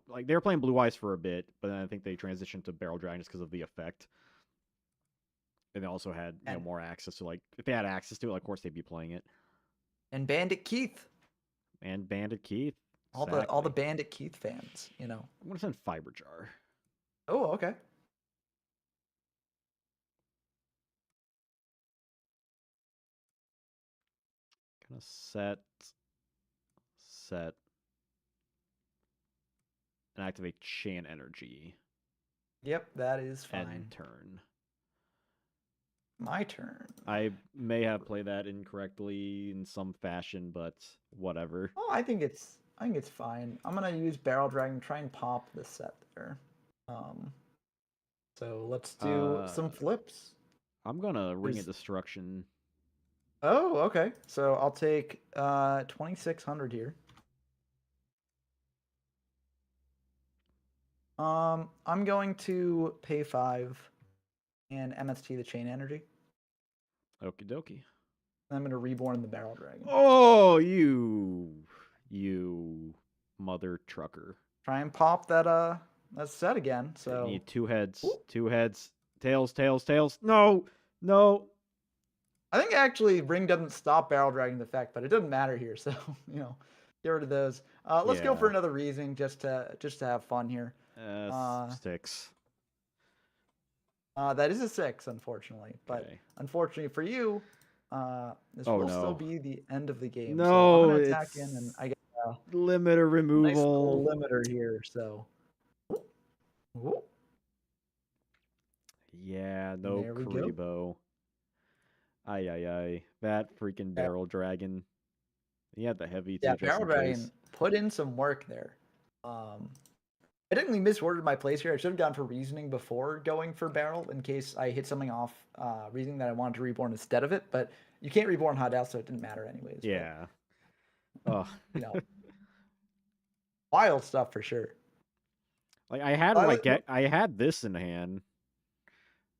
like they were playing Blue Eyes for a bit, but then I think they transitioned to Barrel Dragon just because of the effect. And they also had, And more access to, like, if they had access to it, of course they'd be playing it. Bandit Keith. And Bandit Keith, All the exactly. Bandit Keith fans, I'm gonna send Fiber Jar. Oh, okay. Gonna set, and activate Chain Energy. Yep, that is End fine. turn. My turn. I may have played that incorrectly in some fashion, but whatever. Oh, I think it's fine. I'm gonna use Barrel Dragon, try and pop the set there. Um, so let's do Uh, some flips. I'm gonna Ring of There's Destruction. Oh, okay. So I'll take 2600 here. I'm going to pay 5 and MST the chain energy. Okie dokie. And I'm gonna reborn the Barrel Dragon. Oh, you mother trucker. Try and pop that set again. I So need 2 heads. Ooh. 2 heads. Tails, tails, tails. No! No! I think actually Ring doesn't stop Barrel Dragon's effect, but it doesn't matter here. So get rid of those. Let's go for Yeah. another reasoning just to have fun here. Uh, 6. that is a 6, unfortunately. But Okay. unfortunately for you, this Oh will still no. be the end of the game. So I'm No, gonna attack in, and it's I get a limiter nice little removal. limiter here. So, Ooh, Yeah, and no there we go. Karibo. Ay, ay, ay. That freaking Yeah, Barrel Dragon. He had the heavy yeah, too, just Barrel in Dragon case. put in some work there. Um, I technically misordered my plays here. I should have gone for reasoning before going for barrel in case I hit something off reasoning that I wanted to reborn instead of it. But you can't reborn hot out, so it didn't matter anyways. But Yeah. Oh. you know, wild stuff for sure. Like I had this in hand,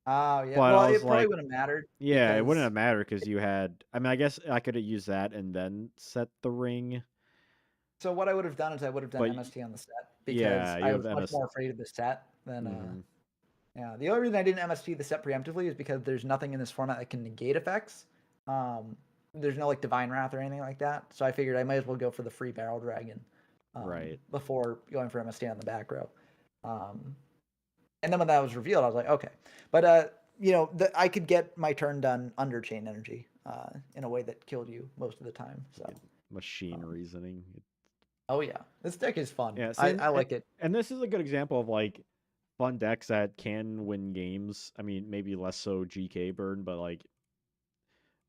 Oh yeah. but Well, I was it probably like, wouldn't have mattered yeah, it wouldn't because have mattered because you had. I mean, I guess I could have used that and then set the ring, so what I would have done is I would have done but MST on the set because yeah, you I have was much MS. more afraid of the set than Mm-hmm. yeah. The only reason I didn't MST the set preemptively is because there's nothing in this format that can negate effects. Um, there's no like Divine Wrath or anything like that. So I figured I might as well go for the free Barrel Dragon Right. before going for MST on the back row. Um, and then when that was revealed, I was like, okay. But I could get my turn done under chain energy in a way that killed you most of the time. So, Machine um, reasoning. oh yeah, this deck is fun. Yeah. See, I like it. and this is a good example of like fun decks that can win games. I mean, maybe less so GK burn, but like,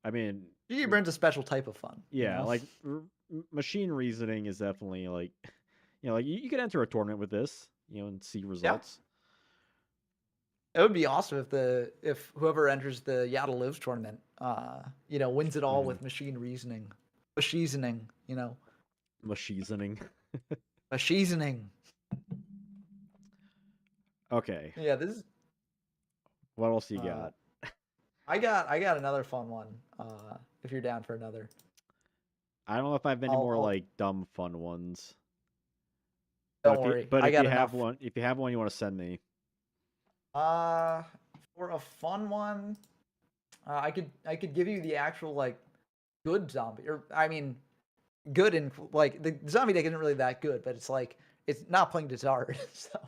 I mean, GG Burn's a special type of fun. yeah, like machine reasoning is definitely like, like you could enter a tournament with this, and see Yeah. results. It would be awesome if whoever enters the Yata Lives tournament, wins it all Mm-hmm. with machine reasoning, machisening, Machisening. machisening. Okay. Yeah, this is. What else you Uh, got? I got another fun one. If you're down for another, I don't know if I have any more I'll like dumb fun ones. But don't worry. but I if got you have enough. one, you want to send me. Uh, for a fun one, I could give you the actual like good zombie, or I mean, good and like the zombie deck isn't really that good, but it's like it's not playing to hard. So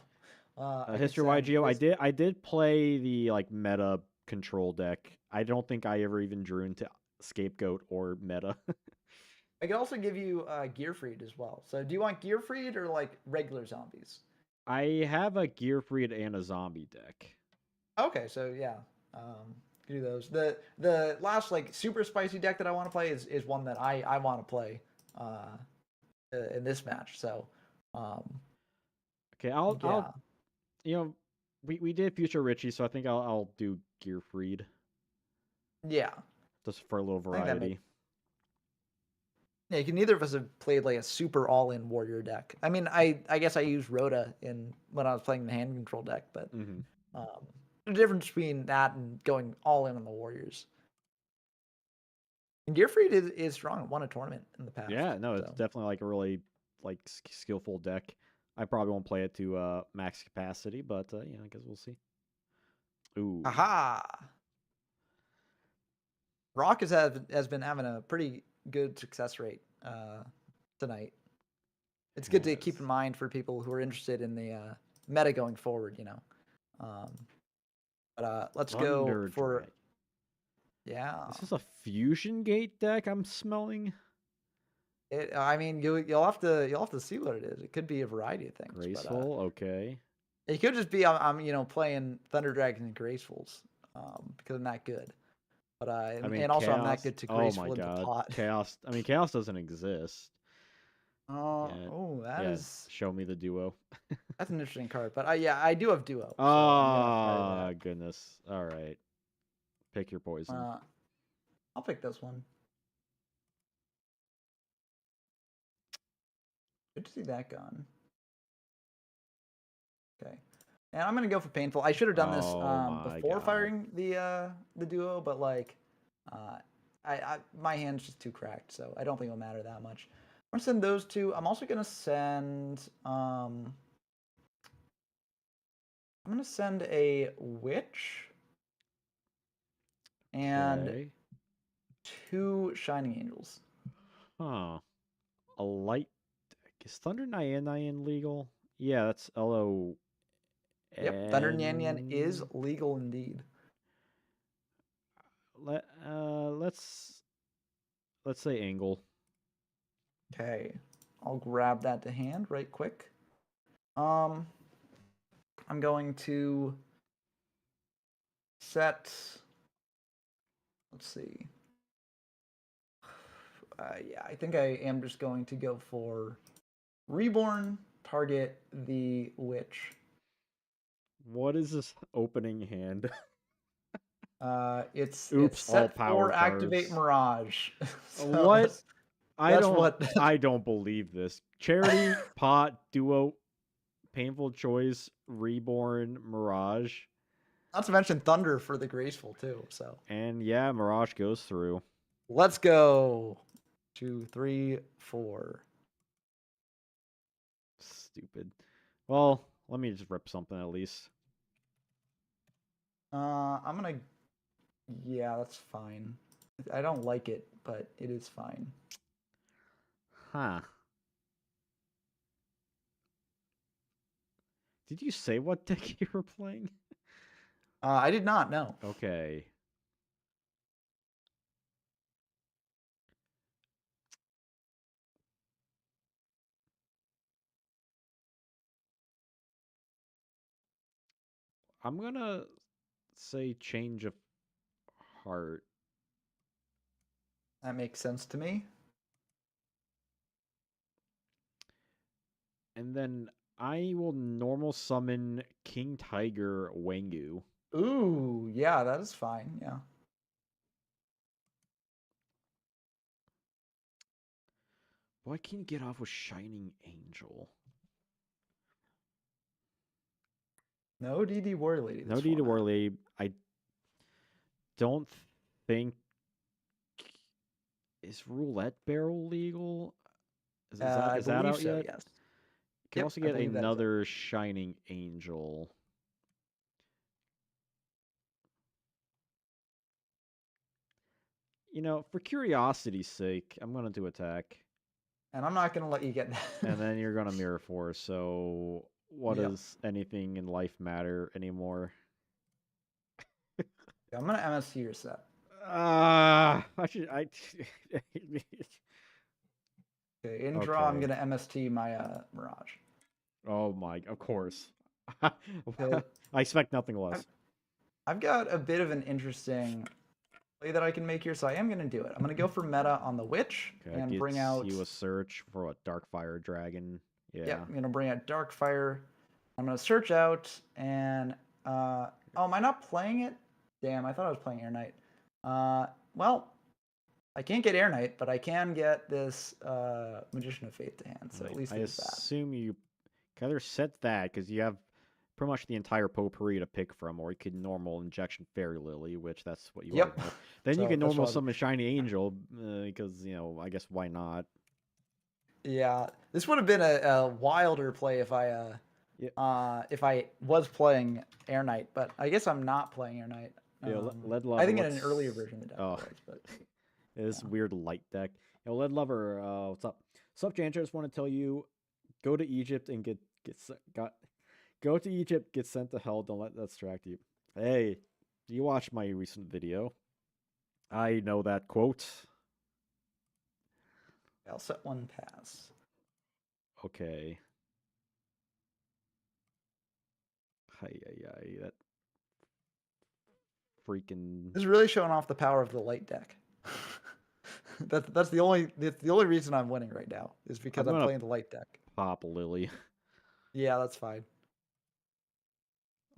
I could History send YGO, this. I did play the like meta control deck. I don't think I ever even drew into scapegoat or meta. I could also give you Gearfried as well. So do you want Gearfried or like regular zombies? I have a Gearfried and a zombie deck. Okay, so yeah, do those. The last like super spicy deck that I want to play is one that I want to play uh, in this match. So um, Okay, I'll yeah, you know we did Future Richie, so I think I'll do Gearfried yeah. just for a little I think that makes. variety. Yeah, neither of us have played like a super all-in warrior deck. I mean, I guess I used Rhoda in when I was playing the hand control deck, but Hmm. the difference between that and going all in on the warriors. And Gearfried is strong. Won a tournament in the past, Yeah, no, it's so. definitely like a really like skillful deck. I probably won't play it to max capacity, but yeah, I guess we'll see. Ooh, Haha! Rock has been having a pretty good success rate tonight. It's good to keep in has mind for people who are interested in the meta going forward. Um, but let's go Thunder for Drag. yeah. This is a Fusion Gate deck I'm smelling. I mean, you'll have to see what it is. It could be a variety of things, but Graceful, okay. it could just be I'm playing Thunder Dragons and Gracefuls because I'm that good. But I mean, and also I'm that Chaos. good to Oh my Graceful into god. pot. Chaos. I mean, Chaos doesn't exist. Yeah. Oh, Yeah. Show me the duo. that's an interesting card. But yeah, I do have Duo, so I'm gonna fire Ah, that. goodness. All right. Pick your poison. Uh, I'll pick this one. Good to see that gone. Okay. And I'm gonna go for painful. I should have done this Oh my before god. firing the duo, but like uh, I my hand's just too cracked, so I don't think it'll matter that much. I'm gonna send those two. I'm also gonna send I'm gonna send a witch and Okay. two shining angels. Huh. A light deck. Is Thunder Nyan legal? Yeah, that's LON. Yep, Thunder Nyan Nyan is legal indeed. Let's say Angle. Okay, I'll grab that to hand right quick. Um, I'm going to set. Let's see. Yeah, I think I am just going to go for Reborn. Target the witch. What is this opening hand? It's Oops, all set power for activate cards. Mirage. So What? that's what. I don't believe this. Charity, Pot, Duo, Painful Choice, Reborn, Mirage. Not to mention Thunder for the graceful too. So And yeah, Mirage goes through. let's go. 2, 3, 4. Stupid. Well, let me just rip something at least. I'm gonna. Yeah, that's fine. I don't like it, but it is fine. Huh. Did you say what deck you were playing? I did not know. Okay. I'm gonna say change of heart. That makes sense to me. And then I will normal summon King Tiger Wangu. Ooh, yeah, that is fine. Yeah. Why can't you get off with Shining Angel? No DD Warrior Lady No this need to format. worry. I don't think is Roulette Barrel legal? I Is that believe out so, yet? yes. You can Yep, also I get believe that is it. another Shining Angel. For curiosity's sake, I'm gonna do attack. And I'm not gonna let you get that. And then you're gonna Mirror Force. So what Yep. does anything in life matter anymore? Yeah, I'm gonna MST your set. I should I. Okay, in draw, I'm Okay. gonna MST my Mirage. Oh my, of course. Okay, I expect nothing I've, less. I've got a bit of an interesting play that I can make here, so I am gonna do it. I'm gonna go for meta on the Witch Okay, that and bring gets out. you a search for a Darkfire Dragon. Yep, Yeah. I'm gonna bring out Darkfire. I'm gonna search out and oh, am I not playing it? Damn, I thought I was playing Air Knight. Well, I can't get Air Knight, but I can get this Magician of Faith to hand. So at least I there's that. assume you can either set that because you have pretty much the entire potpourri to pick from, or you could normal injection Fairy Lily, which that's what you are Yep. gonna. Then you So can that's normal what. summon Shiny Angel because I guess why not? Yeah, this would have been a wilder play Yeah, if I was playing Air Knight, but I guess I'm not playing Air Knight. yeah. Lead I Lover. think in an earlier What's version of the deck I oh was, but this yeah. weird light deck? Lead Lover. What's up? What's up, Janjo? Just want to tell you, go to Egypt and got go to Egypt. Get sent to hell. Don't let that distract you. Hey, you watched my recent video. I know that quote. I'll set one pass. Okay. Hi, that freaking. This is really showing off the power of the light deck. That's the only reason I'm winning right now is because I'm I'm gonna playing the light deck. pop Lily. Yeah, that's fine.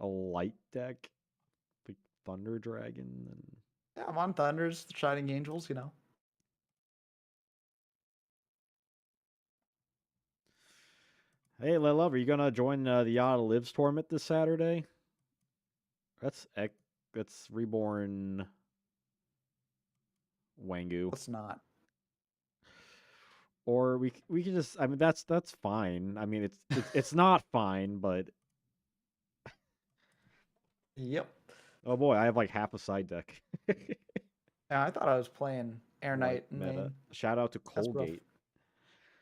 A light deck, big Thunder Dragon, and Yeah, I'm on Thunders, the Shining Angels, you know. hey, Love, are you gonna join the Yata Lives tournament this Saturday? That's Reborn Wangu. Let's not. Or we could just. I mean, that's fine. I mean, it's not fine, but Yep. oh boy, I have like half a side deck. Yeah, I thought I was playing Air Light Knight in meta. main. Shout out to That's rough. Colgate.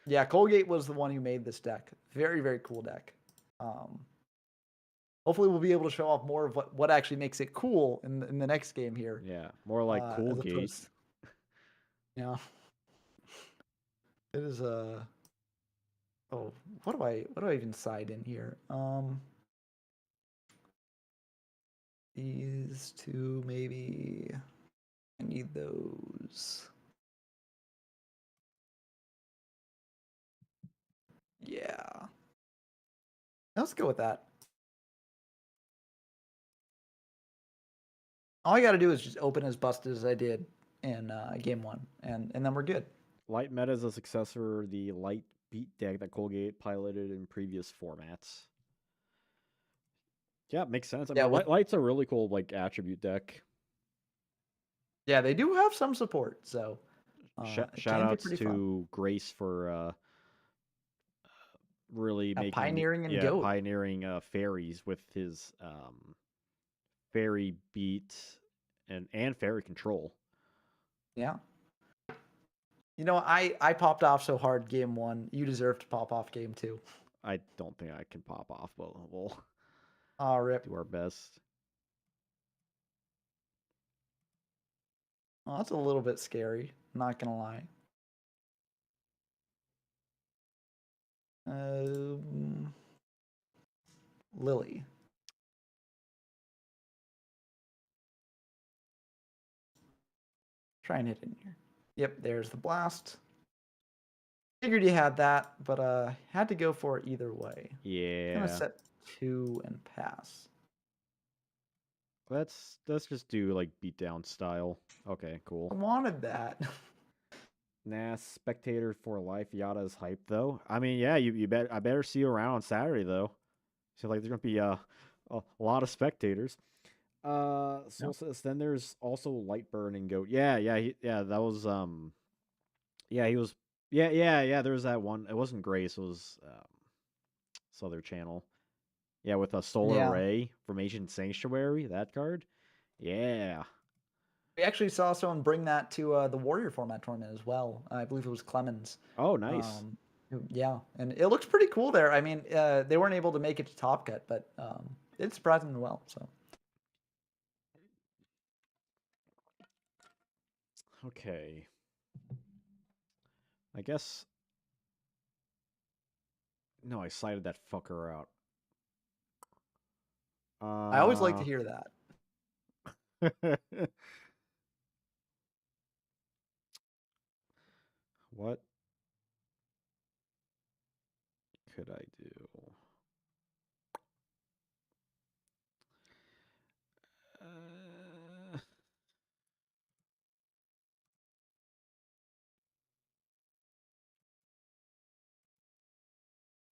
Yeah, Colgate was the one who made this deck. Very, very cool deck. Um, hopefully, we'll be able to show off more of what actually makes it cool in the next game here, Yeah, more like as Colgate. opposed, you know, it is a. Oh, what do I even side in here? These two maybe. I need those. Yeah, let's go with that. All I got to do is just open as busted as I did in game one, and then we're good. Light meta is a successor, the light beat deck that Colgate piloted in previous formats. Yeah, makes sense. I Yeah, mean, with light's a really cool like attribute deck. yeah, they do have some support, so it Shout can be outs pretty fun. to Grace for really making Pioneering and goat. pioneering fairies with his fairy beat and fairy control. Yeah. You know, I popped off so hard game one. You deserve to pop off game two. I don't think I can pop off, but we'll Oh, rip. do our best. Well, that's a little bit scary. Not gonna lie. Um, Lily. Try and hit in here. Yep, there's the blast. Figured you had that, but had to go for it either way. Gonna Yeah. set two and pass. Let's just do like beatdown style. Okay, cool. I wanted that. Nah, spectator for life. Yata's hype though. I mean, yeah, you bet. I better see you around on Saturday though. So like, there's gonna be a lot of spectators. Yeah. Soul says then there's also Lightburn and Goat. Yeah. That was yeah, he was. Yeah. There was that one. It wasn't Grace. It was this other channel. Yeah, with a Solar Yeah. Ray from Ancient Sanctuary. That card. Yeah. We actually saw someone bring that to the Warrior format tournament as well. I believe it was Clemens. Oh, nice. Um, yeah, and it looks pretty cool there. I mean, they weren't able to make it to Top Cut, but it surprised them well. So Okay. I guess. No, I cited that fucker out. I always like to hear that. What could I do? Uh,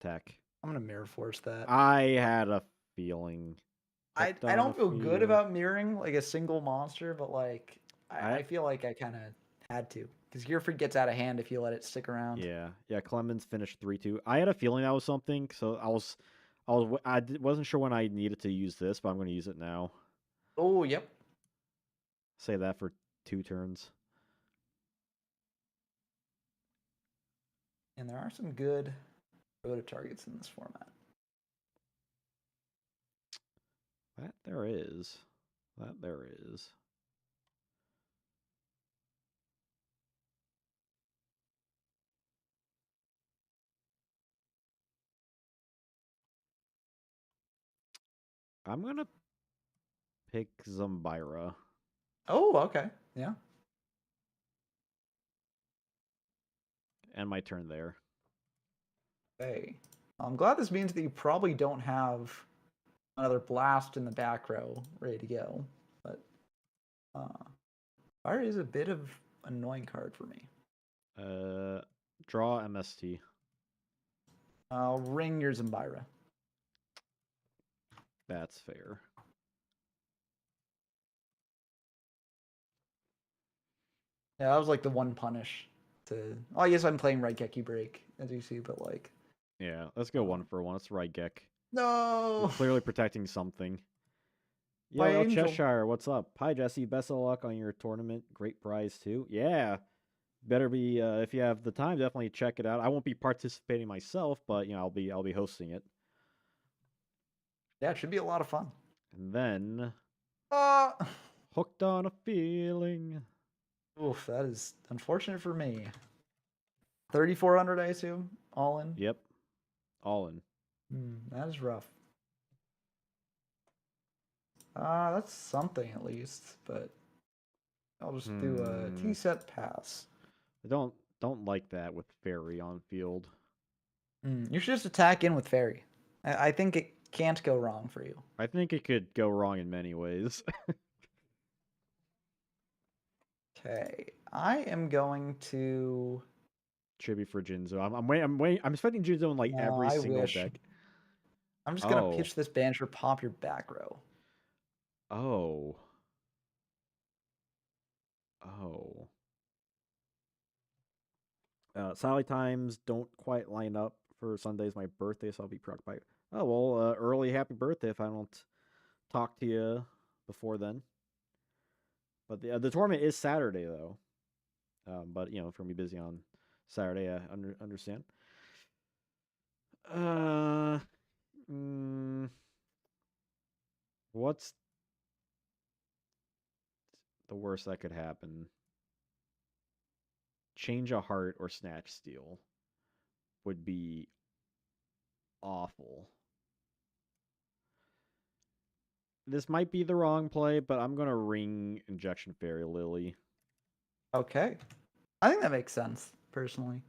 Tech. I'm gonna mirror force that. I had a feeling. Hooked I on a don't feel good feeling. about mirroring like a single monster, but like I I feel like I kind of had to because Gear Freak gets out of hand if you let it stick around. yeah. Clemens finished 3-2. I had a feeling that was something, so wasn't sure when I needed to use this, but I'm going to use it now. Oh, yep. Say that for 2 turns. And there are some good Rota targets in this format. That there is. That there is. I'm gonna pick Zumbira. Oh, okay. Yeah. And my turn there. Hey. I'm glad this means that you probably don't have another blast in the back row ready to go. But fire is a bit of an annoying card for me. Draw MST. I'll ring your Zambira. That's fair. Yeah, that was like the one punish to. Oh, I guess I'm playing Raigeki Break, as you see, but like. Yeah, let's go 1 for 1. Let's Raigek. You're No! clearly protecting something. My Yo, El angel. Cheshire, what's up? Hi, Jesse. Best of luck on your tournament. Great prize, too. Yeah. Better be, if you have the time, definitely check it out. I won't be participating myself, but, I'll be hosting it. Yeah, it should be a lot of fun. And then, Uh, Hooked on a Feeling. Oof, that is unfortunate for me. 3,400, I assume, all in. Yep. All in. That is rough. That's something at least, but I'll just do a T set pass. I don't like that with Fairy on field. You should just attack in with Fairy. I think it can't go wrong for you. I think it could go wrong in many ways. Okay, I am going to. Chibi for Jinzo. I'm expecting Jinzo in like No, every I single wish. deck. I'm just gonna Oh. pitch this Banter, pop your back row. Oh. Oh. Sally times don't quite line up for Sunday's my birthday, so I'll be preoccupied. Oh well, early happy birthday if I don't talk to you before then. But the tournament is Saturday though. But if you're gonna be busy on Saturday, I understand. Uh, mm, what's the worst that could happen? Change a heart or snatch steal would be awful. This might be the wrong play, but I'm gonna ring Injection Fairy Lily. Okay, I think that makes sense personally.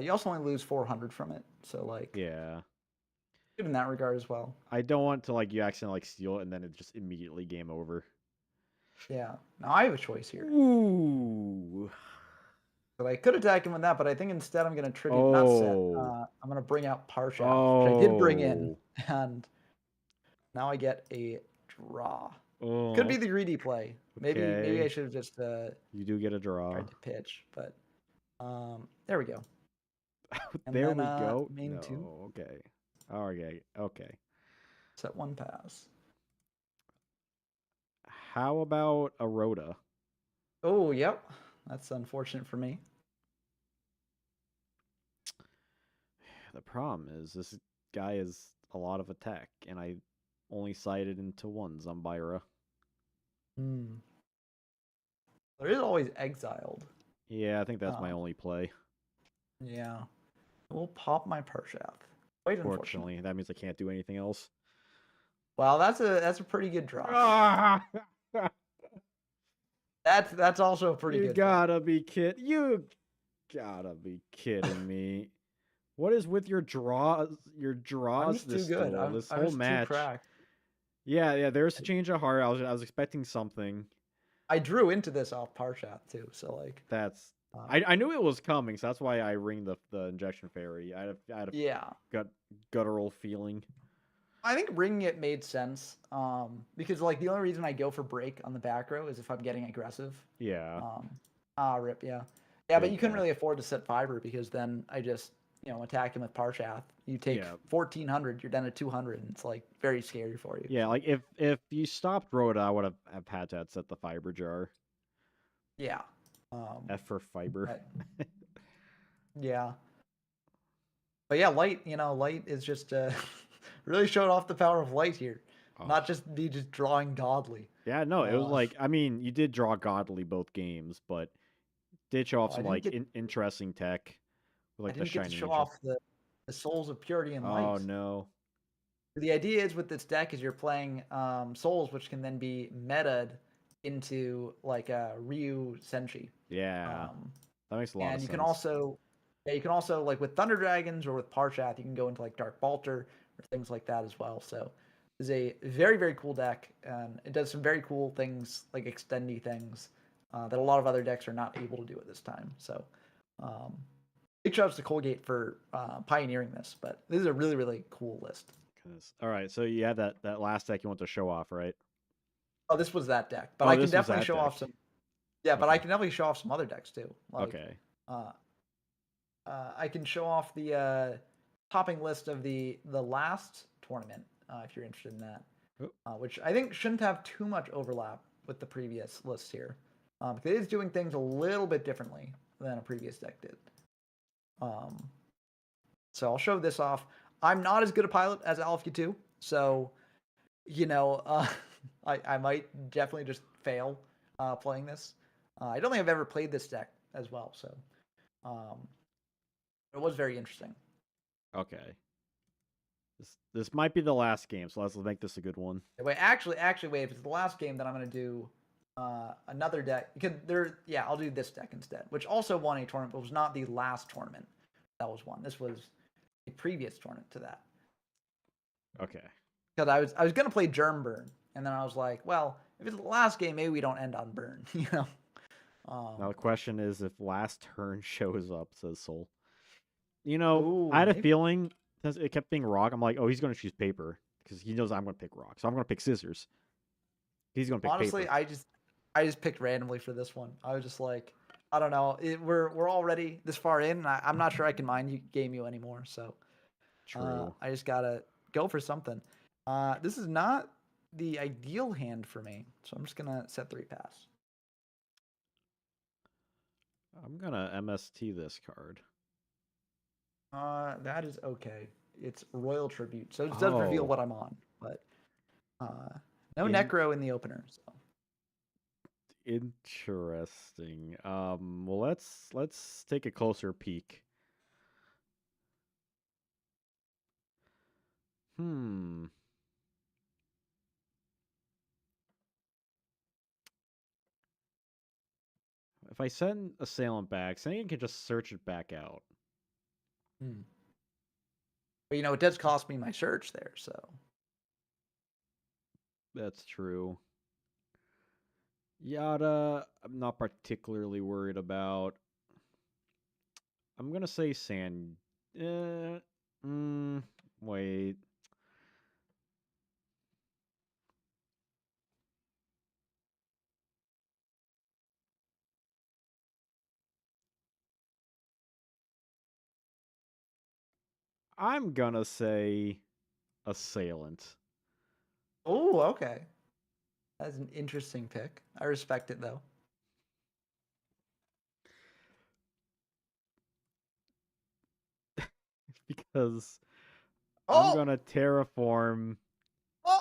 You also only lose 400 from it, so like, Yeah. good in that regard as well. I don't want to like you accidentally like steal it and then it's just immediately game over. Yeah. Now I have a choice here. Ooh. So I could attack him with that, but I think instead I'm going to tribute Nutset. Oh. I'm going to bring out Parshaft, which I did bring in, Oh. and now I get a draw. Could Oh. be the greedy play. Maybe I Okay. should have just You do get a draw. tried to pitch, but there we go. And There then we go. main two, No. Okay. Okay. Okay. set one pass. How about a Rhoda? Oh, yep. That's unfortunate for me. The problem is this guy is a lot of attack, and I only sighted into one Zumbira. Hmm. There is always exiled. Yeah, I think that's my Um, only play. yeah. We'll pop my Parshath. Quite unfortunate. Fortunately, that means I can't do anything else. Well, that's a pretty good draw. Ah! That's also a pretty You good draw. gotta be kidding. You gotta be kidding me. What is with your draws? Your I'm draws just too this good. duel, I'm this I'm whole just too match. cracked. Yeah, there's a change of heart. I was expecting something. I drew into this off Parshath too, so like, That's uh, I knew it was coming, so that's why I ring the injection fairy. I had a yeah. guttural feeling. I think ringing it made sense, because like the only reason I go for break on the back row is if I'm getting aggressive. Yeah. Um, rip, yeah, yeah, but Big you couldn't deck. really afford to set fiber because then I just attack him with Parshath. You take Yeah. 1400, you're down to 200, and it's like very scary for you. Yeah, So like if you stopped Rhoda, I would have had to set the fiber jar. yeah, um, F for fiber. but, yeah, but yeah, light. Light is just really showed off the power of light here. Oh. Not just me just drawing godly. Yeah, no, it was Uh, like I mean, you did draw godly both games, but did show off oh, I some didn't like get interesting tech with I like the didn't get to shiny show angel. off the souls of purity and Oh light. no. The idea is with this deck is you're playing souls, which can then be meta'd into like a Ryu Senshi. Yeah. Um, That makes a lot of and you can sense. also yeah, you can also like with Thunder Dragons or with Parshath, you can go into like Dark Balter or things like that as well. So it's a very very cool deck, and it does some very cool things like extendy things that a lot of other decks are not able to do at this time. So um, big shout outs to Colgate for pioneering this, but this is a really really cool list. All right, so you had that last deck you want to show off, right? Oh, this was that deck, but Oh, I can this was definitely that show off deck. some. Yeah, but I Okay. can definitely show off some other decks too. Like, Okay. uh, I can show off the topping list of the last tournament if you're interested in that, Oh, which I think shouldn't have too much overlap with the previous lists here, because it is doing things a little bit differently than a previous deck did. Um, so I'll show this off. I'm not as good a pilot as Alpha 2, so you know, uh, I might definitely just fail playing this. I don't think I've ever played this deck as well, so um, it was very interesting. okay. This might be the last game, so let's make this a good one. Wait, actually, wait. If it's the last game, then I'm gonna do another deck because there. Yeah, I'll do this deck instead, which also won a tournament, but was not the last tournament that was won. This was a previous tournament to that. Okay. Because I was gonna play Germ Burn, and then I was like, well, if it's the last game, maybe we don't end on Burn, you know. Now Um, the question is if last turn shows up, says Soul. I ooh, had a maybe. feeling since it kept being rock. I'm like, oh, he's gonna choose paper because he knows I'm gonna pick rock, so I'm gonna pick scissors. He's gonna pick Honestly, paper. I just picked randomly for this one. I was just like, I don't know. We're already this far in. And I'm not sure I can mind you game you anymore. So True. I just gotta go for something. This is not the ideal hand for me, so I'm just gonna set 3 pass. I'm gonna MST this card. That is okay. It's Royal Tribute, so it does reveal Oh, what I'm on, but uh, no in Necro in the opener. So interesting. Well, let's take a closer peek. Hmm. If I send Assailant back, Saiyan can just search it back out. hmm. But it does cost me my search there. So That's true. Yata, I'm not particularly worried about. I'm gonna say Sand. Uh, mm, wait. I'm gonna say Assailant. oh, okay. That's an interesting pick. I respect it though. because I'm Oh! gonna terraform Oh!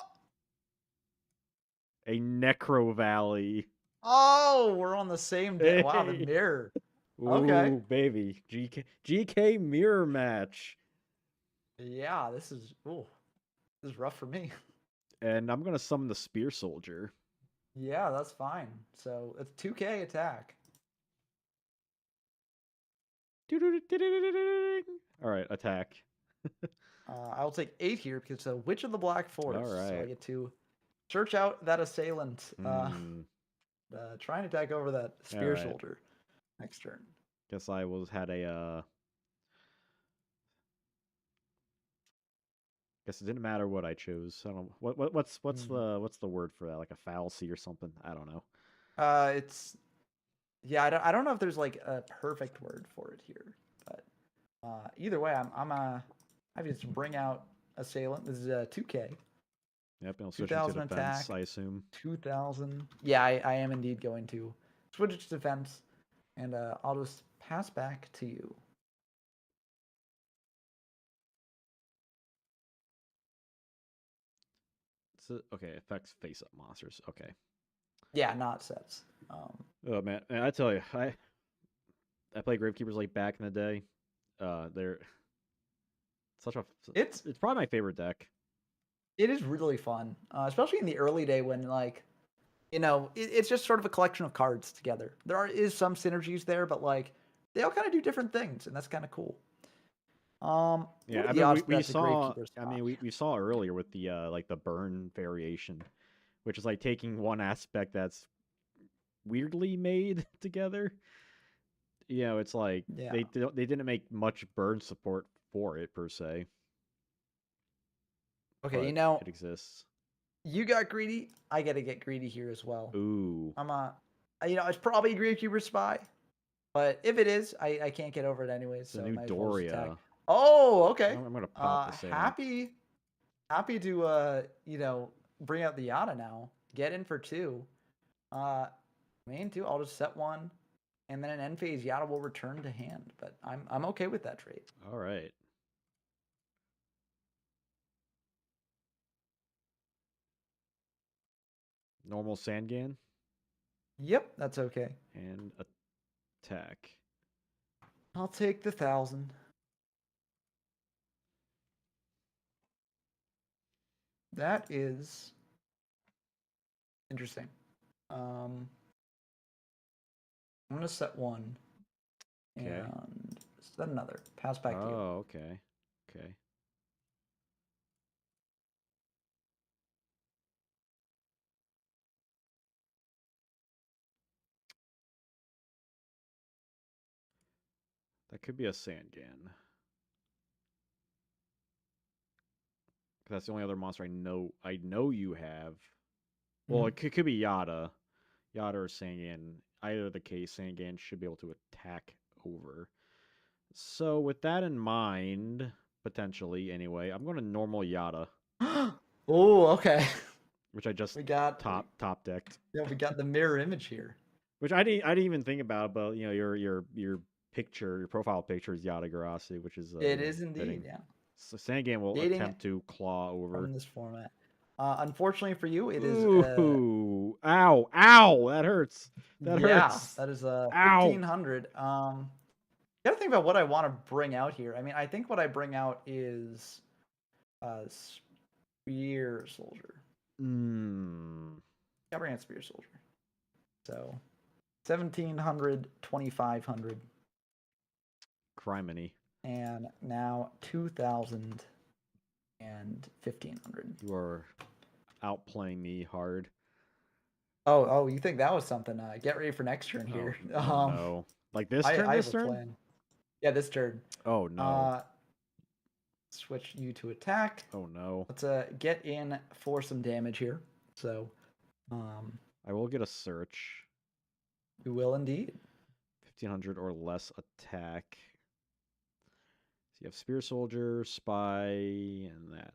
a Necro Valley. Oh! We're on the same day. Wow, the Hey, mirror. Okay. ooh, baby, GK mirror match, Yeah, this is ooh, this is rough for me. and I'm gonna summon the Spear Soldier. Yeah, that's fine. So it's 2K attack. All right, attack. I'll take 8 here because it's a Witch of the Black All Forest, so I right. get to search out that assailant. Hmm. Try and attack over that All spear right. soldier next turn. Guess I was had a Guess it didn't matter what I chose. I don't. Hmm. What's the word for that? Like a fallacy or something? I don't know. It's yeah. I don't know if there's like a perfect word for it here, but either way, I'm happy to bring out assailant. This is a 2K, Yep, I'll switch into 2000 defense, attack, I assume. 2000. Yeah, I am indeed going to switch it to defense, and I'll just pass back to you. Okay, affects face-up monsters. Okay. Yeah, not sets. Oh man, I tell you, I played Gravekeepers like back in the day. They're such a. It's It's probably my favorite deck. it is really fun, especially in the early day when like it's just sort of a collection of cards together. Is some synergies there, but like they all kind of do different things, and that's kind of cool. Yeah, What are I the mean odds that we that's a saw. Gravekeeper I spot? mean we saw earlier with the like the burn variation, which is like taking one aspect that's weirdly made together. It's like Yeah. they didn't make much burn support for it per se, Okay, but it exists. you got greedy. I got to get greedy here as well. Ooh, I'm it's probably a Gravekeeper spy, but if it is, I can't get over it anyways, it's a so I new might as well just attack. Doria. Oh, okay. I'm gonna pop the Assailant. Happy to bring out the Yata now. Get in for 2. Uh main 2, I'll just set 1 and then an end phase Yata will return to hand, but I'm okay with that trade. All right, normal Sangan Yep, that's okay. and attack. I'll take the 1000. That is interesting. I'm gonna set 1 Okay. and set another. Pass back to you. Oh, okay. Okay. That could be a Sangan. That's the only other monster I know you have. Well, Mhm. it could be Yata. Yata or Sangan. Either the case, Sangan should be able to attack over. So with that in mind, potentially anyway, I'm going to normal Yata, Oh, okay. which I just We got top decked. we got the mirror image here. Which I didn't even think about, but your picture, your profile picture is Yata Garasi, which is It is indeed, fitting. yeah. So Sangan will Dating attempt to claw over. from this format. Unfortunately for you, it is Ooh, ow, ow, that hurts. That yeah, hurts. that is Ow. 1500. Gotta think about what I want to bring out here. I mean, I think what I bring out is Spear Soldier. Hmm. Gotta bring out Spear Soldier. So 1700, 2500, Criminy. and now 2000 and 1500. You are outplaying me hard. Oh, you think that was something? Get ready for next turn Oh, here. oh no. Like this turn, I this have a turn? plan. Yeah, this turn. Oh no. Uh, switch you to attack. Oh no. Let's get in for some damage here. So, um, I will get a search. you will indeed. 1500 or less attack. So you have Spear Soldier, Spy, and that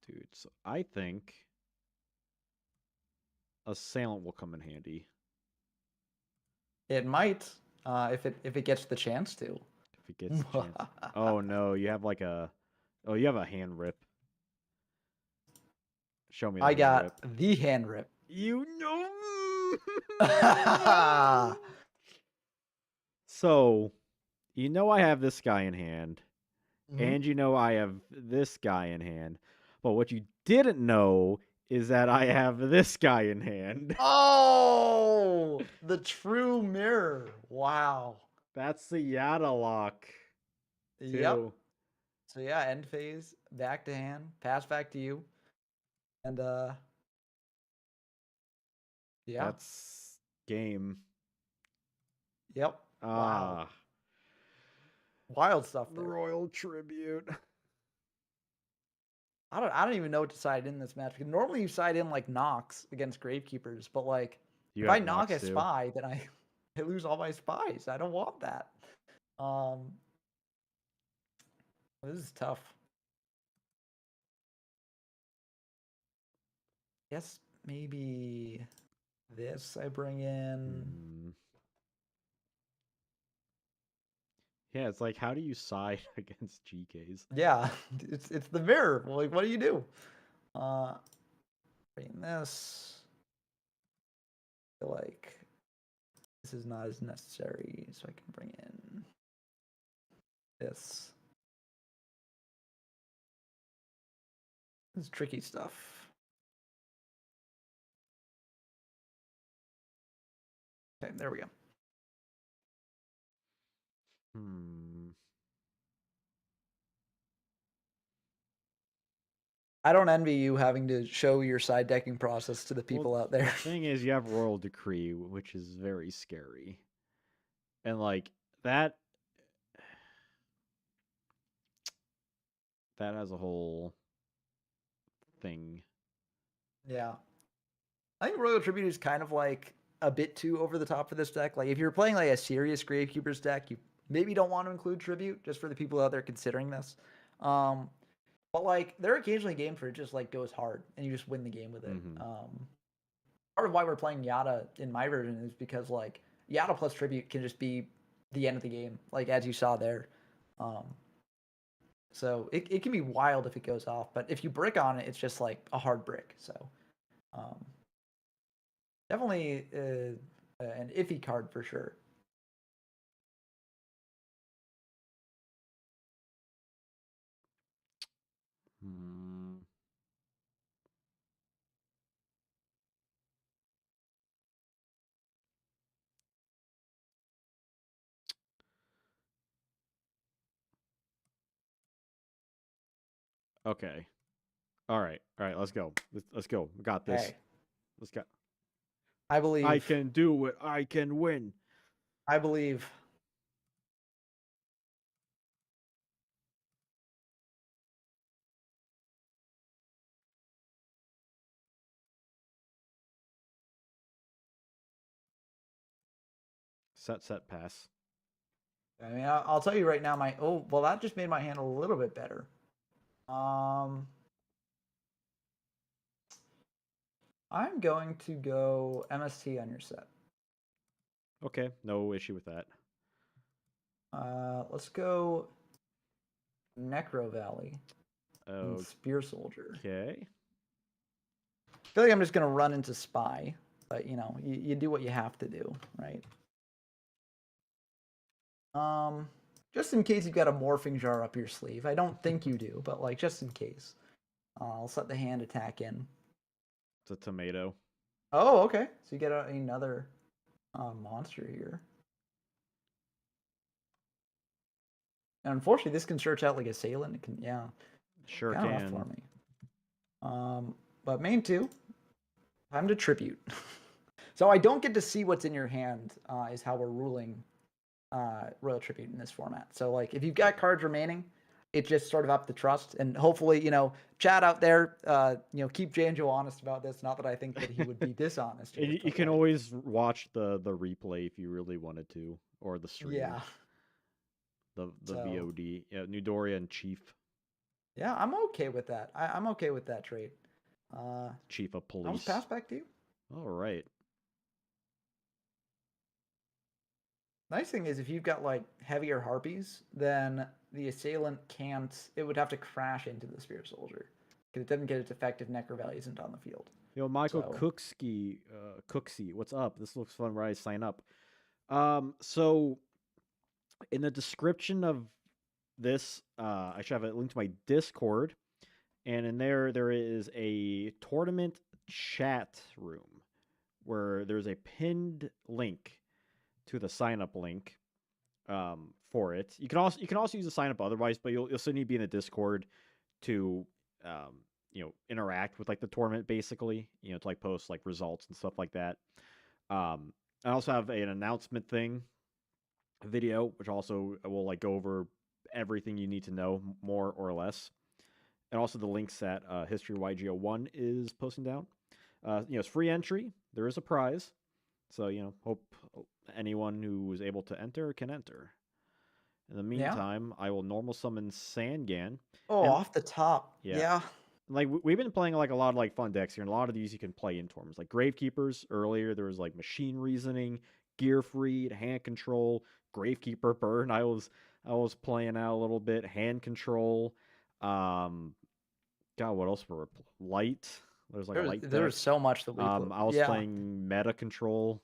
dude. So I think Assailant will come in handy. It might, if it gets the chance to. if it gets a chance. Oh no, you have like a. Oh, you have a hand rip. Show me the I hand got rip. the hand rip. You know. Mhm. So, you know I have this guy in hand, and you know I have this guy in hand. But what you didn't know is that I have this guy in hand. Oh, the true mirror. Wow. That's the Yata lock, Yep. too. So yeah, end phase, back to hand, pass back to you. And yeah. That's game. Yep. Wow. Ah, Wild stuff there. royal tribute. I don't even know what to side in this match because normally you side in like knocks against gravekeepers, but like You if I have knock Nox a too. spy, then I lose all my spies. I don't want that. Um this is tough. Guess maybe this I bring in. Hmm. Yeah, it's like, how do you side against GKs? Yeah, it's the mirror. Like what do you do? Uh bring this. I feel like this is not as necessary, so I can bring in this. This is tricky stuff. Okay, there we go. Hmm. I don't envy you having to show your side decking process to the Well, people out the there. thing is, you have Royal Decree, which is very scary. And, like, that that has a whole thing. Yeah. I think Royal Tribute is kind of like a bit too over the top for this deck. Like if you're playing like a serious Gravekeepers deck, you maybe don't want to include Tribute just for the people out there considering this. Um, but like there are occasionally games where it just like goes hard and you just win the game with it. Mm-hmm. Part of why we're playing Yata in my version is because like Yata plus Tribute can just be the end of the game, like as you saw there. Um, so it can be wild if it goes off, but if you brick on it, it's just like a hard brick. So um, definitely an iffy card for sure. Hmm. Okay. All right. All right. Let's go. Let's go. We got this. Hey, Let's go. I I believe. can do it. I can win. I believe. Set pass. I mean, I'll tell you right now. My well, that just made my hand a little bit better. Um, I'm going to go MST on your set. Okay. No issue with that. Let's go Necro Valley and Spear Soldier. Okay. I feel like I'm just gonna run into Spy, but you know, you do what you have to do, right? Um, just in case you've got a morphing jar up your sleeve. I don't think you do, but like just in case. I'll set the hand attack in. It's a tomato. Oh, okay. So you get another monster here. And unfortunately, this can search out like Assailant. It can, yeah, Sure kind of rough for can. me. But main two, time to tribute. So I don't get to see what's in your hand. Is how we're ruling Royal Tribute in this format. So like, if you've got cards remaining, it's just sort of up to trust, and hopefully, you know, chat out there, you know, keep Janjo honest about this. Not that I think that he would be dishonest here, You but can like, always watch the replay if you really wanted to, or the stream, yeah. the So VOD. Yeah, Newdoria and yeah, I'm okay with that. I'm okay with that trade. Uh, Chief of I'll just Police. pass back to you. All right. Nice thing is if you've got like heavier harpies, then the assailant can't. It would have to crash into the spear soldier because it doesn't get its effective necro value isn't on the field. Yo, Michael So Cooksey, what's up? This looks fun. Where I sign up. So in the description of this, I should have a link to my Discord, and in there is a tournament chat room where there's a pinned link to the sign up link for it. You can also use the sign up otherwise, but you'll still need to be in the Discord to interact with like the tournament basically, to like post like results and stuff like that. I also have an announcement thing video, which also will like go over everything you need to know more or less, and also the links that History YGO1 is posting down. It's free entry. There is a prize, so hope anyone who is able to enter can enter. In the yeah. meantime, I will normal summon Sangan, Oh, and off the top. yeah, Yeah. like we've been playing like a lot of like fun decks here, and a lot of these you can play in tournaments. Like Gravekeepers earlier, there was like Machine Reasoning, Gear Freed, Hand Control, Gravekeeper Burn. I was playing out a little bit. Hand Control. Um, God, what else were Light? There's like a light There's deck. so much that we play. I was Yeah. playing Meta Control.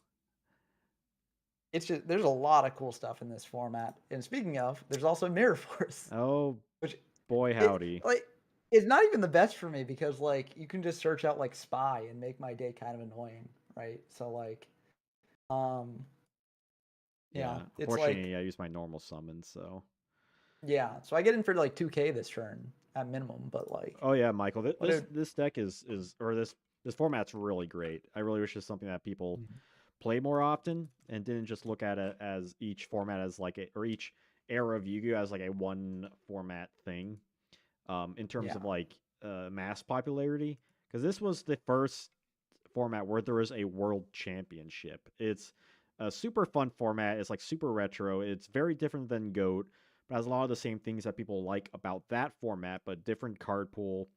It's just there's a lot of cool stuff in this format. And speaking of, there's also Mirror Force, Oh which boy, it howdy. like it's not even the best for me because like you can just search out like spy and make my day kind of annoying, right? So like um yeah, Yeah, it's like unfortunately, I use my normal summon, so. yeah. So I get in for like 2K this turn at minimum, but like Oh yeah, Michael. what it This deck is or this format's really great. I really wish it's something that people play more often and didn't just look at it as each format as like or each era of Yu-Gi-Oh as like a one format thing. In terms yeah. of like mass popularity, because this was the first format where there was a world championship. It's a super fun format. It's like super retro. It's very different than Goat, but has a lot of the same things that people like about that format, but different card pool.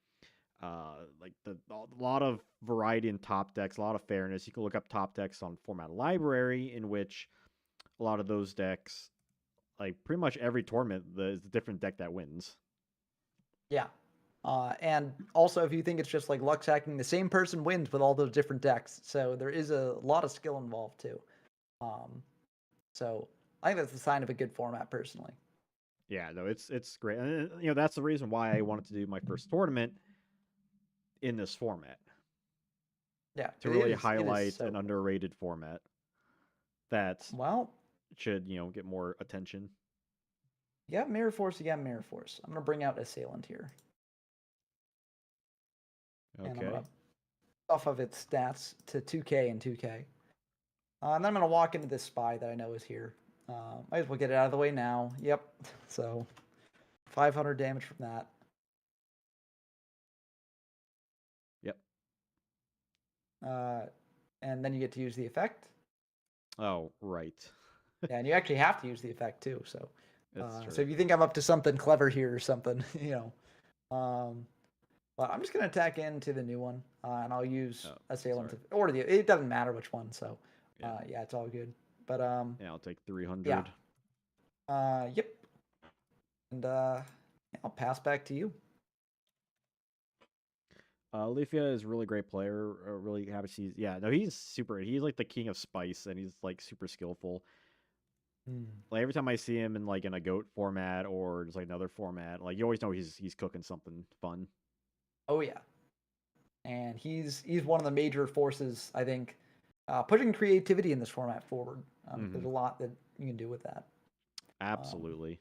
Like a lot of variety in top decks, a lot of fairness. You can look up top decks on Format Library, in which a lot of those decks, like pretty much every tournament, there's a different deck that wins. Yeah. And also, if you think it's just like luck stacking, the same person wins with all those different decks. So there is a lot of skill involved too. Um, so I think that's a sign of a good format, personally. Yeah, no, it's great, and that's the reason why I wanted to do my first tournament in this format, Yeah, to it really is. It is highlight so an cool. underrated format that Well, should get more attention. you got Mirror Force. You got Mirror Force. I'm gonna bring out Assailant here, and I'm Okay. gonna off of its stats to 2K and 2K. And then I'm gonna walk into this spy that I know is here. Might as well get it out of the way now. Yep. So 500 damage from that. Yep. Uh, and then you get to use the effect. Oh, right. Yeah, and you actually have to use the effect too. So, That's so true. if you think I'm up to something clever here or something, um, but I'm just gonna attack into the new one, and I'll use Oh, assailant sorry. or the. It doesn't matter which one. So, Yeah. yeah, it's all good. But Yeah, I'll take yeah, 300. yep, and yeah, I'll pass back to you. Lufia is a really great player. Really happy to see. Yeah, no, he's super. He's like the king of spice, and he's like super skillful. Mm. Like every time I see him in like in a goat format or just like another format, like you always know he's cooking something fun. Oh yeah, and he's one of the major forces I think, pushing creativity in this format forward. There's Hmm. a lot that you can do with that. Um, Absolutely.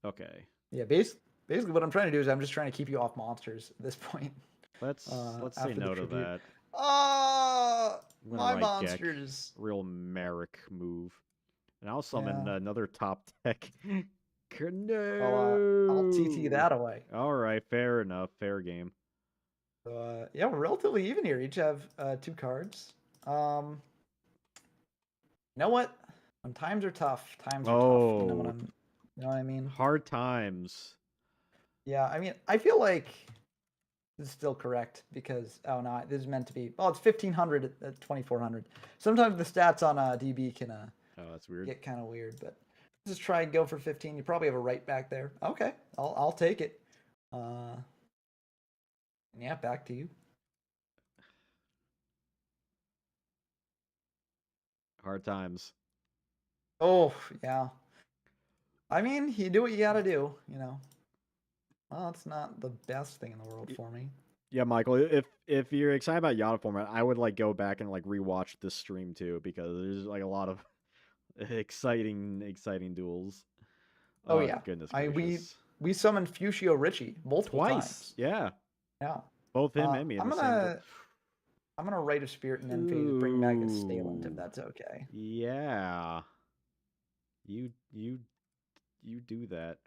Okay. Yeah, basically what I'm trying to do is I'm just trying to keep you off monsters at this point. Let's say After the no to tribute. that. Ah, I'm gonna my right Gek. monsters. Real Merrick move. And I'll summon Yeah. another top deck. I'll TT No. that away. Alright, fair enough. Fair game. So, yeah, we're relatively even here. Each have two cards. Um, you know what? When times are tough, times are tough. You know what Oh, I'm. You know what I mean? hard times. Yeah, I mean, I feel like this is still correct because oh no, this is meant to be. Well, it's 1500 at 2400. Sometimes the stats on DB can Oh, that's weird. get kind of weird, but just try and go for 15. You probably have a right back there. Okay, I'll take it. Uh, yeah, back to you. Hard times. Oh yeah. I mean, you do what you gotta do, you know. Well, it's not the best thing in the world for me. Yeah, Michael, if you're excited about Yata format, I would like go back and like rewatch this stream too because there's like a lot of exciting duels. Oh Oh yeah, goodness I gracious. we summoned Fushio Richie multiple Twice. times. Yeah. Yeah. Both him and me in I'm the same duel. gonna write a spirit and then phase bring back a Stalant if Ooh. that's okay. Yeah. You you you do that.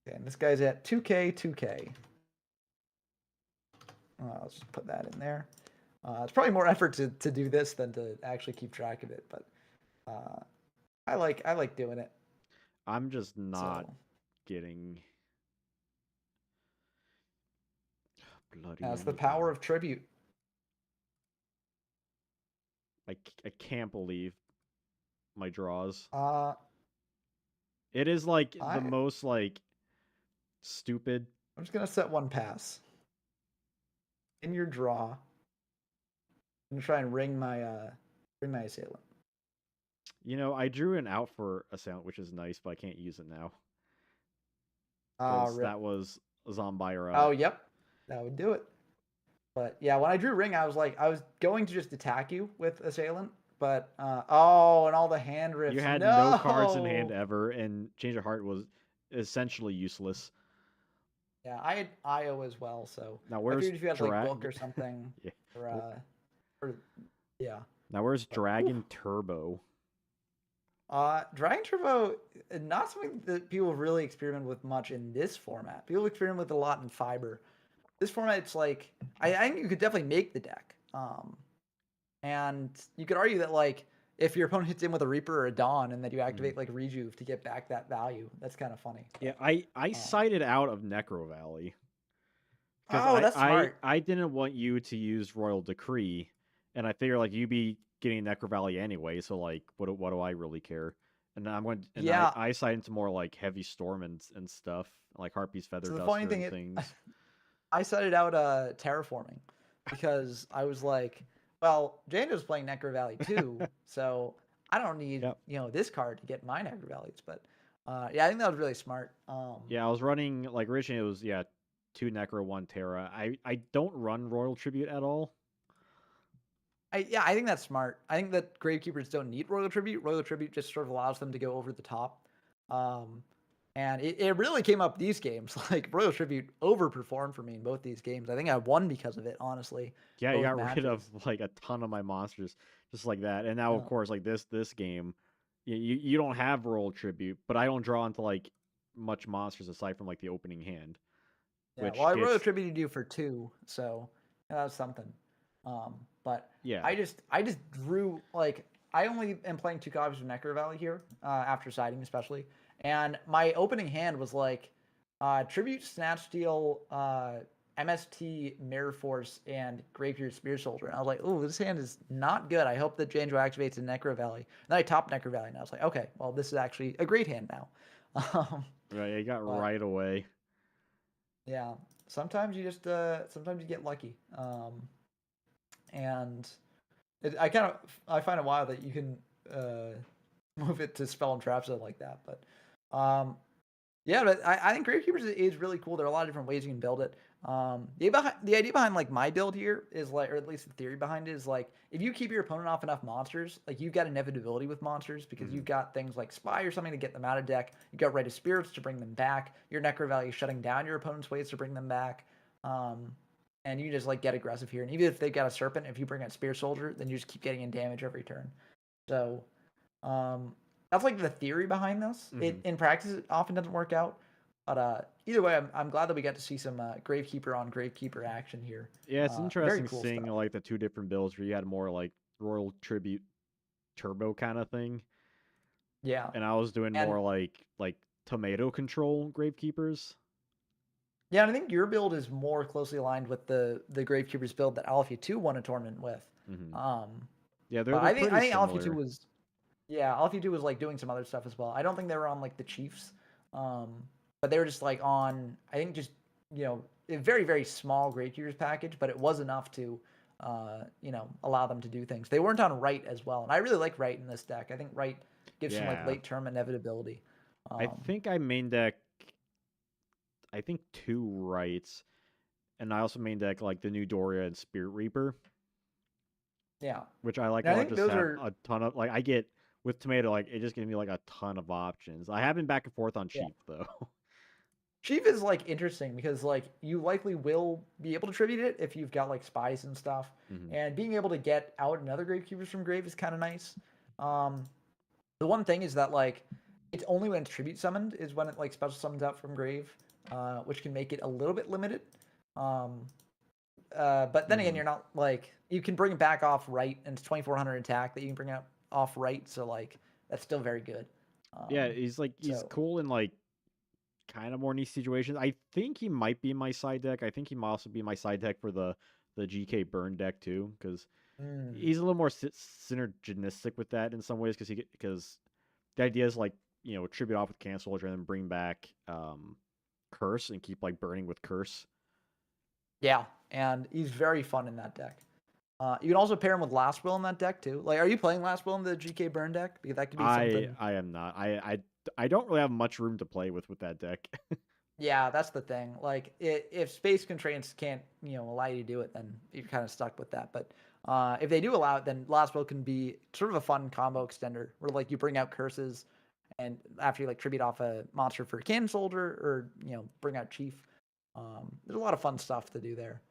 Okay, and this guy's at 2K, 2K. Let's just put that in there. It's probably more effort to do this than to actually keep track of it, but uh, I like doing it. I'm just not So getting bloody that's the power anything. of tribute. I can't believe my draws. Uh, It is like the I most like stupid. I'm just gonna set one pass in your draw. I'm gonna try and ring my assailant. You know, I drew an out for a sound, which is nice, but I can't use it now because Rip. that was Zombie Oh, up. yep, that would do it. But yeah, when I drew ring, I was like, I was going to just attack you with assailant, but oh, and all the hand You riffs. had no cards in hand No. ever, and Change of Heart was essentially useless. Yeah, I had IO as well, so Now I where's figured if you had like book Drag? or something, Yeah. or yeah. Now where's But whew. Dragon Turbo? Dragon Turbo, not something that people really experiment with much in this format. People experiment with it a lot in Fiber. This format, it's like I think you could definitely make the deck. And you could argue that like if your opponent hits in with a Reaper or a Dawn, and then you Mhm. activate like Rejuve to get back that value, that's kind of funny. Yeah, But I um, cited out of Necro Valley because oh, that's smart. I didn't want you to use Royal Decree, and I figure like you be getting Necro Valley anyway, so like what do I really care? And I'm going and Yeah. I cite into more like Heavy Storm and stuff like Harpy's Feather So the funny Duster thing and is, things. I started out terraforming because I was like, well, Janjo's playing Necro Valley too, so I don't need Yep. this card to get my Necro Valleys. But yeah, I think that was really smart. Yeah, I was running like originally it was yeah 2 Necro 1 Terra. I don't run Royal Tribute at all. I think that's smart. I think that Gravekeepers don't need Royal Tribute. Royal Tribute just sort of allows them to go over the top. Um, and it really came up these games. Like Royal Tribute overperformed for me in both these games. I think I won because of it, honestly. Yeah, you Both got rid of matches. like a ton of my monsters just like that. And now of Uh, course like this game, you don't have Royal Tribute, but I don't draw into like much monsters aside from like the opening hand, yeah, well, which I Royal gets Tributed you for two, so yeah, that was something. But yeah. I just drew like I only am playing two copies of Necro Valley here after siding especially, and my opening hand was like Tribute, Snatch Steal, MST, Mirror Force, and Gravekeeper Spear Soldier. And I was like, oh, this hand is not good. I hope that Janjo activates in Necro Valley. And then I top Necro Valley, and I was like, okay, well, this is actually a great hand now. Um, Right, you got but right away. yeah, sometimes you just sometimes you get lucky. And I find it wild that you can move it to spell and trap zone like that. But yeah, but I think Gravekeepers is really cool. There are a lot of different ways you can build it. The idea behind like my build here is like, or at least the theory behind it is like, if you keep your opponent off enough monsters, like you've got inevitability with monsters because Hmm. you've got things like Spy or something to get them out of deck. You've got Rite of Spirits to bring them back. Your Necro Valley is shutting down your opponent's ways to bring them back. Um, and you just like get aggressive here. And even if they've got a Serpent, if you bring out Spear Soldier, then you just keep getting in damage every turn. So um, that's like the theory behind this. Hmm. It in practice it often doesn't work out, but either way, I'm glad that we got to see some Gravekeeper on Gravekeeper action here. Yeah, it's Very interesting cool seeing stuff. like the two different builds where you had more like Royal Tribute Turbo kind of thing, Yeah, and I was doing and more like tomato control Gravekeepers. Yeah, and I think your build is more closely aligned with the Gravekeeper's build that Alpha 2 won a tournament with. Hmm. Um, Yeah, but they're I pretty think Alpha 2 similar. was yeah, Alpha 2 was like doing some other stuff as well. I don't think they were on like the Chiefs. Um, but they were just like on I think just a very very small Gravekeeper's package, but it was enough to allow them to do things. They weren't on Right as well. And I really like Right in this deck. I think Right gives some like Yeah, late term inevitability. I Um, think I main deck. I think two rights, and I also main deck like the new Doria and Spirit Reaper, yeah. which I like a And I lot. think Just those have are a ton of like I get with tomato, like it just gives me like a ton of options. I have been back and forth on yeah. cheap though. Chief is like interesting because like you likely will be able to tribute it if you've got like spies and stuff, Hmm. and being able to get out another Gravekeepers from grave is kind of nice. Um, the one thing is that like it's only when it's tribute summoned is when it like special summons out from grave, which can make it a little bit limited. Um, but then again, Hmm. you're not like you can bring it back off right, and it's 2400 attack that you can bring out off right, so like that's still very good. Yeah, Um, he's so cool in like kind of more niche situations. I think he might be in my side deck. I think he might also be in my side deck for the GK burn deck too, because mm, he's a little more synergistic with that in some ways. Because the idea is like tribute off with cancel soldier and then bring back curse and keep like burning with curse. yeah, and he's very fun in that deck. You can also pair him with Last Will in that deck too. Like, are you playing Last Will in the GK Burn deck? Because that could be something. I am not. I don't really have much room to play with that deck. Yeah, that's the thing. Like, if space constraints can't allow you to do it, then you're kind of stuck with that. But if they do allow it, then Last Will can be sort of a fun combo extender where like you bring out curses, and after you like tribute off a monster for Cannon Soldier or bring out Chief. There's a lot of fun stuff to do there.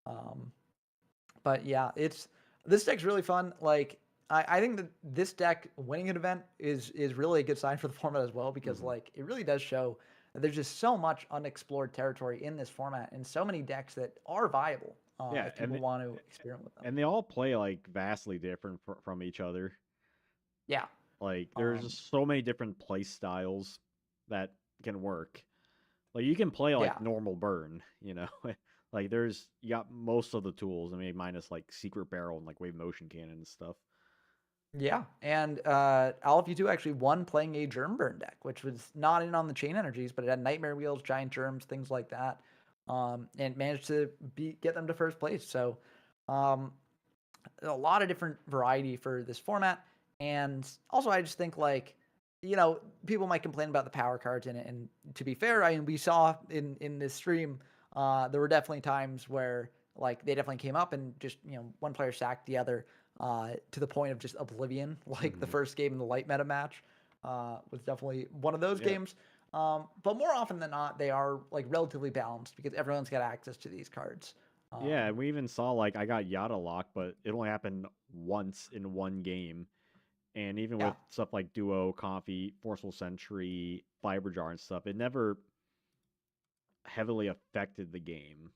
Um, But yeah, it's this deck's really fun. Like I think that this deck winning an event is really a good sign for the format as well because Hmm. like it really does show that there's just so much unexplored territory in this format and so many decks that are viable Yeah, if people want to experiment with them. and they all play like vastly different from each other. Yeah. Like there's Um, just so many different play styles that can work. Like you can play yeah. like normal burn. Like there's you got most of the tools. I mean, minus like secret barrel and like wave motion cannon and stuff. Yeah, and Alpha 2 actually won playing a Germ Burn deck, which was not in on the Chain Energies, but it had Nightmare Wheels, Giant Germs, things like that, and managed to get them to first place. So um, a lot of different variety for this format, and also I just think like people might complain about the power cards in it, and to be fair, I mean we saw in this stream there were definitely times where like they definitely came up and just one player sacked the other to the point of just oblivion. Like the Hmm. first game in the light meta match was definitely one of those Yeah, games. But more often than not, they are like relatively balanced because everyone's got access to these cards. yeah. Um, And we even saw like I got Yata locked, but it only happened once in one game. And even yeah, with stuff like Duo, Comfy, Forceful Sentry, Fiber Jar, and stuff, it never heavily affected the game.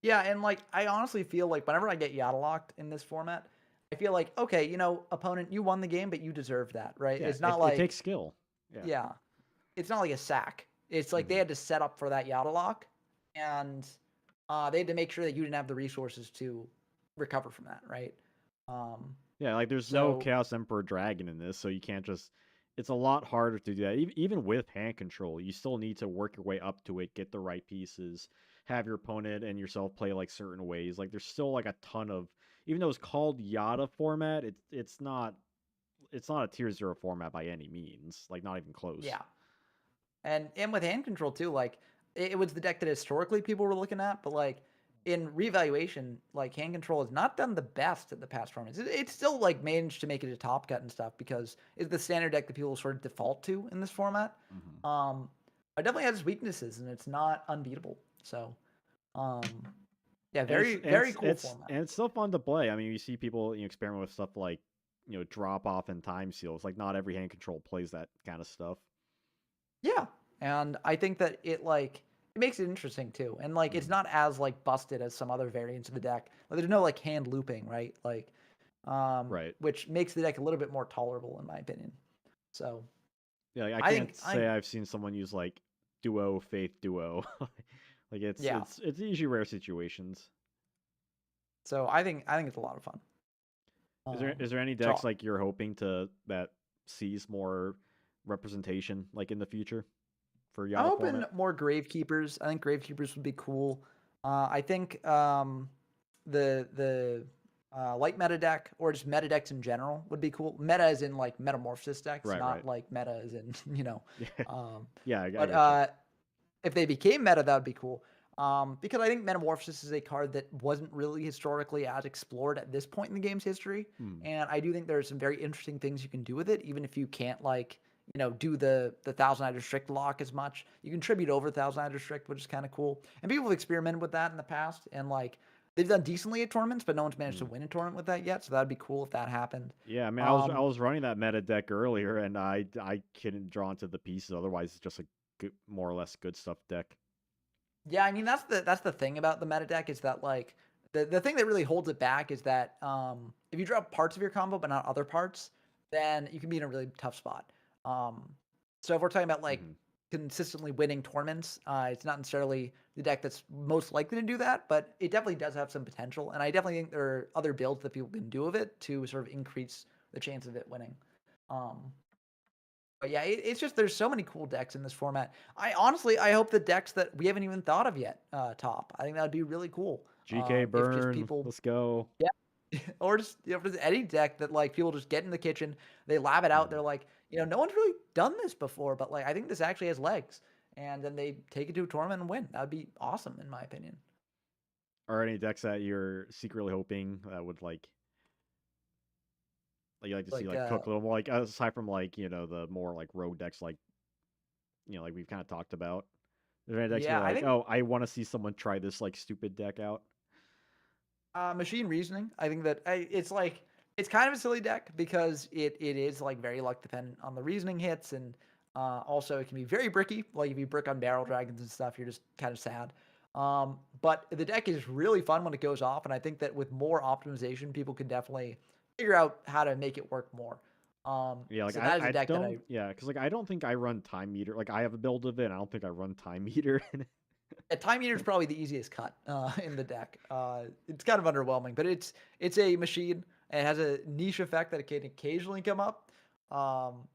yeah, and like I honestly feel like whenever I get Yata locked in this format, I feel like okay, opponent, you won the game, but you deserve that, right? Yeah, It's not it takes like skill. Yeah. yeah, it's not like a sack. It's like they Hmm. had to set up for that Yata lock, and they had to make sure that you didn't have the resources to recover from that, right? Um, Yeah, like there's no so Chaos Emperor Dragon in this, so you can't just. It's a lot harder to do that. Even with hand control, you still need to work your way up to it, get the right pieces, have your opponent and yourself play like certain ways. Like there's still like a ton of. Even though it's called Yata format, it's not a tier 0 format by any means. Like not even close. yeah, and with hand control too, like it was the deck that historically people were looking at, but like in reevaluation, like hand control has not done the best at the past tournaments. It's still like managed to make it a top cut and stuff because it's the standard deck that people sort of default to in this format. Hmm. Um, it definitely has its weaknesses and it's not unbeatable. So, um, yeah, And it's very and very it's cool it's format. and it's still fun to play. I mean, you see people experiment with stuff like drop off and time seals. Like not every hand control plays that kind of stuff. Yeah, and I think that it makes it interesting too, and like it's Hmm. not as like busted as some other variants of the deck. Like there's no like hand looping, right? Like, Right. which makes the deck a little bit more tolerable in my opinion. So Yeah, like, I I can't think say I've seen someone use like Duo Faith Duo. Like Yeah. it's usually rare situations. So I think it's a lot of fun. Is there any So decks like you're hoping to that sees more representation like in the future for I'm Yata hoping format? more Gravekeepers. I think Gravekeepers would be cool. I think the light meta deck or just meta decks in general would be cool. Meta as in like metamorphosis decks, Right, right. not like meta as in Yeah, Um, yeah, I but get you. if they became meta, that would be cool. Because I think Metamorphosis is a card that wasn't really historically as explored at this point in the game's history, Hmm. and I do think there's some very interesting things you can do with it, even if you can't like do the Thousand Eye Restrict lock as much. You can tribute over Thousand Eye Restrict, which is kind of cool. And people have experimented with that in the past, and like they've done decently at tournaments, but no one's managed to Hmm. win a tournament with that yet. So that'd be cool if that happened. Yeah, I mean, I Um, was running that meta deck earlier, and I couldn't draw into the pieces. Otherwise, it's just a good, more or less good stuff deck. Yeah, I mean that's the thing about the meta deck is that like the thing that really holds it back is that if you drop parts of your combo but not other parts, then you can be in a really tough spot. Um, so if we're talking about like Hmm. consistently winning tournaments, it's not necessarily the deck that's most likely to do that, but it definitely does have some potential, and I definitely think there are other builds that people can do with it to sort of increase the chance of it winning. Um, but yeah, it's just there's so many cool decks in this format. I hope the decks that we haven't even thought of yet top. I think that would be really cool. GK If just burn, people, let's go. yeah, or just if there's any deck that like people just get in the kitchen, they lab it out. Hmm. They're like, no one's really done this before, but like I think this actually has legs, and then they take it to a tournament and win. That would be awesome in my opinion. Are any decks that you're secretly hoping that would like you like to see Like, like cook a little more, like aside from like the more like rogue decks, like like we've kind of talked about. Is there any decks you're yeah, I like, think oh, I want to see someone try this like stupid deck out? Machine Reasoning. I think that it's like it's kind of a silly deck because it is like very luck dependent on the reasoning hits, and also it can be very bricky. Like if you brick on barrel dragons and stuff, you're just kind of sad. But the deck is really fun when it goes off, and I think that with more optimization, people can definitely figure out how to make it work more. Yeah, like So that is a I deck that don't, yeah, because like I don't think I run time meter. Like I have a build of it, and I don't think I run time meter in it. Time Eater is probably the easiest cut in the deck. It's kind of underwhelming, but it's a machine. And it has a niche effect that it can occasionally come up. Um,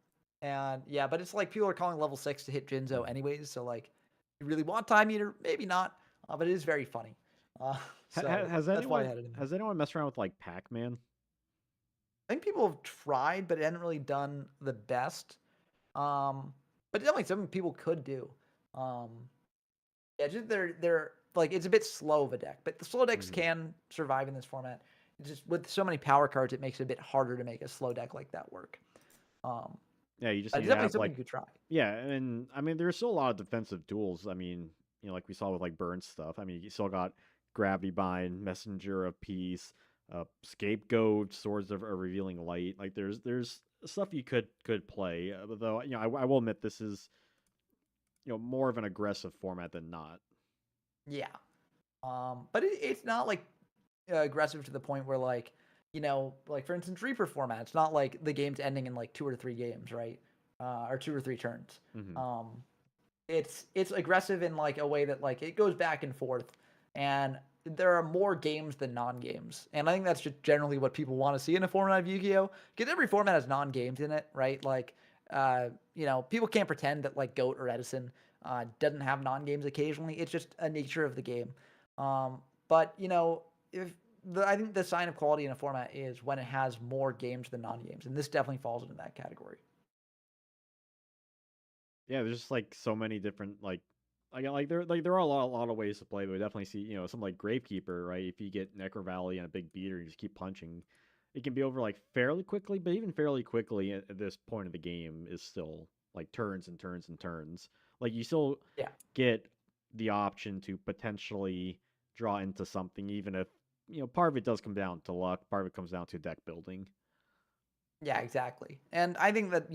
and yeah, but it's like people are calling level 6 to hit Jinzo Mhm. anyways. So like, you really want Time Eater? Maybe not. But it is very funny. Uh, so that's why I had it in there. Has anyone messed around with like Pac Man? I think people have tried, but it hadn't really done the best. Um, but definitely something people could do. Um, Yeah, just they're like it's a bit slow of a deck, but the slow decks Hmm. can survive in this format. It's just with so many power cards, it makes it a bit harder to make a slow deck like that work. Um, Yeah, you just but need it's to definitely have something like, you could try. yeah, and I mean there's still a lot of defensive tools. I mean, like we saw with like burn stuff. I mean, you still got Gravity Bind, Messenger of Peace, Scapegoat, Swords of a Revealing Light. Like there's stuff you could play. Though I will admit this is more of an aggressive format than not. Yeah. But it's not like aggressive to the point where like like for instance Reaper format. It's not like the game's ending in like 2 or 3 games, right? Or 2 or 3 turns. Hmm. Um, it's aggressive in like a way that like it goes back and forth, and there are more games than non-games, and I think that's just generally what people want to see in a format of Yu-Gi-Oh, because every format has non-games in it, right? Like people can't pretend that like Goat or Edison doesn't have non-games occasionally. It's just a nature of the game. But if I think the sign of quality in a format is when it has more games than non-games, and this definitely falls into that category. Yeah, there's just like so many different there are a lot of ways to play, but we definitely see something like Gravekeeper, right? If you get Necro Valley and a big beater, you just keep punching, it can be over like fairly quickly. But even fairly quickly at this point of the game is still like turns and turns and turns. Like you still Yeah. get the option to potentially draw into something, even if part of it does come down to luck, part of it comes down to deck building. Yeah, exactly. And I think that,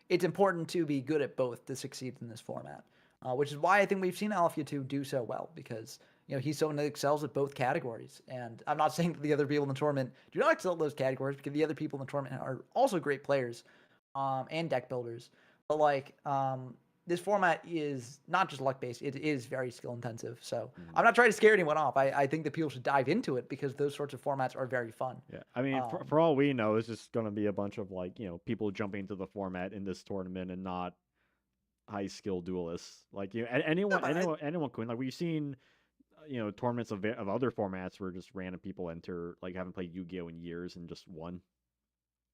it's important to be good at both to succeed in this format, which is why I think we've seen Alfia 2 do so well because, he's someone that excels at both categories. And I'm not saying that the other people in the tournament do not excel at those categories because the other people in the tournament are also great players and deck builders. But, like, this format is not just luck based; it is very skill intensive. So Mhm. I'm not trying to scare anyone off. I think that people should dive into it because those sorts of formats are very fun. Yeah, I mean, Um, for all we know, it's just gonna be a bunch of like people jumping into the format in this tournament and not high skill duelists. Like no, but anyone can. Like we've seen tournaments of other formats where just random people enter, like haven't played Yu-Gi-Oh in years and just won.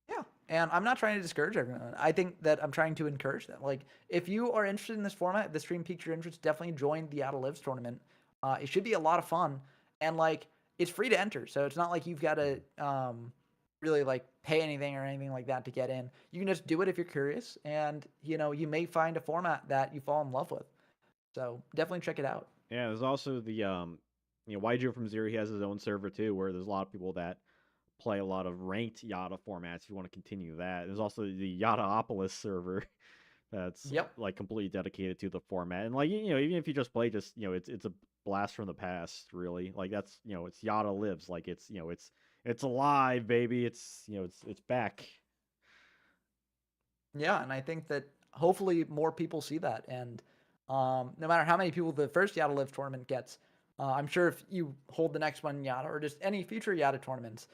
yeah, and I'm not trying to discourage everyone. I think that I'm trying to encourage them. Like, if you are interested in this format, the stream piqued your interest, definitely join the Yata Lives tournament. It should be a lot of fun, and like, it's free to enter, so it's not like you've got to really like pay anything or anything like that to get in. You can just do it if you're curious, and you may find a format that you fall in love with. So definitely check it out. Yeah, there's also the YGO from Zero. He has his own server too, where there's a lot of people that play a lot of ranked Yata formats. If you want to continue that, there's also the Yataopolis server that's Yep. like completely dedicated to the format. And like even if you just play, just it's a blast from the past. Really, like that's it's Yata lives. Like it's alive, baby. It's back. Yeah, and I think that hopefully more people see that, and no matter how many people the first Yata Live tournament gets, I'm sure if you hold the next one Yata or just any future Yata tournaments,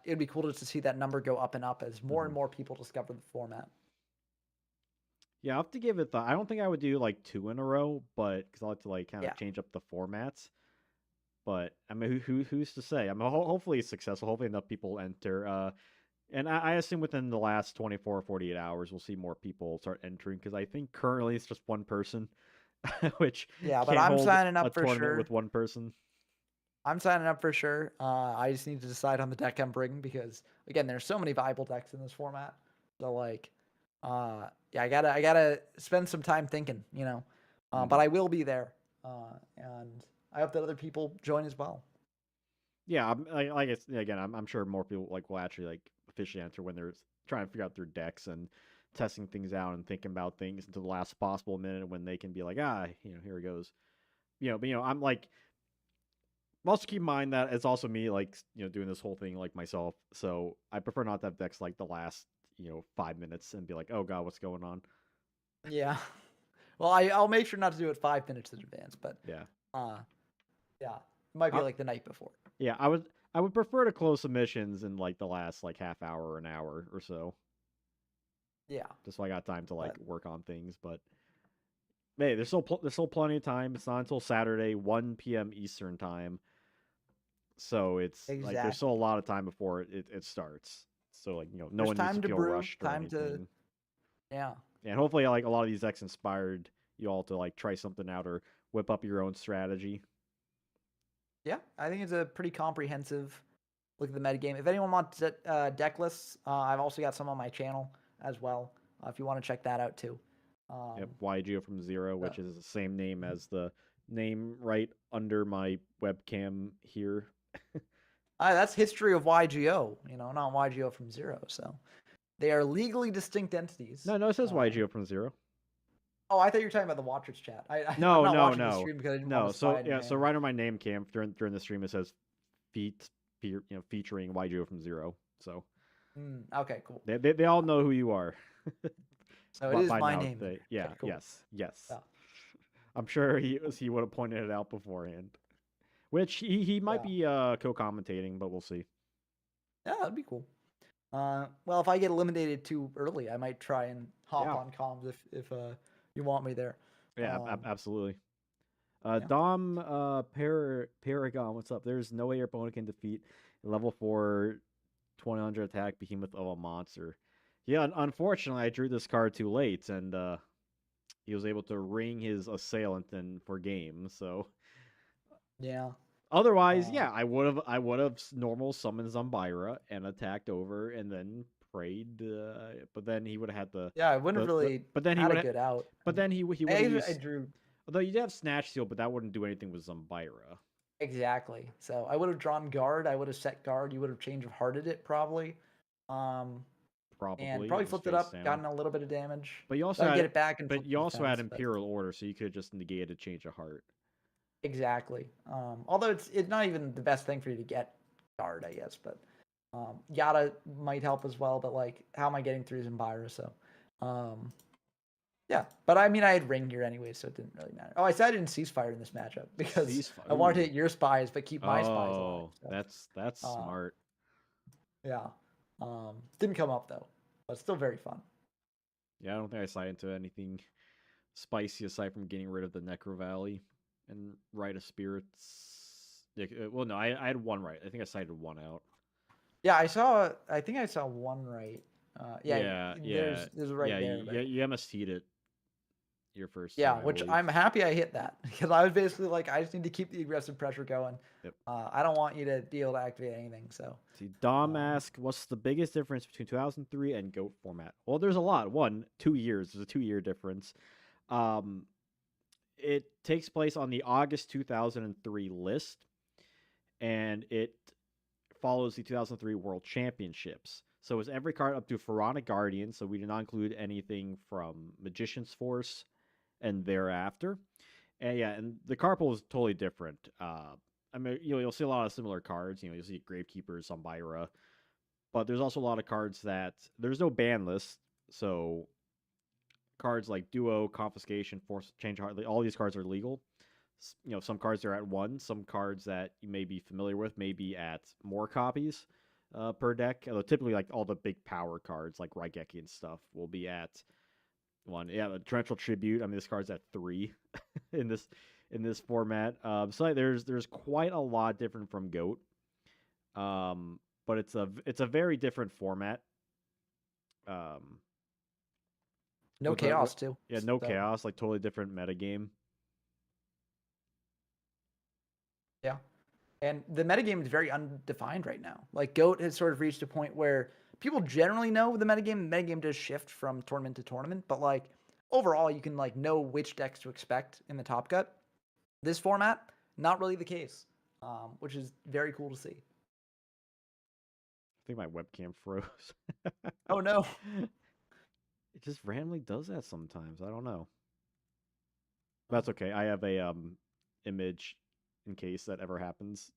it'd be cool just to see that number go up and up as more and Hmm. more people discover the format. Yeah, I have to give it the. I don't think I would do like two in a row, but because I like to like kind of Yeah, change up the formats. But I mean, who's to say? I mean, hopefully it's successful. Hopefully enough people enter. And I assume within the last 24 or 48 hours, we'll see more people start entering because I think currently it's just one person, which yeah, but can't I'm hold signing a up for tournament with sure. one person. I'm signing up for sure. I just need to decide on the deck I'm bringing because again, there's so many viable decks in this format. So like, yeah, I gotta spend some time thinking. But Hmm. I will be there, and I hope that other people join as well. Yeah, like it's again, I'm sure more people like will actually like officially enter when they're trying to figure out their decks and testing things out and thinking about things until the last possible minute when they can be like, here it goes. But I'm like also keep in mind that it's also me like doing this whole thing like myself, so I prefer not to have decks like the last 5 minutes and be like, oh god, what's going on. Yeah. Well, I'll make sure not to do it 5 minutes in advance, but Yeah, uh, yeah, it might be I, like the night before. yeah, I would prefer to close submissions in like the last like half hour or an hour or so, Yeah, just so I got time to like but work on things. But hey, there's still plenty of time. It's not until Saturday 1 p.m. Eastern time, so it's like there's still a exactly. lot of time before it starts. So like no There's one needs to time to feel brew, rushed or time to anything. yeah. And hopefully like a lot of these decks inspired you all to like try something out or whip up your own strategy. Yeah, I think it's a pretty comprehensive look at the metagame. If anyone wants deck lists, I've also got some on my channel as well. If you want to check that out too. Yep, Um, YGO from Zero, which so, is the same name mhm. as the name right under my webcam here. That's history of YGO. Not YGO from Zero. So they are legally distinct entities. No, no, it says YGO from Zero. Oh, I thought you were talking about the Watchers chat. I'm No, not no, watching the no, stream because I didn't want no. to spy So on your yeah, so handle. right on my name cam during the stream it says featuring YGO from Zero. So Okay, cool. they all know who you are. So it But is by my now, name. yeah, Okay, cool. yes. Yeah, I'm sure he would have pointed it out beforehand. Which he might yeah, be co-commentating, but we'll see. yeah. That'd be cool. Well, if I get eliminated too early, I might try and hop Yeah, on comms if you want me there. yeah, Um, absolutely. yeah. Dom Paragon, what's up? There's no way your opponent can defeat a level 4 2000 attack behemoth of a monster. Yeah, unfortunately, I drew this card too late, and he was able to ring his assailant in for game. So Yeah. otherwise, Uh, yeah, I would have normal summoned Zumbira and attacked over, and then prayed. But then he would have had yeah, I wouldn't have the really but then he had a would have good out. but then he would have I used. drew Although you did have Snatch Seal, but that wouldn't do anything with Zumbira. exactly. So I would have drawn guard. I would have set guard. You would have change of hearted it probably. Um, and Probably probably just flipped it face up, down. gotten a little bit of damage. But you So also I'd get had it back and but flip you the also had defense. But Imperial Order, so you could have just negated a change of heart. exactly. Although it's not even the best thing for you to get guard, I guess. But Yata might help as well. But like, how am I getting through Zimbira? So, um, Yeah, but I mean, I had ring gear anyway, so it didn't really matter. Oh, I said I didn't ceasefire in this matchup because Ceasefire. I wanted to Ooh. hit your spies but keep my spies alive. Oh, So, that's uh, smart. yeah, didn't come up though, but still very fun. Yeah, I don't think I sight into anything spicy aside from getting rid of the Necro Valley and Rite of Spirits. Yeah, well, no, I had one right. I think I cited one out. Yeah, I saw. I think I saw one right. Yeah, Yeah, yeah, there's right yeah. there, but You MST'd it your first yeah, time, I which believe. I'm happy I hit that because I was basically like, I just need to keep the aggressive pressure going. Yep. I don't want you to be able to activate anything. So, See, Dom um, asked, what's the biggest difference between 2003 and GOAT format? Well, there's a lot. One, 2 years. There's a 2 year difference. Um, it takes place on the August 2003 list, and it follows the 2003 World Championships. So it's every card up to Pharaonic Guardian, so we do not include anything from Magician's Force and thereafter. And yeah, and the card pool is totally different. I mean, you'll see a lot of similar cards. You'll see Gravekeepers, Sombyra, but there's also a lot of cards that there's no ban list. So cards like Duo, Confiscation, Force Change Heart, all these cards are legal. Some cards are at one. Some cards that you may be familiar with may be at more copies per deck. Although typically, like all the big power cards like Raigeki and stuff will be at one. Yeah, the Torrential Tribute. I mean, this card's at three in this format. So there's quite a lot different from Goat. But it's a very different format. Um, no with the chaos too. yeah, no So chaos, like totally different metagame. yeah. And the metagame is very undefined right now. Like Goat has sort of reached a point where people generally know the metagame. The metagame does shift from tournament to tournament, but like overall, you can like know which decks to expect in the top cut. This format, not really the case, which is very cool to see. I think my webcam froze. Oh no. It just randomly does that sometimes. I don't know. Oh, That's okay. I have a image in case that ever happens.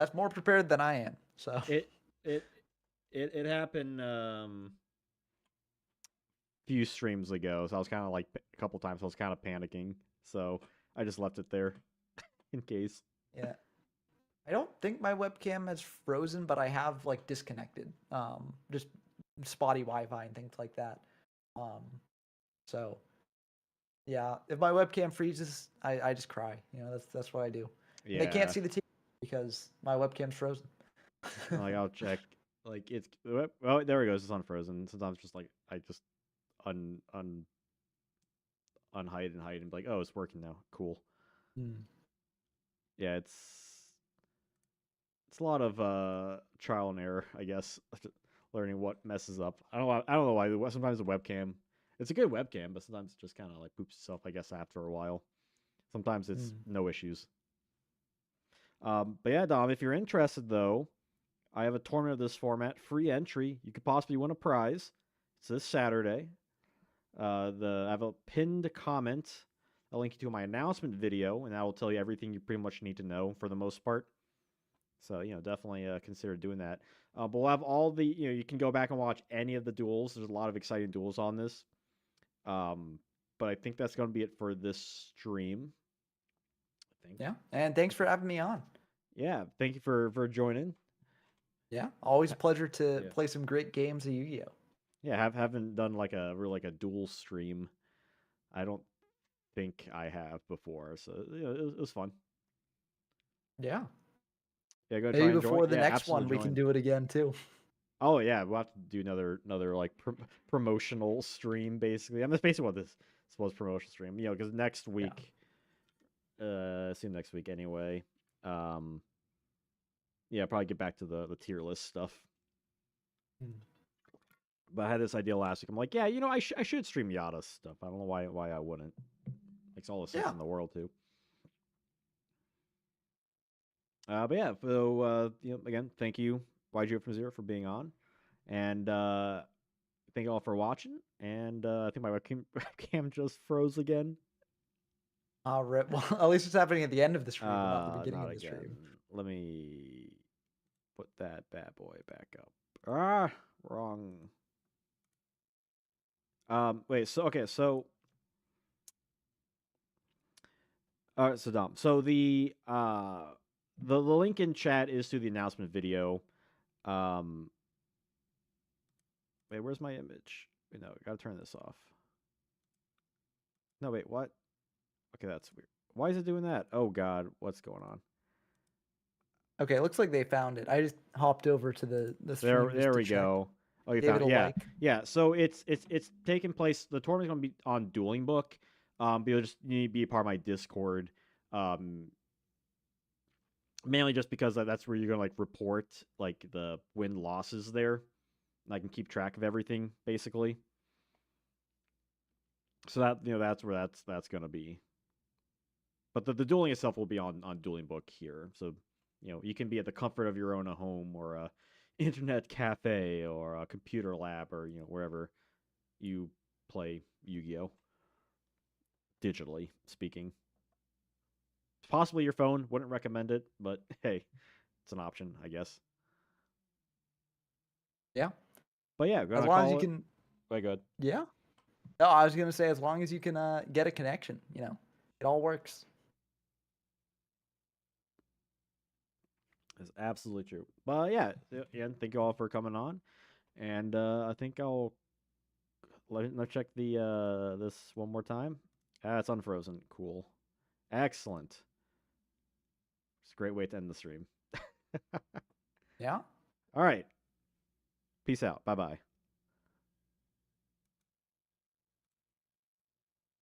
that's more prepared than I am. So it it it happened few streams ago, so I was kind of like a couple times I was kind of panicking. So I just left it there in case. yeah, I don't think my webcam has frozen, but I have like disconnected, just spotty Wi-Fi and things like that. Um, so yeah, if my webcam freezes, I just cry. You know, that's what I do. And they can't Yeah. see the TV because my webcam's frozen. Like I'll check. Like it's well, there it goes. It's unfrozen. Sometimes just like I just un unhide and hide and be like, oh, it's working now. Cool. Hmm. Yeah, it's a lot of trial and error, I guess. Learning what messes up. I don't know why. Sometimes the webcam, it's a good webcam, but sometimes it just kind of like poops itself. I guess after a while. Sometimes it's Hmm. no issues. But yeah, Dom, if you're interested though, I have a tournament of this format, free entry. You could possibly win a prize. It's this Saturday. I have a pinned comment. I'll link you to my announcement video, and that will tell you everything you pretty much need to know for the most part. So definitely consider doing that. But we'll have all the you can go back and watch any of the duels. There's a lot of exciting duels on this. Um, but I think that's going to be it for this stream. I think. Yeah, and thanks for Okay. having me on. Yeah. Thank you for joining. Yeah, always a pleasure to Yeah. play some great games of Yu-Gi-Oh. Yeah. Haven't done like a real like a duel stream. I don't think I have before. So it was fun. Yeah, Yeah. Go try maybe and join. before the Yeah. next one Absolutely we can join. do it again too. Oh yeah, we'll have to do another like promotional stream basically. I mean, that's basically what this supposed promotional stream. Because next Yeah. week, assume next week anyway. Um, yeah, probably get back to the tier list stuff. Mm. But I had this idea last week. I'm like, yeah, I should stream Yata stuff. I don't know why I wouldn't. Makes all the sense Yeah. in the world too. But yeah, so again, thank you YGO from Zero for being on, and thank you all for watching. And I think my webcam just froze again. All right. Well, at least it's happening at the end of the stream and not the beginning Not of the again. stream. Let me put that bad boy back up. Ah, wrong. Wait. So okay. So so Dom. So the link in chat is to the announcement video. Um, wait, where's my image? Wait, no, gotta turn this off. No, wait, what? Okay, that's weird. Why is it doing that? Oh God, what's going on? Okay, looks like they found it. I just hopped over to the stream just There to we check. go. Oh, you Gave it found a yeah, like. yeah. So it's taking place. The tournament's gonna be on Dueling Book. But you'll just you need to be a part of my Discord. Um, mainly just because that's where you're gonna like report like the win losses there. And I can keep track of everything basically. So that that's where that's gonna be. But the dueling itself will be on Dueling Book here. So you can be at the comfort of your own home or a internet cafe or a computer lab or wherever you play Yu-Gi-Oh, digitally speaking. Possibly your phone, wouldn't recommend it, but hey, it's an option, I guess. Yeah. But yeah, As gonna long as you call it. can, Very good. yeah. No, I was gonna say as long as you can get a connection, it all works. It's absolutely true. But yeah, again, thank you all for coming on, and I think I'll let's check the this one more time. Ah, it's unfrozen. Cool. Excellent. It's a great way to end the stream. Yeah. All right. Peace out. Bye bye.